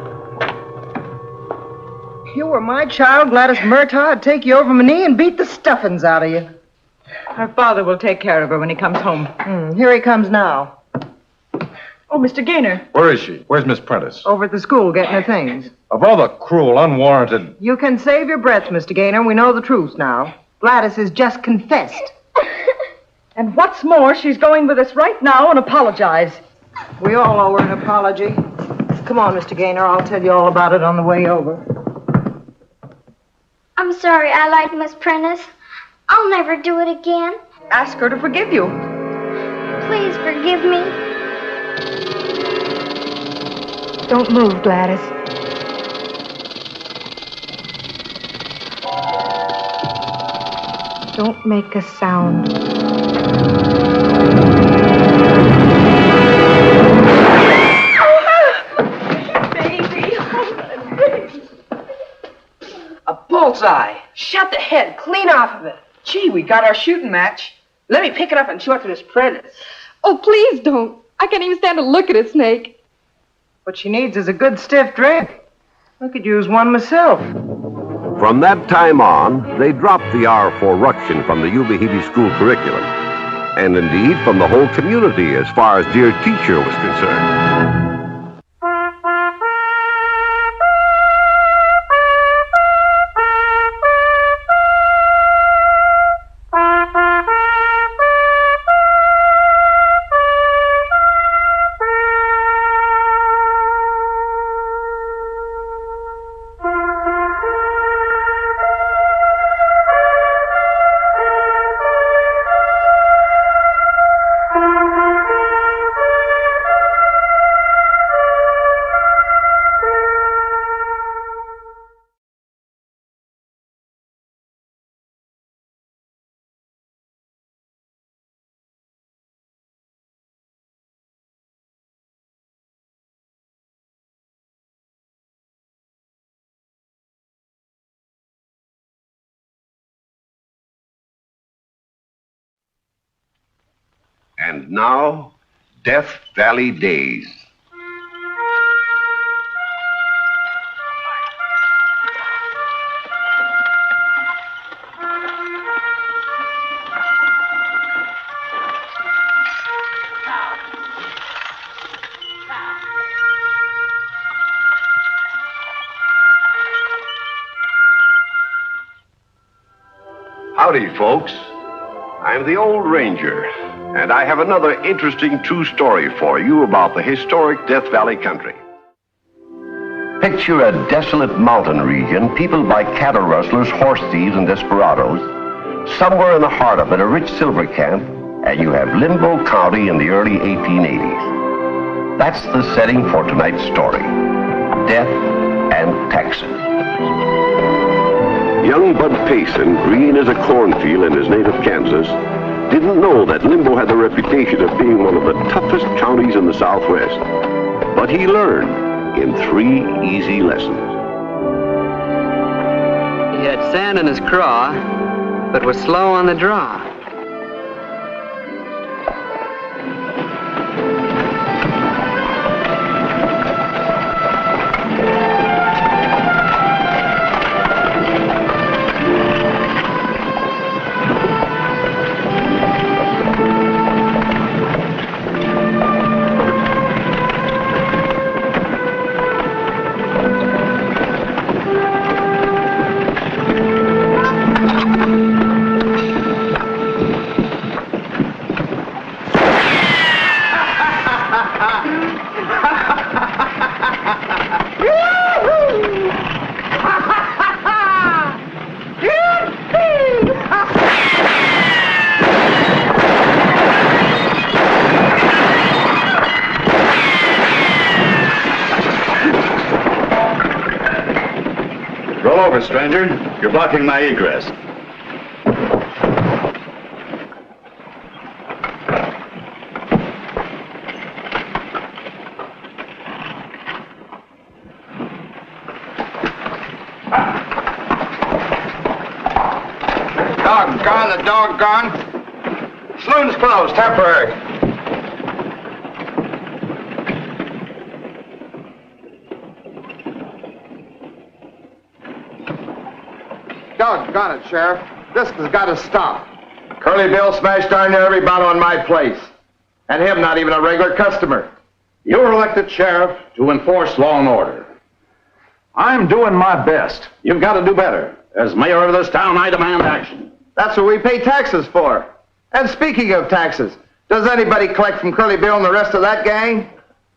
[SPEAKER 21] If you were my child, Gladys Murtaugh, I'd take you over my knee and beat the stuffings out of you.
[SPEAKER 16] Her father will take care of her when he comes home.
[SPEAKER 21] Here he comes now.
[SPEAKER 16] Oh, Mr. Gaynor.
[SPEAKER 11] Where is she? Where's Miss Prentice?
[SPEAKER 21] Over at the school getting her things.
[SPEAKER 11] Of all the cruel, unwarranted...
[SPEAKER 21] You can save your breath, Mr. Gaynor. We know the truth now. Gladys has just confessed.
[SPEAKER 16] And what's more, she's going with us right now and apologize.
[SPEAKER 21] We all owe her an apology. Come on, Mr. Gaynor. I'll tell you all about it on the way over.
[SPEAKER 15] I'm sorry I lied to Miss Prentice. I'll never do it again.
[SPEAKER 16] Ask her to forgive you.
[SPEAKER 15] Please forgive me.
[SPEAKER 20] Don't move, Gladys. Don't make a sound.
[SPEAKER 8] A bullseye. Shot the head clean off of it. Gee, we got our shooting match. Let me pick it up and show it to Miss Prentice.
[SPEAKER 20] Oh, please don't. I can't even stand to look at a snake.
[SPEAKER 21] What she needs is a good stiff drink. I could use one myself.
[SPEAKER 7] From that time on, they dropped the R for ruction from the Yuba-Hebe school curriculum, and indeed from the whole community as far as Dear Teacher was concerned. And now, Death Valley Days. Howdy, folks. I'm the Old Ranger, and I have another interesting true story for you about the historic Death Valley country. Picture a desolate mountain region peopled by cattle rustlers, horse thieves, and desperados. Somewhere in the heart of it, a rich silver camp, and you have Limbo County in the early 1880s. That's the setting for tonight's story, Death and Taxes. Young Bud Payson, green as a cornfield in his native Kansas, didn't know that Limbo had the reputation of being one of the toughest counties in the Southwest. But he learned in 3 easy lessons.
[SPEAKER 4] He had sand in his craw, but was slow on the draw.
[SPEAKER 18] Roll over, stranger. You're blocking my egress.
[SPEAKER 1] Doggone the doggone. Saloon's closed, temporary. Doggone it, Sheriff. This has got to stop. Curly Bill smashed darn near every bottle in my place. And him not even a regular customer.
[SPEAKER 12] You were elected sheriff to enforce law and order. I'm doing my best. You've got to do better. As mayor of this town, I demand action.
[SPEAKER 1] That's what we pay taxes for. And speaking of taxes, does anybody collect from Curly Bill and the rest of that gang?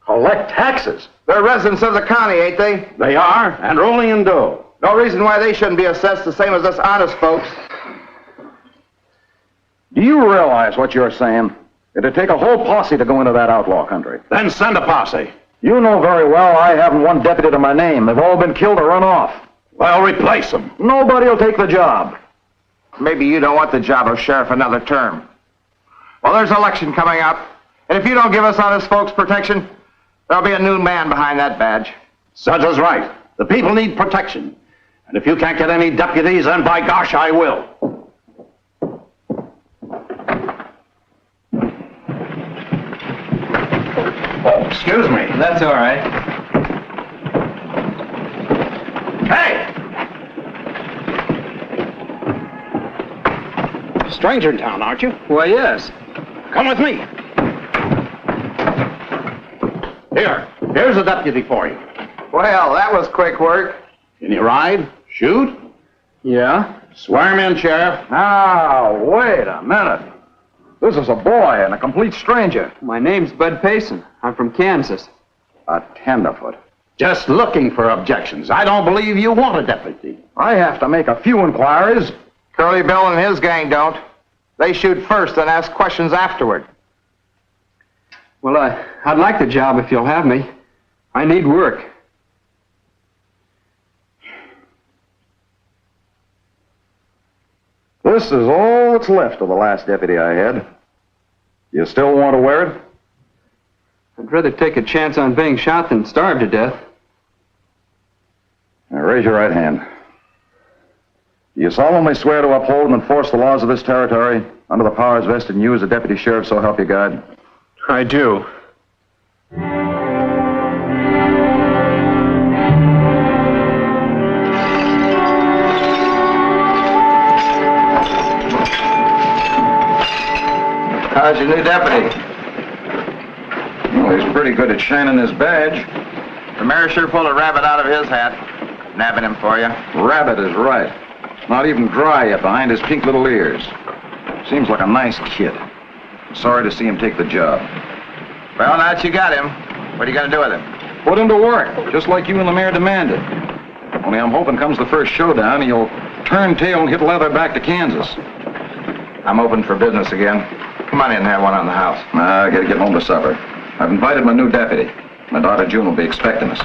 [SPEAKER 12] Collect taxes?
[SPEAKER 1] They're residents of the county, ain't they?
[SPEAKER 12] They are, and rolling in dough.
[SPEAKER 1] No reason why they shouldn't be assessed the same as us honest folks.
[SPEAKER 12] Do you realize what you're saying? It'd take a whole posse to go into that outlaw country. Then send a posse. You know very well I haven't one deputy to my name. They've all been killed or run off. Well, replace them. Nobody'll take the job.
[SPEAKER 1] Maybe you don't want the job of sheriff another term. Well, there's an election coming up, and if you don't give us honest folks protection, there'll be a new man behind that badge.
[SPEAKER 12] Such is right. The people need protection. And if you can't get any deputies, then by gosh, I will. Oh, excuse me.
[SPEAKER 4] That's all right.
[SPEAKER 12] Hey! Stranger in town, aren't you?
[SPEAKER 4] Why, yes.
[SPEAKER 12] Come with me. Here's a deputy for you.
[SPEAKER 1] Well, that was quick work.
[SPEAKER 12] Can you ride? Shoot?
[SPEAKER 4] Yeah?
[SPEAKER 12] Swear him in, Sheriff. Now, wait a minute. This is a boy and a complete stranger.
[SPEAKER 4] My name's Bud Payson. I'm from Kansas.
[SPEAKER 12] A tenderfoot. Just looking for objections. I don't believe you want a deputy. I have to make a few inquiries.
[SPEAKER 1] Curly Bill and his gang don't. They shoot first and ask questions afterward.
[SPEAKER 4] Well, I'd like the job if you'll have me. I need work.
[SPEAKER 12] This is all that's left of the last deputy I had. You still want to wear it?
[SPEAKER 4] I'd rather take a chance on being shot than starve to death.
[SPEAKER 12] Now, raise your right hand. Do you solemnly swear to uphold and enforce the laws of this territory under the powers vested in you as a deputy sheriff, so help you God?
[SPEAKER 4] I do.
[SPEAKER 1] How's your new deputy?
[SPEAKER 3] Well, he's pretty good at shining his badge.
[SPEAKER 1] The mayor sure pulled a rabbit out of his hat, nabbing him for you.
[SPEAKER 3] Rabbit is right. Not even dry yet behind his pink little ears. Seems like a nice kid. Sorry to see him take the job.
[SPEAKER 1] Well, now that you got him, what are you going to do with him?
[SPEAKER 3] Put him to work, just like you and the mayor demanded. Only I'm hoping comes the first showdown, he'll turn tail and hit leather back to Kansas.
[SPEAKER 1] I'm open for business again. Come on in and have one on the house.
[SPEAKER 3] I gotta get home to supper. I've invited my new deputy. My daughter June will be expecting us.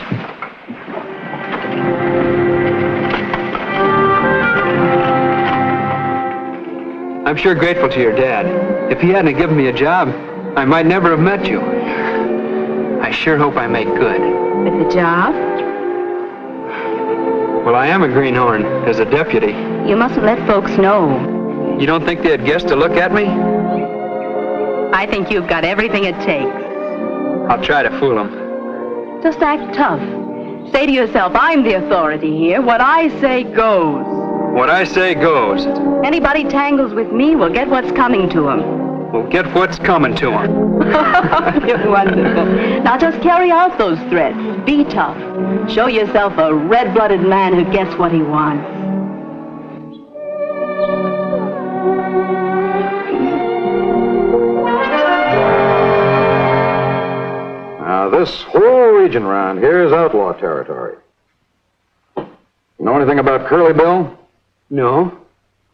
[SPEAKER 4] I'm sure grateful to your dad. If he hadn't given me a job, I might never have met you. I sure hope I make good.
[SPEAKER 19] With the job?
[SPEAKER 4] Well, I am a greenhorn as a deputy.
[SPEAKER 19] You mustn't let folks know.
[SPEAKER 4] You don't think they'd guess to look at me?
[SPEAKER 19] I think you've got everything it takes.
[SPEAKER 4] I'll try to fool them.
[SPEAKER 19] Just act tough. Say to yourself, I'm the authority here. What I say goes.
[SPEAKER 4] What I say goes.
[SPEAKER 19] Anybody tangles with me will get what's coming to him.
[SPEAKER 4] Will get what's coming to him.
[SPEAKER 19] You're wonderful. Now just carry out those threats. Be tough. Show yourself a red-blooded man who gets what he wants.
[SPEAKER 3] Now, this whole region around here is outlaw territory. You know anything about Curly Bill?
[SPEAKER 4] No.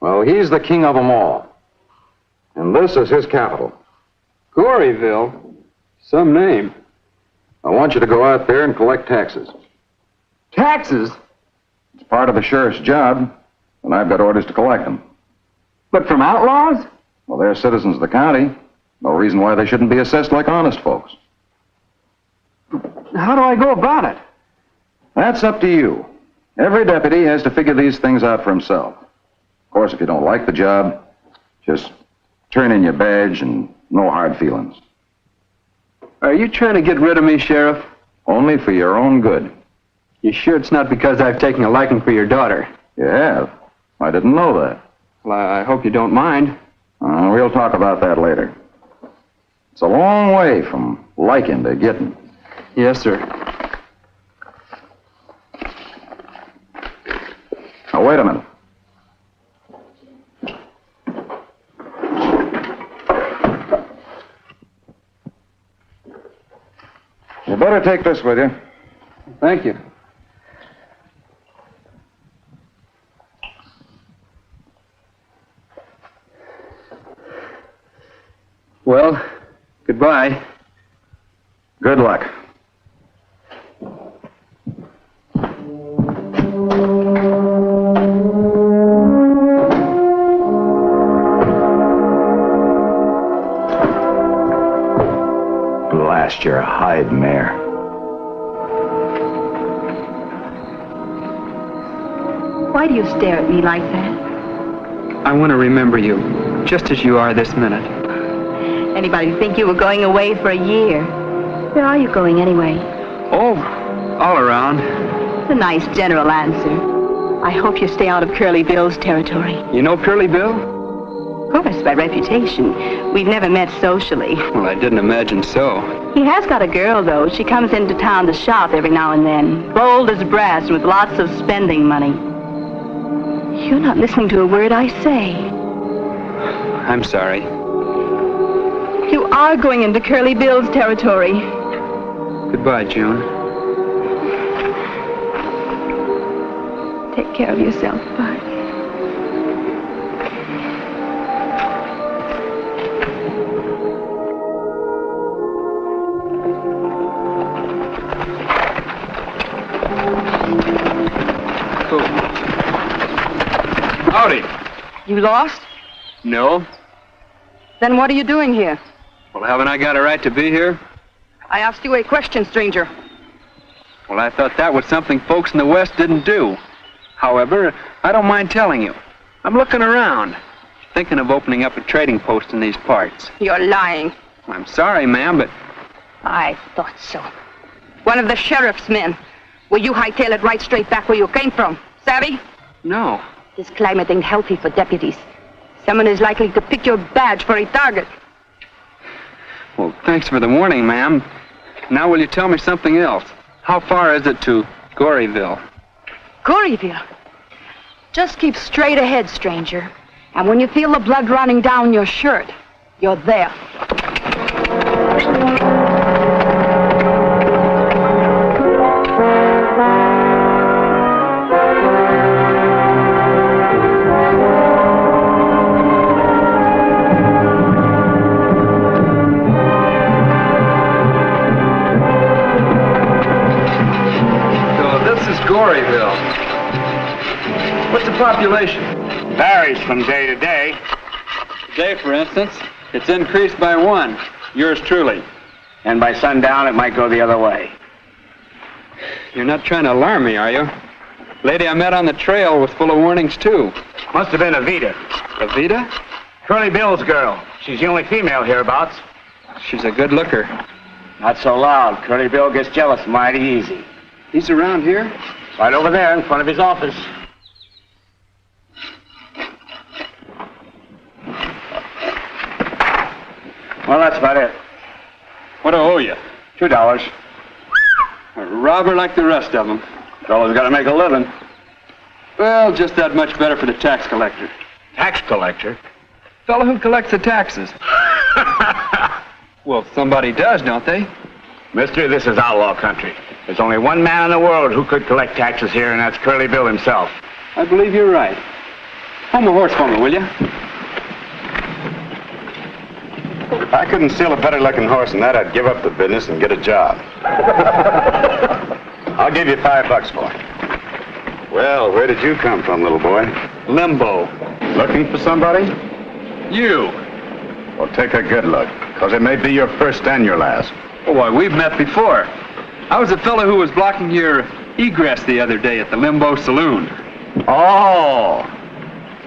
[SPEAKER 3] Well, he's the king of them all. And this is his capital.
[SPEAKER 4] Goryville? Some name.
[SPEAKER 3] I want you to go out there and collect taxes.
[SPEAKER 4] Taxes?
[SPEAKER 3] It's part of the sheriff's job, and I've got orders to collect them.
[SPEAKER 4] But from outlaws?
[SPEAKER 3] Well, they're citizens of the county. No reason why they shouldn't be assessed like honest folks.
[SPEAKER 4] How do I go about it?
[SPEAKER 3] That's up to you. Every deputy has to figure these things out for himself. Of course, if you don't like the job, just turn in your badge and no hard feelings.
[SPEAKER 4] Are you trying to get rid of me, Sheriff?
[SPEAKER 3] Only for your own good.
[SPEAKER 4] You sure it's not because I've taken a liking for your daughter?
[SPEAKER 3] You have? I didn't know that.
[SPEAKER 4] Well, I hope you don't mind.
[SPEAKER 3] We'll talk about that later. It's a long way from liking to getting.
[SPEAKER 4] Yes, sir.
[SPEAKER 3] Now, wait a minute. You better take this with you.
[SPEAKER 4] Thank you. Well, goodbye.
[SPEAKER 3] Good luck. Blast your hide, Mayor.
[SPEAKER 19] Why do you stare at me like that?
[SPEAKER 4] I want to remember you, just as you are this minute.
[SPEAKER 19] Anybody think you were going away for a year? Where are you going anyway?
[SPEAKER 4] Oh, all around.
[SPEAKER 19] It's a nice general answer. I hope you stay out of Curly Bill's territory.
[SPEAKER 4] You know Curly Bill?
[SPEAKER 19] Of course, by reputation. We've never met socially.
[SPEAKER 4] Well, I didn't imagine so.
[SPEAKER 19] He has got a girl, though. She comes into town to shop every now and then. Bold as brass with lots of spending money. You're not listening to a word I say.
[SPEAKER 4] I'm sorry.
[SPEAKER 19] You are going into Curly Bill's territory.
[SPEAKER 4] Goodbye, June.
[SPEAKER 19] Take care of yourself, Bart.
[SPEAKER 4] Howdy.
[SPEAKER 8] You lost?
[SPEAKER 4] No.
[SPEAKER 8] Then what are you doing here?
[SPEAKER 4] Well, haven't I got a right to be here?
[SPEAKER 8] I asked you a question, stranger.
[SPEAKER 4] Well, I thought that was something folks in the West didn't do. However, I don't mind telling you. I'm looking around, thinking of opening up a trading post in these parts.
[SPEAKER 8] You're lying.
[SPEAKER 4] I'm sorry, ma'am, but...
[SPEAKER 19] I thought so. One of the sheriff's men. Will you hightail it right straight back where you came from? Savvy?
[SPEAKER 4] No.
[SPEAKER 19] This climate ain't healthy for deputies. Someone is likely to pick your badge for a target.
[SPEAKER 4] Well, thanks for the warning, ma'am. Now will you tell me something else? How far is it to Goryville?
[SPEAKER 19] Goryville? Just keep straight ahead, stranger. And when you feel the blood running down your shirt, you're there.
[SPEAKER 4] Goryville. What's the population?
[SPEAKER 23] Varies from day to day.
[SPEAKER 4] Today, for instance, it's increased by 1. Yours truly.
[SPEAKER 23] And by sundown, it might go the other way.
[SPEAKER 4] You're not trying to alarm me, are you? Lady I met on the trail was full of warnings, too.
[SPEAKER 23] Must have been Evita.
[SPEAKER 4] Evita?
[SPEAKER 23] Curly Bill's girl. She's the only female hereabouts.
[SPEAKER 4] She's a good looker.
[SPEAKER 23] Not so loud. Curly Bill gets jealous mighty easy.
[SPEAKER 4] He's around here?
[SPEAKER 23] Right over there in front of his office. Well, that's about it.
[SPEAKER 4] What do I owe you?
[SPEAKER 23] $2.
[SPEAKER 4] A robber like the rest of them.
[SPEAKER 23] Fellow's got to make a living.
[SPEAKER 4] Well, just that much better for the tax collector.
[SPEAKER 23] Tax collector?
[SPEAKER 4] Fellow who collects the taxes. Well, somebody does, don't they?
[SPEAKER 23] Mister, this is outlaw country. There's only one man in the world who could collect taxes here, and that's Curly Bill himself.
[SPEAKER 4] I believe you're right. Home a horse for me, will you?
[SPEAKER 18] If I couldn't steal a better-looking horse than that, I'd give up the business and get a job. I'll give you $5 for it. Well, where did you come from, little boy?
[SPEAKER 4] Limbo.
[SPEAKER 18] Looking for somebody?
[SPEAKER 4] You.
[SPEAKER 18] Well, take a good look, because it may be your first and your last.
[SPEAKER 4] Oh, why, we've met before. I was the fellow who was blocking your egress the other day at the Limbo Saloon.
[SPEAKER 18] Oh!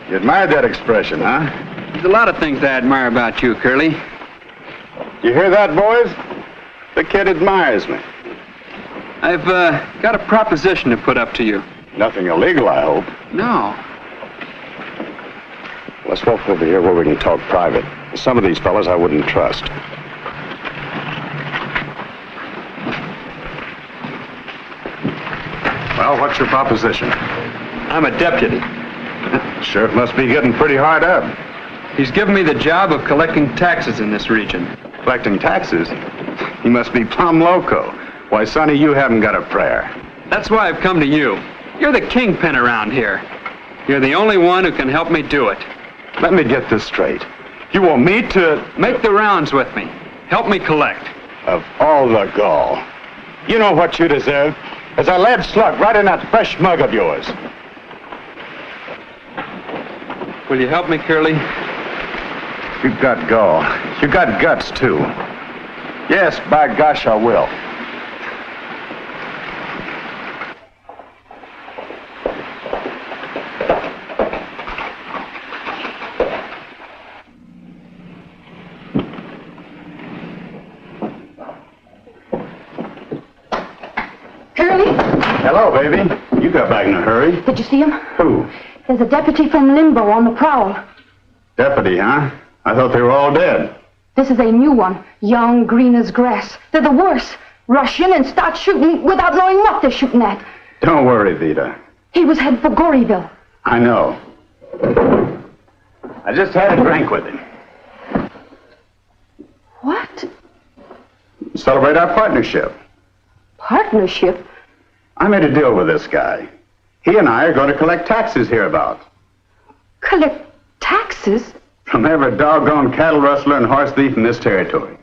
[SPEAKER 18] You admired that expression, huh?
[SPEAKER 4] There's a lot of things I admire about you, Curly.
[SPEAKER 18] You hear that, boys? The kid admires me.
[SPEAKER 4] I've got a proposition to put up to you.
[SPEAKER 18] Nothing illegal, I hope.
[SPEAKER 4] No.
[SPEAKER 18] Let's walk over here where we can talk private. Some of these fellas I wouldn't trust. Well, what's your proposition?
[SPEAKER 4] I'm a deputy.
[SPEAKER 18] Sheriff must be getting pretty hard up.
[SPEAKER 4] He's given me the job of collecting taxes in this region.
[SPEAKER 18] Collecting taxes? He must be plumb loco. Why, Sonny, you haven't got a prayer.
[SPEAKER 4] That's why I've come to you. You're the kingpin around here. You're the only one who can help me do it.
[SPEAKER 18] Let me get this straight. You want me to...
[SPEAKER 4] Make the rounds with me. Help me collect.
[SPEAKER 18] Of all the gall. You know what you deserve? As a lead slug right in that fresh mug of yours.
[SPEAKER 4] Will you help me, Curly?
[SPEAKER 18] You've got gall. You got guts, too. Yes, by gosh, I will.
[SPEAKER 19] Curly?
[SPEAKER 18] Hello, baby. You got back in a hurry.
[SPEAKER 19] Did you see him?
[SPEAKER 18] Who?
[SPEAKER 19] There's a deputy from Limbo on the prowl.
[SPEAKER 18] Deputy, huh? I thought they were all dead.
[SPEAKER 19] This is a new one. Young, green as grass. They're the worst. Rush in and start shooting without knowing what they're shooting at.
[SPEAKER 18] Don't worry, Vita.
[SPEAKER 19] He was headed for Goryville.
[SPEAKER 18] I know. I just had a drink with him.
[SPEAKER 19] What?
[SPEAKER 18] Celebrate our partnership.
[SPEAKER 19] Partnership?
[SPEAKER 18] I made a deal with this guy. He and I are going to collect taxes hereabouts.
[SPEAKER 19] Collect taxes?
[SPEAKER 18] From every doggone cattle rustler and horse thief in this territory.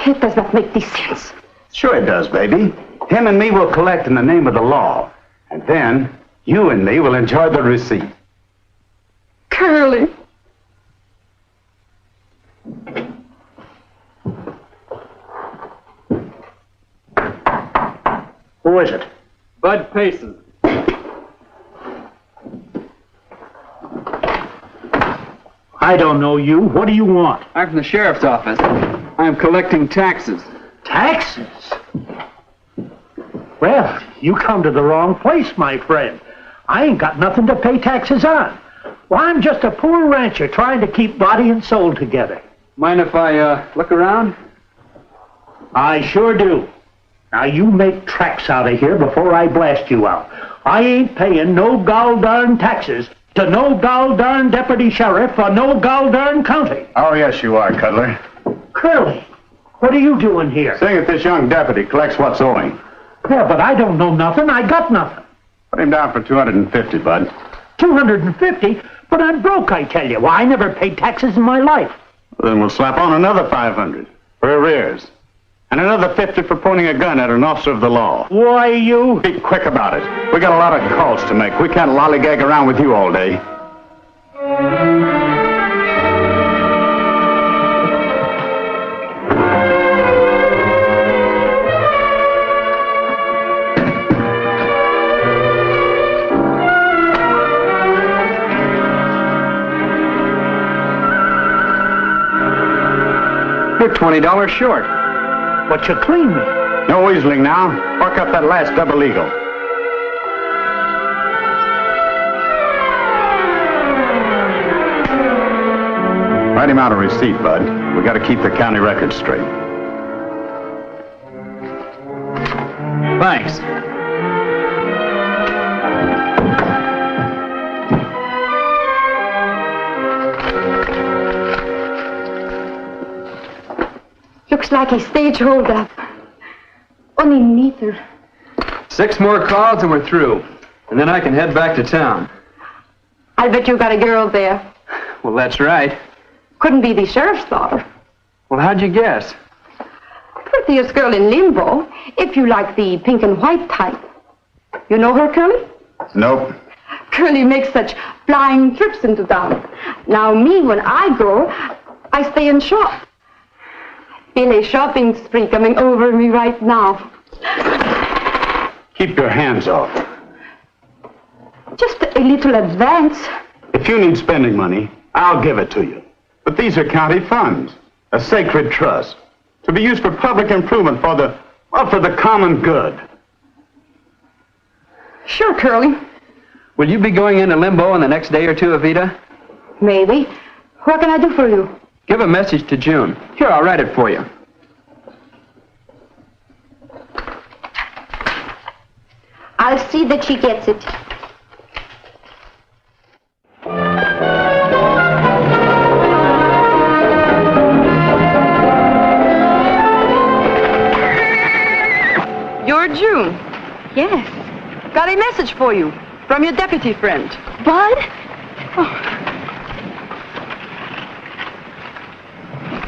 [SPEAKER 19] It does not make any sense.
[SPEAKER 18] Sure it does, baby. Him and me will collect in the name of the law. And then, you and me will enjoy the receipt.
[SPEAKER 19] Curly.
[SPEAKER 18] Who is it?
[SPEAKER 4] Bud Payson.
[SPEAKER 14] I don't know you. What do you want?
[SPEAKER 4] I'm from the sheriff's office. I am collecting taxes.
[SPEAKER 14] Taxes? Well, you come to the wrong place, my friend. I ain't got nothing to pay taxes on. Why, I'm just a poor rancher trying to keep body and soul together.
[SPEAKER 4] Mind if I look around?
[SPEAKER 14] I sure do. Now, you make tracks out of here before I blast you out. I ain't paying no gol darn taxes to no gol darn deputy sheriff for no gol darn county.
[SPEAKER 18] Oh, yes, you are, Cutler.
[SPEAKER 14] Curly, what are you doing here?
[SPEAKER 18] Seeing if this young deputy collects what's owing.
[SPEAKER 14] Yeah, but I don't know nothing. I got nothing.
[SPEAKER 18] Put him down for $250, bud.
[SPEAKER 14] 250? But I'm broke, I tell you. Why, I never paid taxes in my life.
[SPEAKER 18] Well, then we'll slap on another 500 for arrears. And another 50 for pointing a gun at an officer of the law.
[SPEAKER 14] Why, you...
[SPEAKER 18] Be quick about it. We got a lot of calls to make. We can't lollygag around with you all day.
[SPEAKER 4] You're $20 short.
[SPEAKER 14] But you clean me.
[SPEAKER 18] No weaseling now. Work up that last double eagle. Write him out a receipt, bud. We got to keep the county record straight.
[SPEAKER 4] Thanks.
[SPEAKER 20] Looks like a stage holdup. Only neither.
[SPEAKER 4] 6 more calls and we're through. And then I can head back to town.
[SPEAKER 20] I bet you got a girl there.
[SPEAKER 4] Well, that's right.
[SPEAKER 20] Couldn't be the sheriff's daughter.
[SPEAKER 4] Well, how'd you guess?
[SPEAKER 20] Prettiest girl in Limbo, if you like the pink and white type. You know her, Curly?
[SPEAKER 18] Nope.
[SPEAKER 20] Curly makes such flying trips into town. Now, me, when I go, I stay and shop. Feel a shopping spree coming over me right now.
[SPEAKER 18] Keep your hands off.
[SPEAKER 20] Just a little advance.
[SPEAKER 18] If you need spending money, I'll give it to you. But these are county funds, a sacred trust, to be used for public improvement for the common good.
[SPEAKER 20] Sure, Curly.
[SPEAKER 4] Will you be going into Limbo in the next day or two, Evita?
[SPEAKER 20] Maybe. What can I do for you?
[SPEAKER 4] Give a message to June. Here, I'll write it for you.
[SPEAKER 15] I'll see that she gets it.
[SPEAKER 16] You're June.
[SPEAKER 19] Yes.
[SPEAKER 16] Got a message for you from your deputy friend.
[SPEAKER 19] Bud? Oh.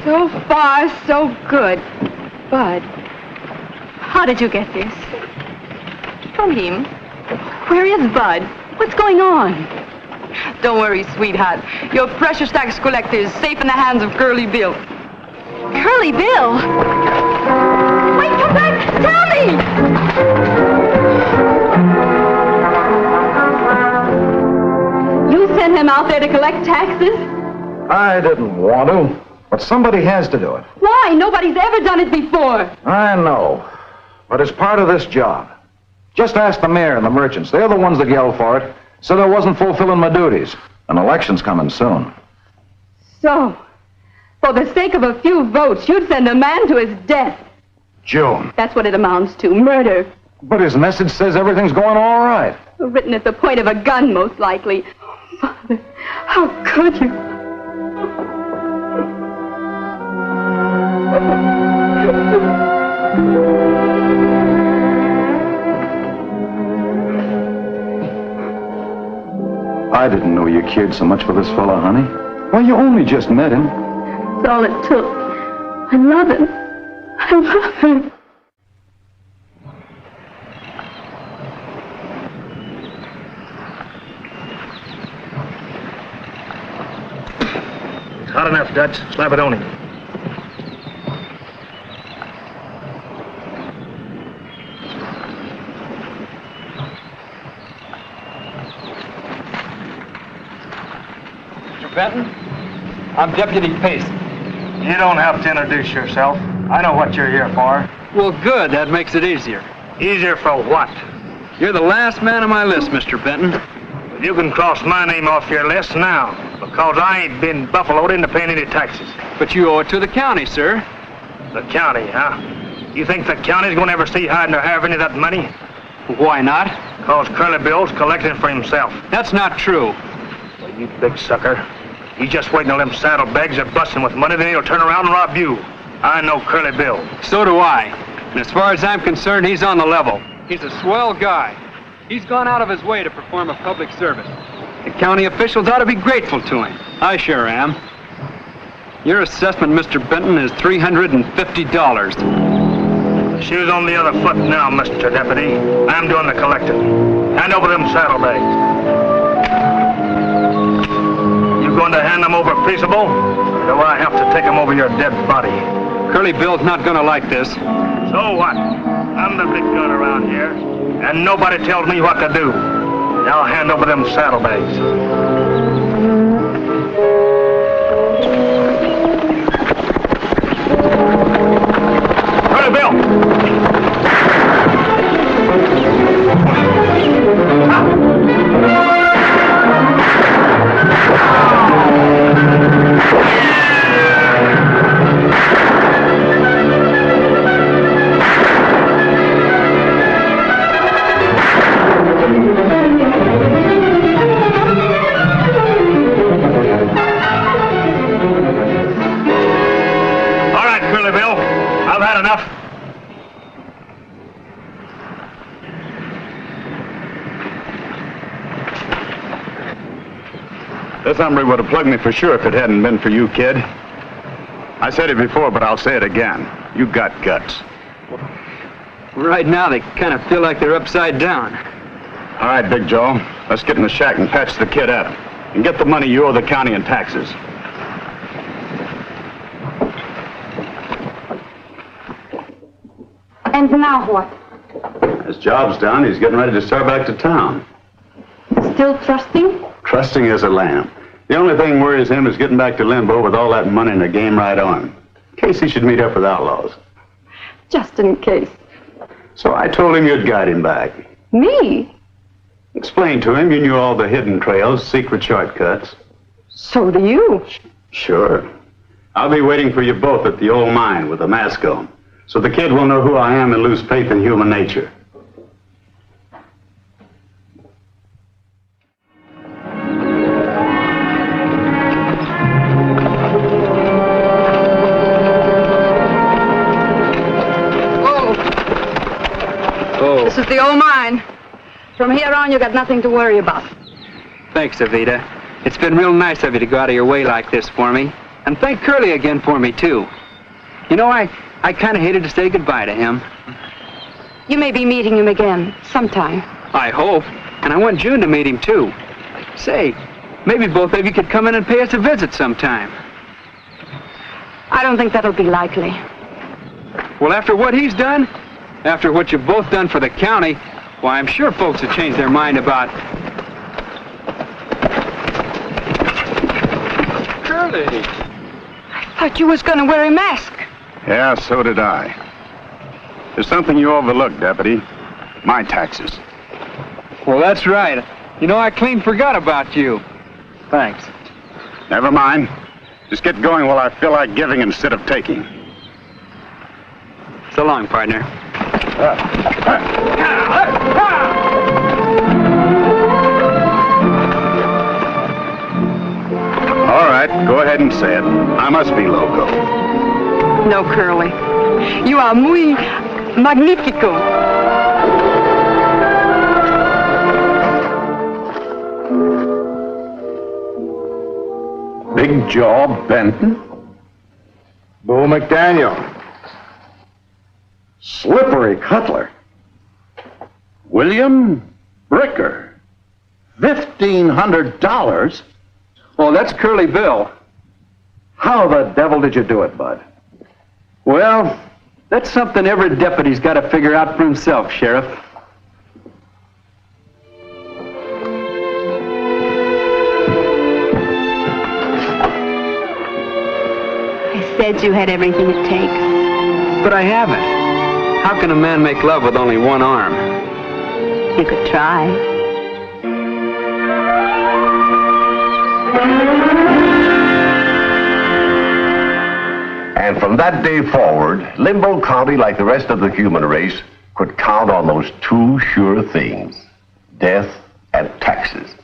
[SPEAKER 19] So far, so good. Bud, how did you get this?
[SPEAKER 16] From him.
[SPEAKER 19] Where is Bud? What's going on?
[SPEAKER 16] Don't worry, sweetheart. Your precious tax collector is safe in the hands of Curly Bill.
[SPEAKER 19] Curly Bill?
[SPEAKER 16] Wait, come back! Tell me!
[SPEAKER 19] You sent him out there to collect taxes?
[SPEAKER 3] I didn't want to, but somebody has to do it.
[SPEAKER 19] Why? Nobody's ever done it before.
[SPEAKER 3] I know, but it's part of this job. Just ask the mayor and the merchants. They're the ones that yell for it. Said I wasn't fulfilling my duties. An election's coming soon.
[SPEAKER 19] So, for the sake of a few votes, you'd send a man to his death.
[SPEAKER 3] June.
[SPEAKER 19] That's what it amounts to, murder.
[SPEAKER 3] But his message says everything's going all right.
[SPEAKER 19] Written at the point of a gun, most likely. Father, how could you?
[SPEAKER 3] I didn't know you cared so much for this fella, honey. Well, you only just met him.
[SPEAKER 19] That's all it took. I love him. I love him.
[SPEAKER 14] It's hot enough, Dutch. Slap it on him.
[SPEAKER 4] Mr. Benton, I'm Deputy Pace.
[SPEAKER 17] You don't have to introduce yourself. I know what you're here for.
[SPEAKER 4] Well, good. That makes it easier.
[SPEAKER 17] Easier for what?
[SPEAKER 4] You're the last man on my list, Mr. Benton.
[SPEAKER 17] You can cross my name off your list now, because I ain't been buffaloed into paying any taxes.
[SPEAKER 4] But you owe it to the county, sir.
[SPEAKER 17] The county, huh? You think the county's gonna ever see hide nor have any of that money?
[SPEAKER 4] Why not?
[SPEAKER 17] Because Curly Bill's collecting it for himself.
[SPEAKER 4] That's not true.
[SPEAKER 17] Well, you big sucker. You just wait till them saddlebags are busting with money, then he'll turn around and rob you. I know Curly Bill.
[SPEAKER 4] So do I. And as far as I'm concerned, he's on the level. He's a swell guy. He's gone out of his way to perform a public service. The county officials ought to be grateful to him. I sure am. Your assessment, Mr. Benton, is $350.
[SPEAKER 17] The shoe's on the other foot now, Mr. Deputy. I'm doing the collecting. Hand over them saddlebags. You going to hand them over peaceable? Or do I have to take them over your dead body?
[SPEAKER 4] Curly Bill's not gonna like this.
[SPEAKER 17] So what? I'm the big gun around here, and nobody tells me what to do. Now hand over them saddlebags. Curly Bill!
[SPEAKER 18] This hombre would have plugged me for sure if it hadn't been for you, kid. I said it before, but I'll say it again. You got guts.
[SPEAKER 4] Right now, they kind of feel like they're upside down.
[SPEAKER 18] All right, Big Joe. Let's get in the shack and patch the kid up. And get the money you owe the county in taxes.
[SPEAKER 5] And now what?
[SPEAKER 18] His job's done. He's getting ready to start back to town.
[SPEAKER 5] Still trusting?
[SPEAKER 18] Trusting as a lamb. The only thing worries him is getting back to Limbo with all that money and the game right on. In case he should meet up with outlaws.
[SPEAKER 5] Just in case.
[SPEAKER 18] So I told him you'd guide him back.
[SPEAKER 5] Me?
[SPEAKER 18] Explained to him you knew all the hidden trails, secret shortcuts.
[SPEAKER 5] So do you.
[SPEAKER 18] Sure. I'll be waiting for you both at the old mine with a mask on. So the kid will know who I am and lose faith in human nature.
[SPEAKER 19] This is the old mine. From here on, you got nothing to worry about.
[SPEAKER 4] Thanks, Evita. It's been real nice of you to go out of your way like this for me. And thank Curly again for me, too. You know, I kind of hated to say goodbye to him.
[SPEAKER 19] You may be meeting him again sometime.
[SPEAKER 4] I hope. And I want June to meet him, too. Say, maybe both of you could come in and pay us a visit sometime.
[SPEAKER 19] I don't think that'll be likely.
[SPEAKER 4] Well, after what he's done, after what you've both done for the county, why, I'm sure folks have changed their mind about... Curly!
[SPEAKER 19] I thought you was going to wear a mask.
[SPEAKER 18] Yeah, so did I. There's something you overlooked, Deputy. My taxes.
[SPEAKER 4] Well, that's right. You know, I clean forgot about you. Thanks.
[SPEAKER 18] Never mind. Just get going while I feel like giving instead of taking.
[SPEAKER 4] So long, partner.
[SPEAKER 18] All right, go ahead and say it. I must be loco.
[SPEAKER 19] No, Curly. You are muy magnifico.
[SPEAKER 3] Big Jaw Benton?
[SPEAKER 1] Bo McDaniel.
[SPEAKER 3] Slippery Cutler. William Bricker. $1,500?
[SPEAKER 4] Oh, that's Curly Bill.
[SPEAKER 3] How the devil did you do it, Bud?
[SPEAKER 4] Well, that's something every deputy's got to figure out for himself, Sheriff.
[SPEAKER 19] I said you had everything it takes.
[SPEAKER 4] But I haven't. How can a man make love with only one arm?
[SPEAKER 19] You could try.
[SPEAKER 7] And from that day forward, Limbo County, like the rest of the human race, could count on those two sure things, death and taxes.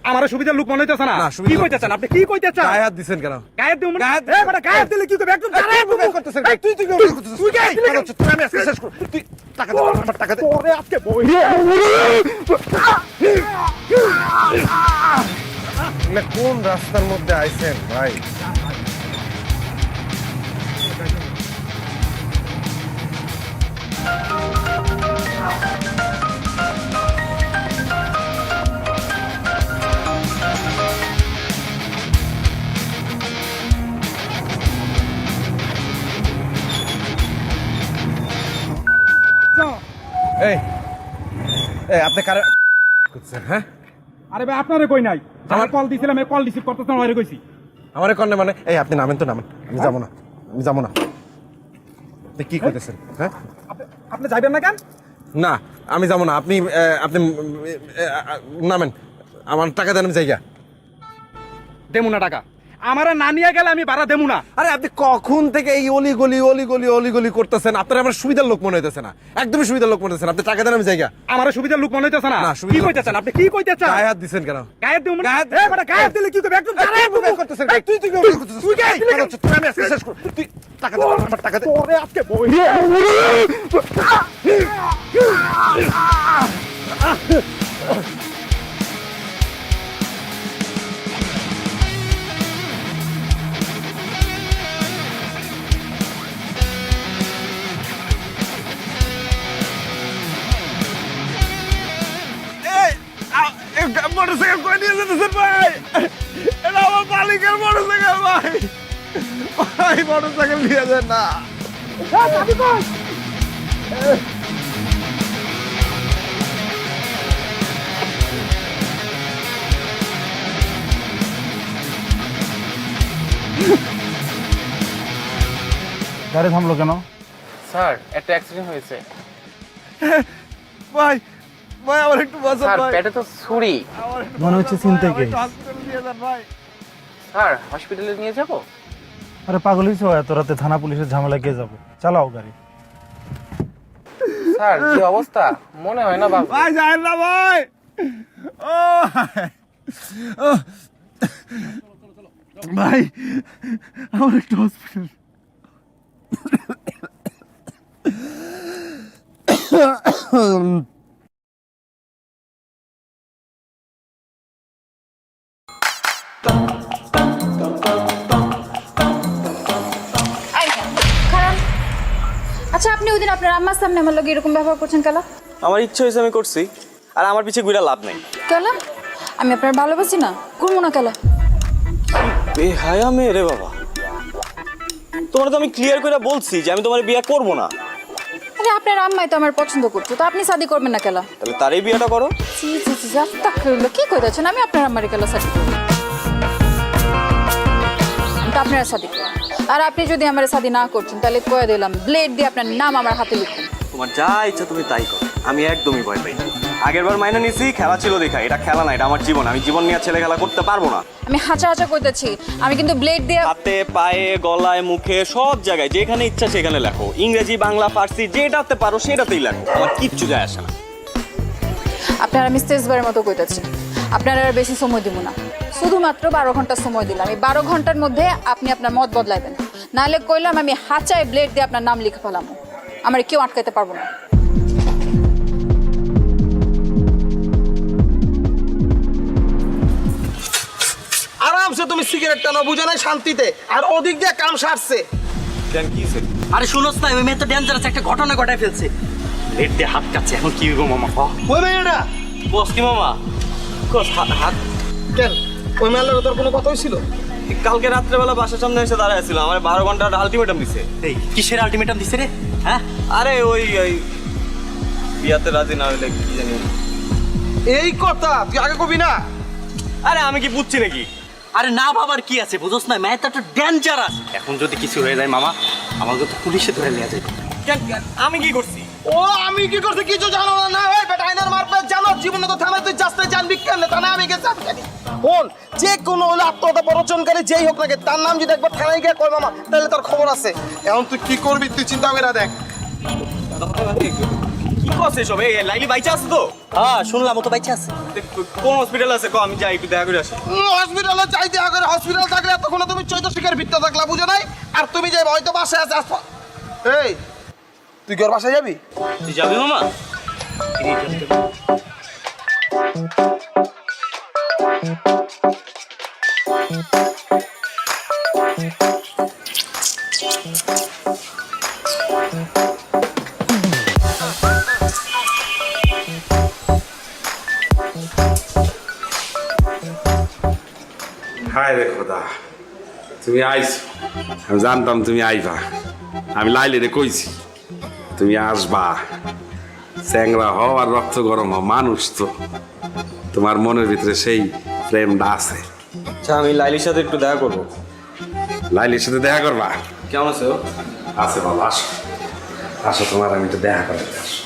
[SPEAKER 6] আমার সুবিধার লোক মনে হইতেছে না কি কইতেছেন আপনি কি কইতেছেন গায়ে হাত দিবেন কেন গায়ে দিও মানে এ বেটা গায়ে দিলে কি করবে একদম গায়ে করতেছেন তুই তুই গায়ে তুই আমি আজকে শেষ কর তুই টাকা দে আমার টাকা দে ওরে আজকে বই
[SPEAKER 11] না কোন রাস্তার মধ্যে আইছেন ভাই এই এই আপনি কারে করছেন হ্যাঁ
[SPEAKER 6] আরে ভাই আপনারে কই নাই আমার কল দিছিলাম এই কল রিসিভ করতেছ না ওরে কইছি
[SPEAKER 11] আমারে কোন মানে এই আপনি নামেন তো নামেন আমি যাব না আপনি কি কইতেছেন হ্যাঁ
[SPEAKER 6] আপনি যাবেন না কেন
[SPEAKER 11] না আমি যাব না আপনি আপনি নামেন আমার টাকা দেন আমি যাইগা
[SPEAKER 6] দেমু না টাকা আমারে না নিয়ে গেলে আমি ভাড়া দেমু না
[SPEAKER 11] আরে আপনি কখন থেকে এই অলি করতেছেন আপনার আমার সুবিধার লোক মনে হইতেছে না একদমই সুবিধার লোক মনে হইতেছে না আপনি টাকা দেন আমি যাইগা
[SPEAKER 6] আমার সুবিধার লোক মনে হইতেছে না কি কইতেছেন আপনি কি কইতেছেন
[SPEAKER 11] গায়ে হাত দিবেন কেন
[SPEAKER 6] গায়ে দিও মানে এ বেটা গায়ে দিলে কি করবে একদম গায়ে করতেছেন তুই গায়ে তুই আমি আজকে শেষ কর তুই টাকা দে আমার টাকা দে ওরে আজকে বই মোটরসাইকেল কই নিয়ে যেতেছেন ভাই এটা আমার মালিকের মোটরসাইকেল ভাই মোটরসাইকেল নিয়ে যান না গাড়ি থামলো কেন
[SPEAKER 13] স্যার একটা অ্যাক্সিডেন্ট হয়েছে
[SPEAKER 11] ভাই ভাই আমার একটু বাঁচান
[SPEAKER 13] স্যার
[SPEAKER 11] ভাই
[SPEAKER 13] পেটে তো ছুরি
[SPEAKER 6] মনে হচ্ছে চিন্তা কি
[SPEAKER 11] হসপিটালে নিয়ে যান ভাই
[SPEAKER 13] স্যার হসপিটালে নিয়ে যাব
[SPEAKER 6] আরে পাগল হইছো এত রাতে থানা পুলিশের ঝামেলা কে যাবে চালাও গাড়ি
[SPEAKER 13] স্যার যে অবস্থা মনে হয় না বাবু
[SPEAKER 11] ভাই যান না ভাই ও ভাই আমার একটু হসপিটাল
[SPEAKER 22] আচ্ছা আপনি ওই দিন আপনার আম্মার সামনে আমার লগে এরকম ব্যবহার করছেন কেন
[SPEAKER 24] আমার ইচ্ছে হয়েছে আমি করছি আর আমার পিছে ঘুরে লাভ নেই
[SPEAKER 22] কেন আমি আপনার ভালোবাসি না করবো না কেন
[SPEAKER 24] বেহায়া মেয়ে রে বাবা তোমার তো আমি ক্লিয়ার করে বলছি যে আমি তোমার বিয়ে করব না
[SPEAKER 22] আরে আপনার আম্মাই তো আমার পছন্দ করতো তো আপনি শাদি করবেন না কেন
[SPEAKER 24] তাহলে তারই বিয়েটা করো
[SPEAKER 22] সি সি সি আফতা করলো কি কইতাছেন আমি আপনার আম্মার কেন শাদি করব তো আপনার শাদি করব আর আপনি যদি আমার শাদি না করছেন তাহলে কয়ে দিলাম ব্লেড দিয়ে আপনার নাম আমার হাতে লিখুন
[SPEAKER 24] তোমার যা ইচ্ছা তুমি তাই করো আমি একদমই ভয় পাই না আগেরবার মাইনে নিছি খেলা ছিল দেখা এটা খেলা না এটা আমার জীবন আমি জীবন নিয়ে ছেলে খেলা করতে পারবো না
[SPEAKER 22] আমি হাঁচা হাঁচা কইতেছি আমি কিন্তু ব্লেড দিয়ে
[SPEAKER 24] হাতে পায়ে গলায় মুখে সব জায়গায় যেখানে ইচ্ছা সেখানে লেখো ইংরেজি বাংলা ফার্সি যেটাতে পারো সেটাতেই লেখো আমার কিচ্ছু যায় আসে না
[SPEAKER 22] আপনার আমি শেষবারের মতো কইতেছি আপনার আর বেশি সময় দিব না শুধুমাত্র 12 ঘন্টা সময় দিলাম। এই 12 ঘন্টার মধ্যে আপনি আপনার মত বদলাইবেন, নাহলে কইলাম আমি হাঁচায় ব্লেড দিয়ে আপনার নাম লিখে ফেলাম। আমার কেউ আটকাইতে পারবো না।
[SPEAKER 6] আরামসে তুমি সিগারেট টানো, বুঝো নাই শান্তিতে, আর ওদিক দিয়ে কাম সারছে।
[SPEAKER 24] কেন কি হয়েছে? আরে শুনোস না, ওই মেয়ে তো ডেঞ্জারাস একটা ঘটনা ঘটায় ফেলছে। লেট দিয়ে হাত কাটছে, এখন কি হইব মামা?
[SPEAKER 6] ওই মেয়েটা
[SPEAKER 24] বস কি মামা?
[SPEAKER 6] কস হাত কেন? ওই মেয়ের তোর কোনো কথা হয়েছিল?
[SPEAKER 24] কালকে রাত্রেবেলা বাসার সামনে এসে দাঁড়ায় ছিল, আমার 12 ঘন্টার আলটিমেটাম দিছে। এই কিসের আলটিমেটাম দিছে রে? হ্যাঁ, আরে ওই বিয়াতে রাজি না হইলে কি জানি।
[SPEAKER 6] এই কথা তুই আগে কবি না।
[SPEAKER 24] আরে আমি কি বুঝছি নাকি? আরে না বাবার কি আছে, বুঝোস না, মেয়েটা একটা ডেঞ্জারাস। এখন যদি কিছু হয়ে যায় মামা, আমাকে তো পুলিশে ধরে নিয়ে যাবে। কেন আমি কি করছি?
[SPEAKER 6] ও আমি কি করছি কিছু জানো না? না ওই বেটা আইনার মারপে জানো, জীবনে তো থানায় তুই যাস্তে জানবি কেন? থানায় আমি গেছি জানি। ফোন যে কোনো হলে আত্মহত্যা প্ররোচনকারী যেই হোক না কেন, তার নাম যদি একবার থানায় গিয়ে কয় মামা, তাহলে তার খবর আছে। এখন তুই কি করবি তুই চিন্তা করে দেখ।
[SPEAKER 24] কি করছে সব? এই লাইলি বাইচা আছে তো? হ্যাঁ শুনলাম ও তো বাইচা আছে। কোন হসপিটাল আছে? আমি যাই একটু দেখা করে আসি।
[SPEAKER 6] হসপিটালে যাই দেখা করে, হসপিটাল থাকলে তখন তুমি চৈত্র শিকার ভিত্তা থাকলা, বুঝো নাই? আর তুমি যাই হয়তো বাসায় আছে। এই তুই কি ওর বাসায় যাবি?
[SPEAKER 24] তুই যাবি মামা?
[SPEAKER 2] হায় রে খোদা, তুমি আইছো। আমি জানতাম তুমি আইবা। আমি লাইলে রে কইছি তুমি আসবা। চ্যাংরা হও আর রক্ত গরম হও, মানুষ তো। তোমার মনের ভিতরে সেই প্রেমটা আছে।
[SPEAKER 24] আচ্ছা আমি লাইলির সাথে একটু দেখা করবো।
[SPEAKER 2] লাইলির সাথে দেখা করবা?
[SPEAKER 24] কেমন আছে ও?
[SPEAKER 2] আছে বাবা, আসো আসো, তোমার আমি একটু দেখা করাতে আসো।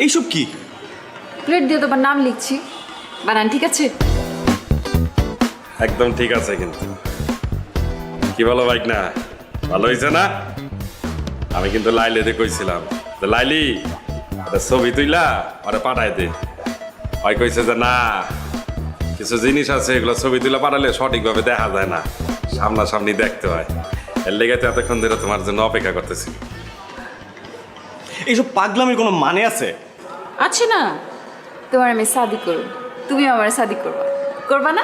[SPEAKER 24] এইসব কি?
[SPEAKER 22] প্লেট দিয়ে তোমার নাম লিখছি, বানান ঠিক আছে?
[SPEAKER 2] একদম ঠিক আছে। কিন্তু কি বলো বাইক না, ভালো হয়েছে না? আমি কিন্তু লাইলিতে কইছিলাম যে লাইলি ছবি তুইলা ওরে পাঠাই দে। হয় কইছে যে না, কিছু জিনিস আছে এগুলো ছবি তুলে পাঠালে সঠিকভাবে দেখা যায় না, সামনাসামনি দেখতে হয়। এর লেগে তো এতক্ষণ ধরে তোমার জন্য অপেক্ষা করতেছি।
[SPEAKER 24] এইসব পাগলামির কোনো মানে আছে?
[SPEAKER 22] আছে না। তোমার আমি শাদি করব, তুমি আমার শাদি করবা, করবা না?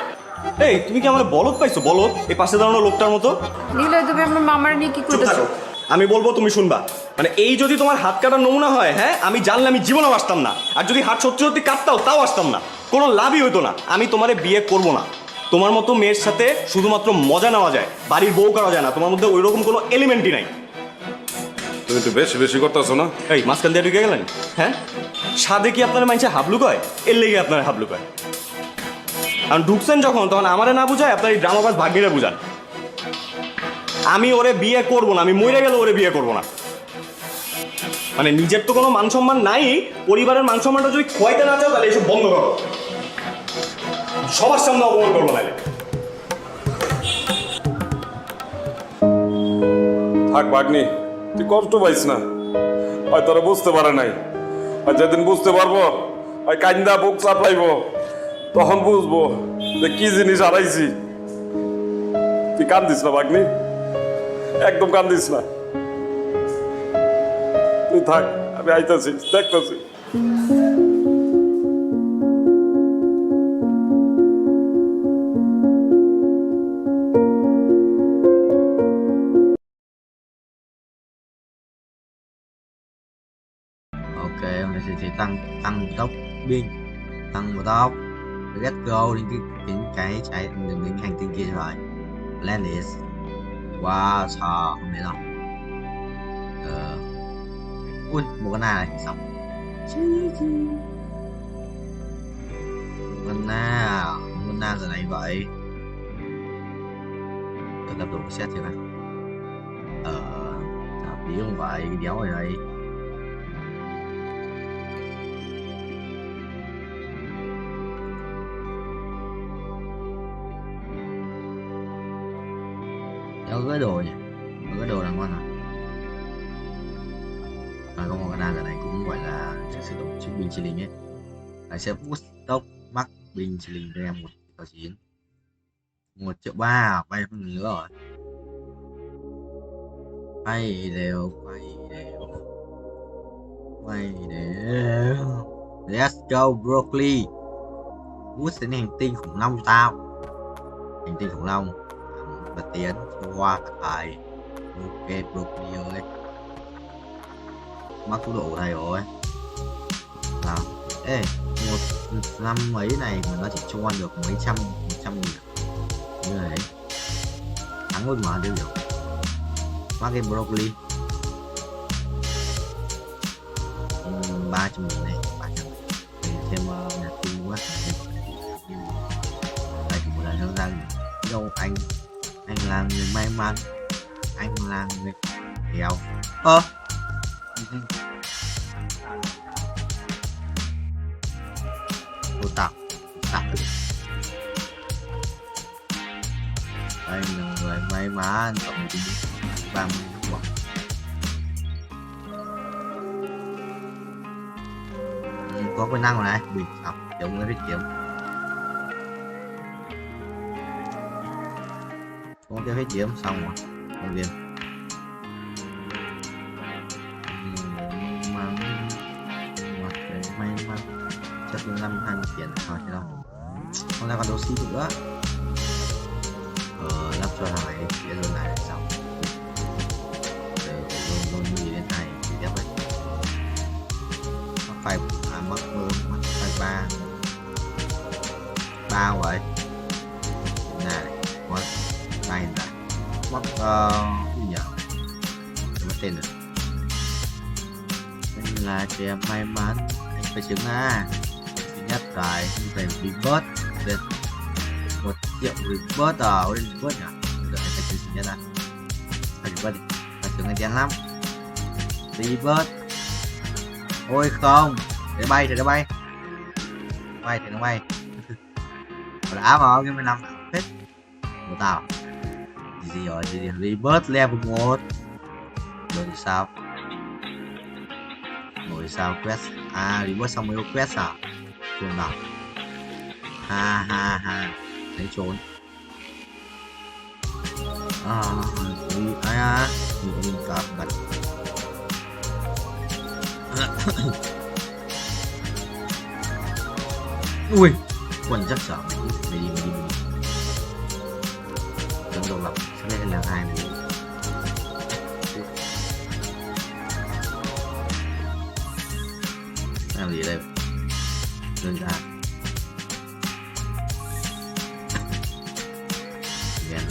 [SPEAKER 24] এই তুমি কি আমার বলদ পাইছো? বলদ এই পাশে দাঁড়ানো লোকটার মতো।
[SPEAKER 22] নীল তুমি আমার মামার নিয়ে কি করতেছো?
[SPEAKER 24] আমি বলবো তুমি শুনবা। মানে এই যদি তোমার হাত কাটার নমুনা হয়, হ্যাঁ আমি জানলে আমি জীবনেও আসতাম না। আর যদি হাত সত্যি সত্যি কাটতাও তাও আসতাম না, কোনো লাভই হতো না। আমি তোমারে বিয়ে করব না। তোমার মতো মেয়ের সাথে শুধুমাত্র মজা নেওয়া যায়, বাড়ির বউ করা যায় না। তোমার মধ্যে ওই রকম কোনো এলিমেন্টই নাই।
[SPEAKER 2] তুমি তো বেশি বেশি করতেছো না?
[SPEAKER 24] এই মাঝখান দিয়ে ঢুকে গেলেন? হ্যাঁ সাদে কি আপনার মাইনছে হাবলু কয়? এর লেগে আপনার হাবলু কয়। আর ঢুকছেন যখন, তখন আমারে না বুঝায় আপনার এই ড্রামাবাজ ভাগ্যিরে বুঝান। আমি ওরে বিয়ে করব না, আমি মরে গেলে ওরে বিয়ে করব না। মানে নিজের তো কোনো মান সম্মান নাই, পরিবারের মান সম্মানটা যদি খোয়াইতে না চাও তাহলে এসব বন্ধ করো। সবার সামনে অপমান করবো নাহলে।
[SPEAKER 2] থাক ভাগ্নি, তুই কষ্ট পাইস না। হয় তোরা বুঝতে পারে নাই, আর যেদিন বুঝতে পারবো ওই কান্দা বুক চাপলাইব, তখন বুঝবো যে কি জিনিস হারাইছি। তুই কান্দিস না ভাগ্নি, একদম কান্দিস না। তুই থাক, আমি আইতাছি, দেখতেছি।
[SPEAKER 9] Ok, mình sẽ tăng tốc biên, tăng một tốc, let's go đến cái chạy đến hành tinh kia rồi. Planet, wow, sao không biết đâu. Ui, một con này xong. Con na giờ này vậy. Tôi tập đủ set chưa nào? Tí không phải cái đéo ở đây. Đéo gỡ đồ nhỉ? Gỡ đồ là ngon à? Có một cái đàn ở này cũng gọi là sử dụng chiếc bình chi linh ấy. Lại sẽ boost tốc mắc bình chi linh cho em 1.9 1.3 bay phân nữa rồi. Bay đều. Let's go broccoli. Boost đến hành tinh khủng long cho tao. Hành tinh khủng long bật tiến hoa tài. Ok broccoli ơi, mắc tốc độ của thầy rồi. Nào ê, một năm mấy này mà nó chỉ cho ăn được mấy trăm 100.000 như này, thắng luôn mà đều hiểu. Mắc cái broccoli 300.000 này, 300 thêm nhà tinh quá. Đây thì một lần nữa ra đâu anh là người may mắn, anh là người nghèo. Cô tạo anh là người may mắn, tổng tính 30 quả. Có cái năng này bình học giống với kiếm con tiêu hết kiếm xong rồi con game may mắn chắc là 20 tiền thôi thế đâu. Không ra còn đồ xí nữa lắp cho thằng này để luôn này xong luôn gì đến này thì tiếp đấy. Mắc phải mắc phải ba vậy này có này mắc gì nhỉ, mất tên rồi. Mình là trẻ may mắn, anh phải chứng thứ nhất là về revert lên 1 triệu revert ở đây revert nhỉ, được anh phải chứng thứ nhất là phải revert đi, phải chứng anh đen lắm revert. Ôi không, để bay thì nó bay thì nó bay đã vào cái 15 hết của tao gì rồi gì revert level 1 rồi thì sao, rồi sao quest revert xong mới có quest à, chuồn nào ha lấy trốn mình cả bật ui quần chắc sợ mày đi tấn độc lập sẽ lên là 2 mình làm gì đây đơn giản đen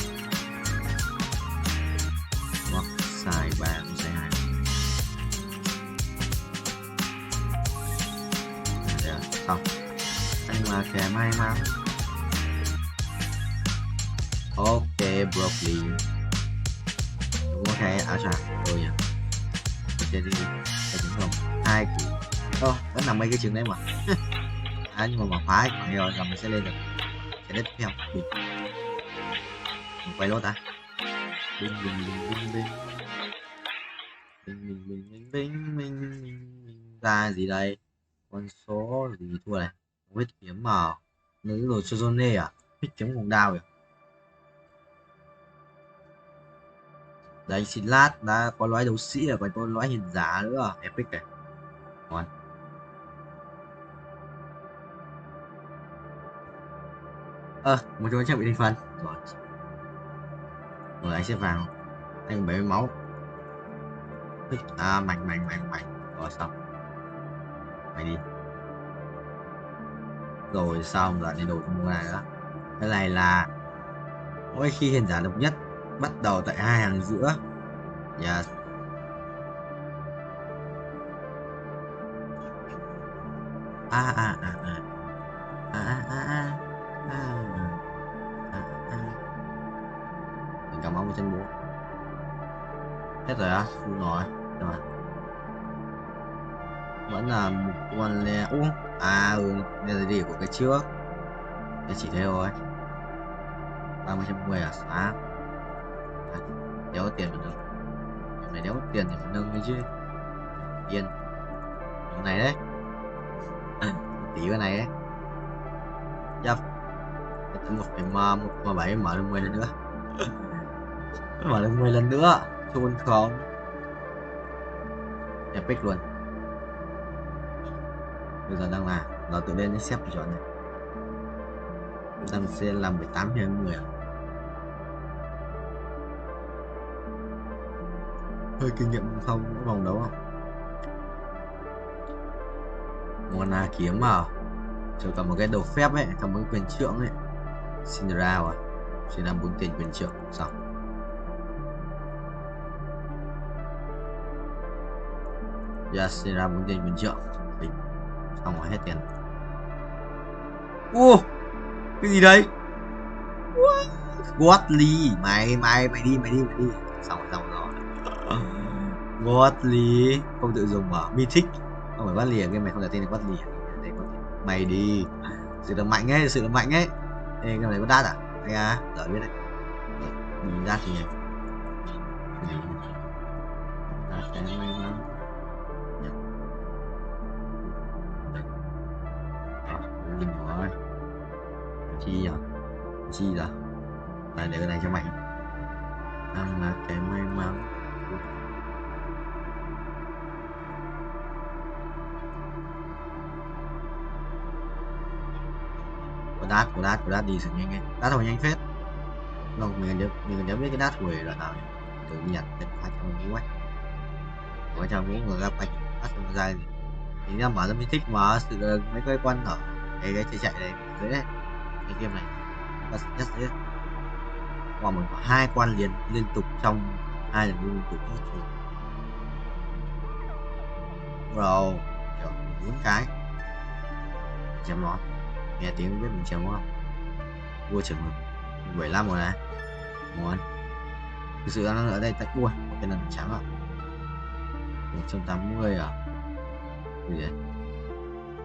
[SPEAKER 9] hoặc xài 3 xài 2 xong. Anh là kẻ may mắn. Ok broccoli đúng có cái chà rồi nhỉ, chơi đi đúng không, 2 củ vẫn nằm mấy cái trường đấy mà nhưng mà phá còn rồi mình sẽ lên được cái đất theo mình quay lốt ta binh ra gì đây, con số gì thua này, huyết kiếm mà nữ rồi cho zone huyết kiếm cùng đao rồi đấy. Xin lát đã có loại đấu sĩ rồi, còn có loại hiền giả nữa, epic này ngon. Một trong chắc bị đánh phân rồi anh sẽ vào anh 70 máu mạnh rồi xong mày đi rồi xong rồi đi đồ trong này đó. Cái này là mỗi khi hiền giả độc nhất bắt đầu tại 2 hàng giữa. Yes. Mình cầm máu 140. Hết rồi á, không nói rồi. Vẫn là một con le đây là điểm của cái trước. Đây chỉ thế thôi. 30 à, sáng. Đéo có tiền mà nâng. Hôm này đéo có tiền thì phải nâng đi chứ. Yên. Hôm này đấy. Tí cái này đấy. Yep. Từ 1,7 mở lên 10 lần nữa. Mở lên 10 lần nữa. Chôn không. Epic luôn. Bây giờ đang là nó tự lên xếp cái chọn này. Chúng ta sẽ làm 18 nhân 10 à? Hơi kinh nghiệm không có vòng đấu không? Mona kiếm à? Rồi còn một cái đầu phép ấy, còn một cái quyền trượng ấy. Cinderella à? Chỉ làm 4 tiền quyền trượng xong. Yes, Cinderella 4 tiền quyền trượng. Bình. Xong rồi hết tiền. Cái gì đấy? Godly, mày đi. Xong rồi. Godly không tự dùng mà Mythic. Không phải Godly, cái mày không đặt tên là Godly. Mày đi. Sự là mạnh ấy. Ê, cái này có đát à? Hay à, đợi biết đấy. Nhìn đát thì đát cái may mắn. Rồi. Chi rồi. Đây để cái này cho mày. Ăn là cái may mắn. Của đát đi sự nhanh ấy. Đát hồi nhanh phết. Vâng, mình cần biết cái đát hồi là nào. Từ nhặt đến 200 ấy. 200 người gặp anh đát xong dài gì. Thì ra mở ra mới thích mà sự mấy cái quan ở cái chạy này dưới đấy. Cái game này nhất đấy. Và mình có 2 quan liên tục trong 2 lần liên tục rồi kiểu 4 cái chém nó nghe tiếng biết mình chém không vua trưởng 75 rồi này ngon thực sự đang ở đây tách vua một cái lần chém ạ 180 à gì vậy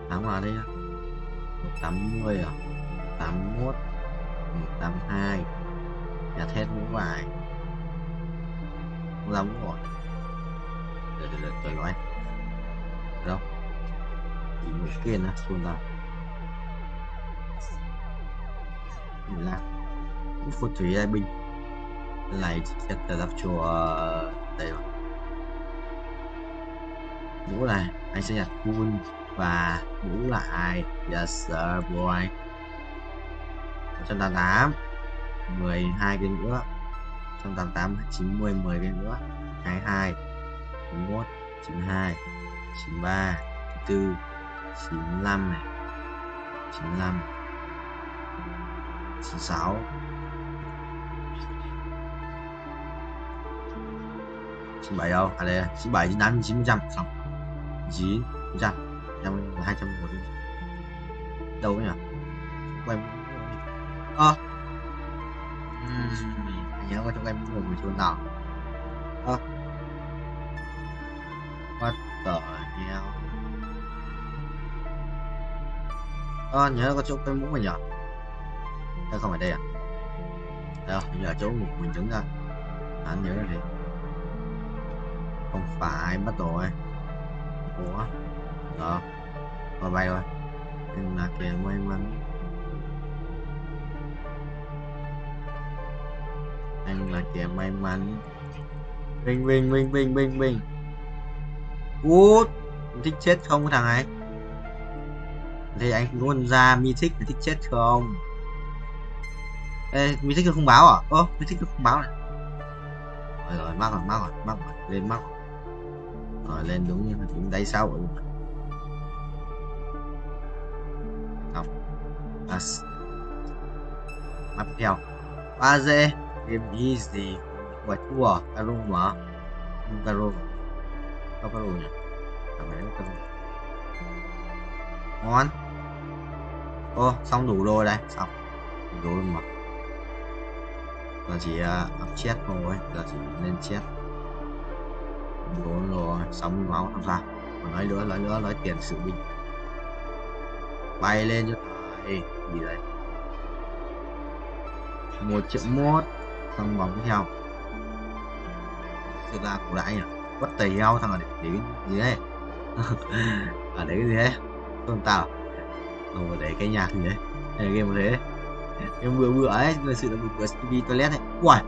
[SPEAKER 9] thắng vào đây 180 à 81 182 nhà thét mũ vải không ra mũ rồi được trời nói đâu chỉ một kia nè xuân ra nhìn là phút thủy ai binh này chắc là đập chùa đây rồi mũ này anh sẽ nhặt full và mũ là ai yes sir boy 188 12 cái nữa 188 90 10 cái nữa 22 91 92 93 94 95 này 95 96 97 đâu à đây 97 98 900 xong 9 100 200 một đâu nhỉ quay nhớ có trong em một người chuồn nào what the hell nhớ có chỗ cái mũ mà nhở hay không phải đây à đâu giờ chỗ một mình đứng ra anh nhớ này không phải bắt rồi ủa đó vào bay rồi nhưng là kìa may mắn anh là kẻ may mắn binh út thích chết không cái thằng này thì anh luôn ra Mythic thích chết không ê Mythic không báo à Mythic không báo này rồi mắc rồi lên mắc rồi lên đúng như chúng đáy sau rồi không map theo 3G game easy và thua caro mà không caro nhỉ thằng này caro ngon xong đủ rồi đây xong đủ rồi mà giờ chỉ up chat thôi giờ chỉ lên chat rồi xong máu làm sao mà nói tiền sự binh bay lên cho thầy gì đấy 1.1 xong vòng tiếp theo sự là của đại nhỉ bất tầy heo thằng này để gì đấy à đấy cái gì đấy không tao không để cái nhạc gì đấy game thế game vừa ấy người sự là vừa TV toilet ấy. Uầy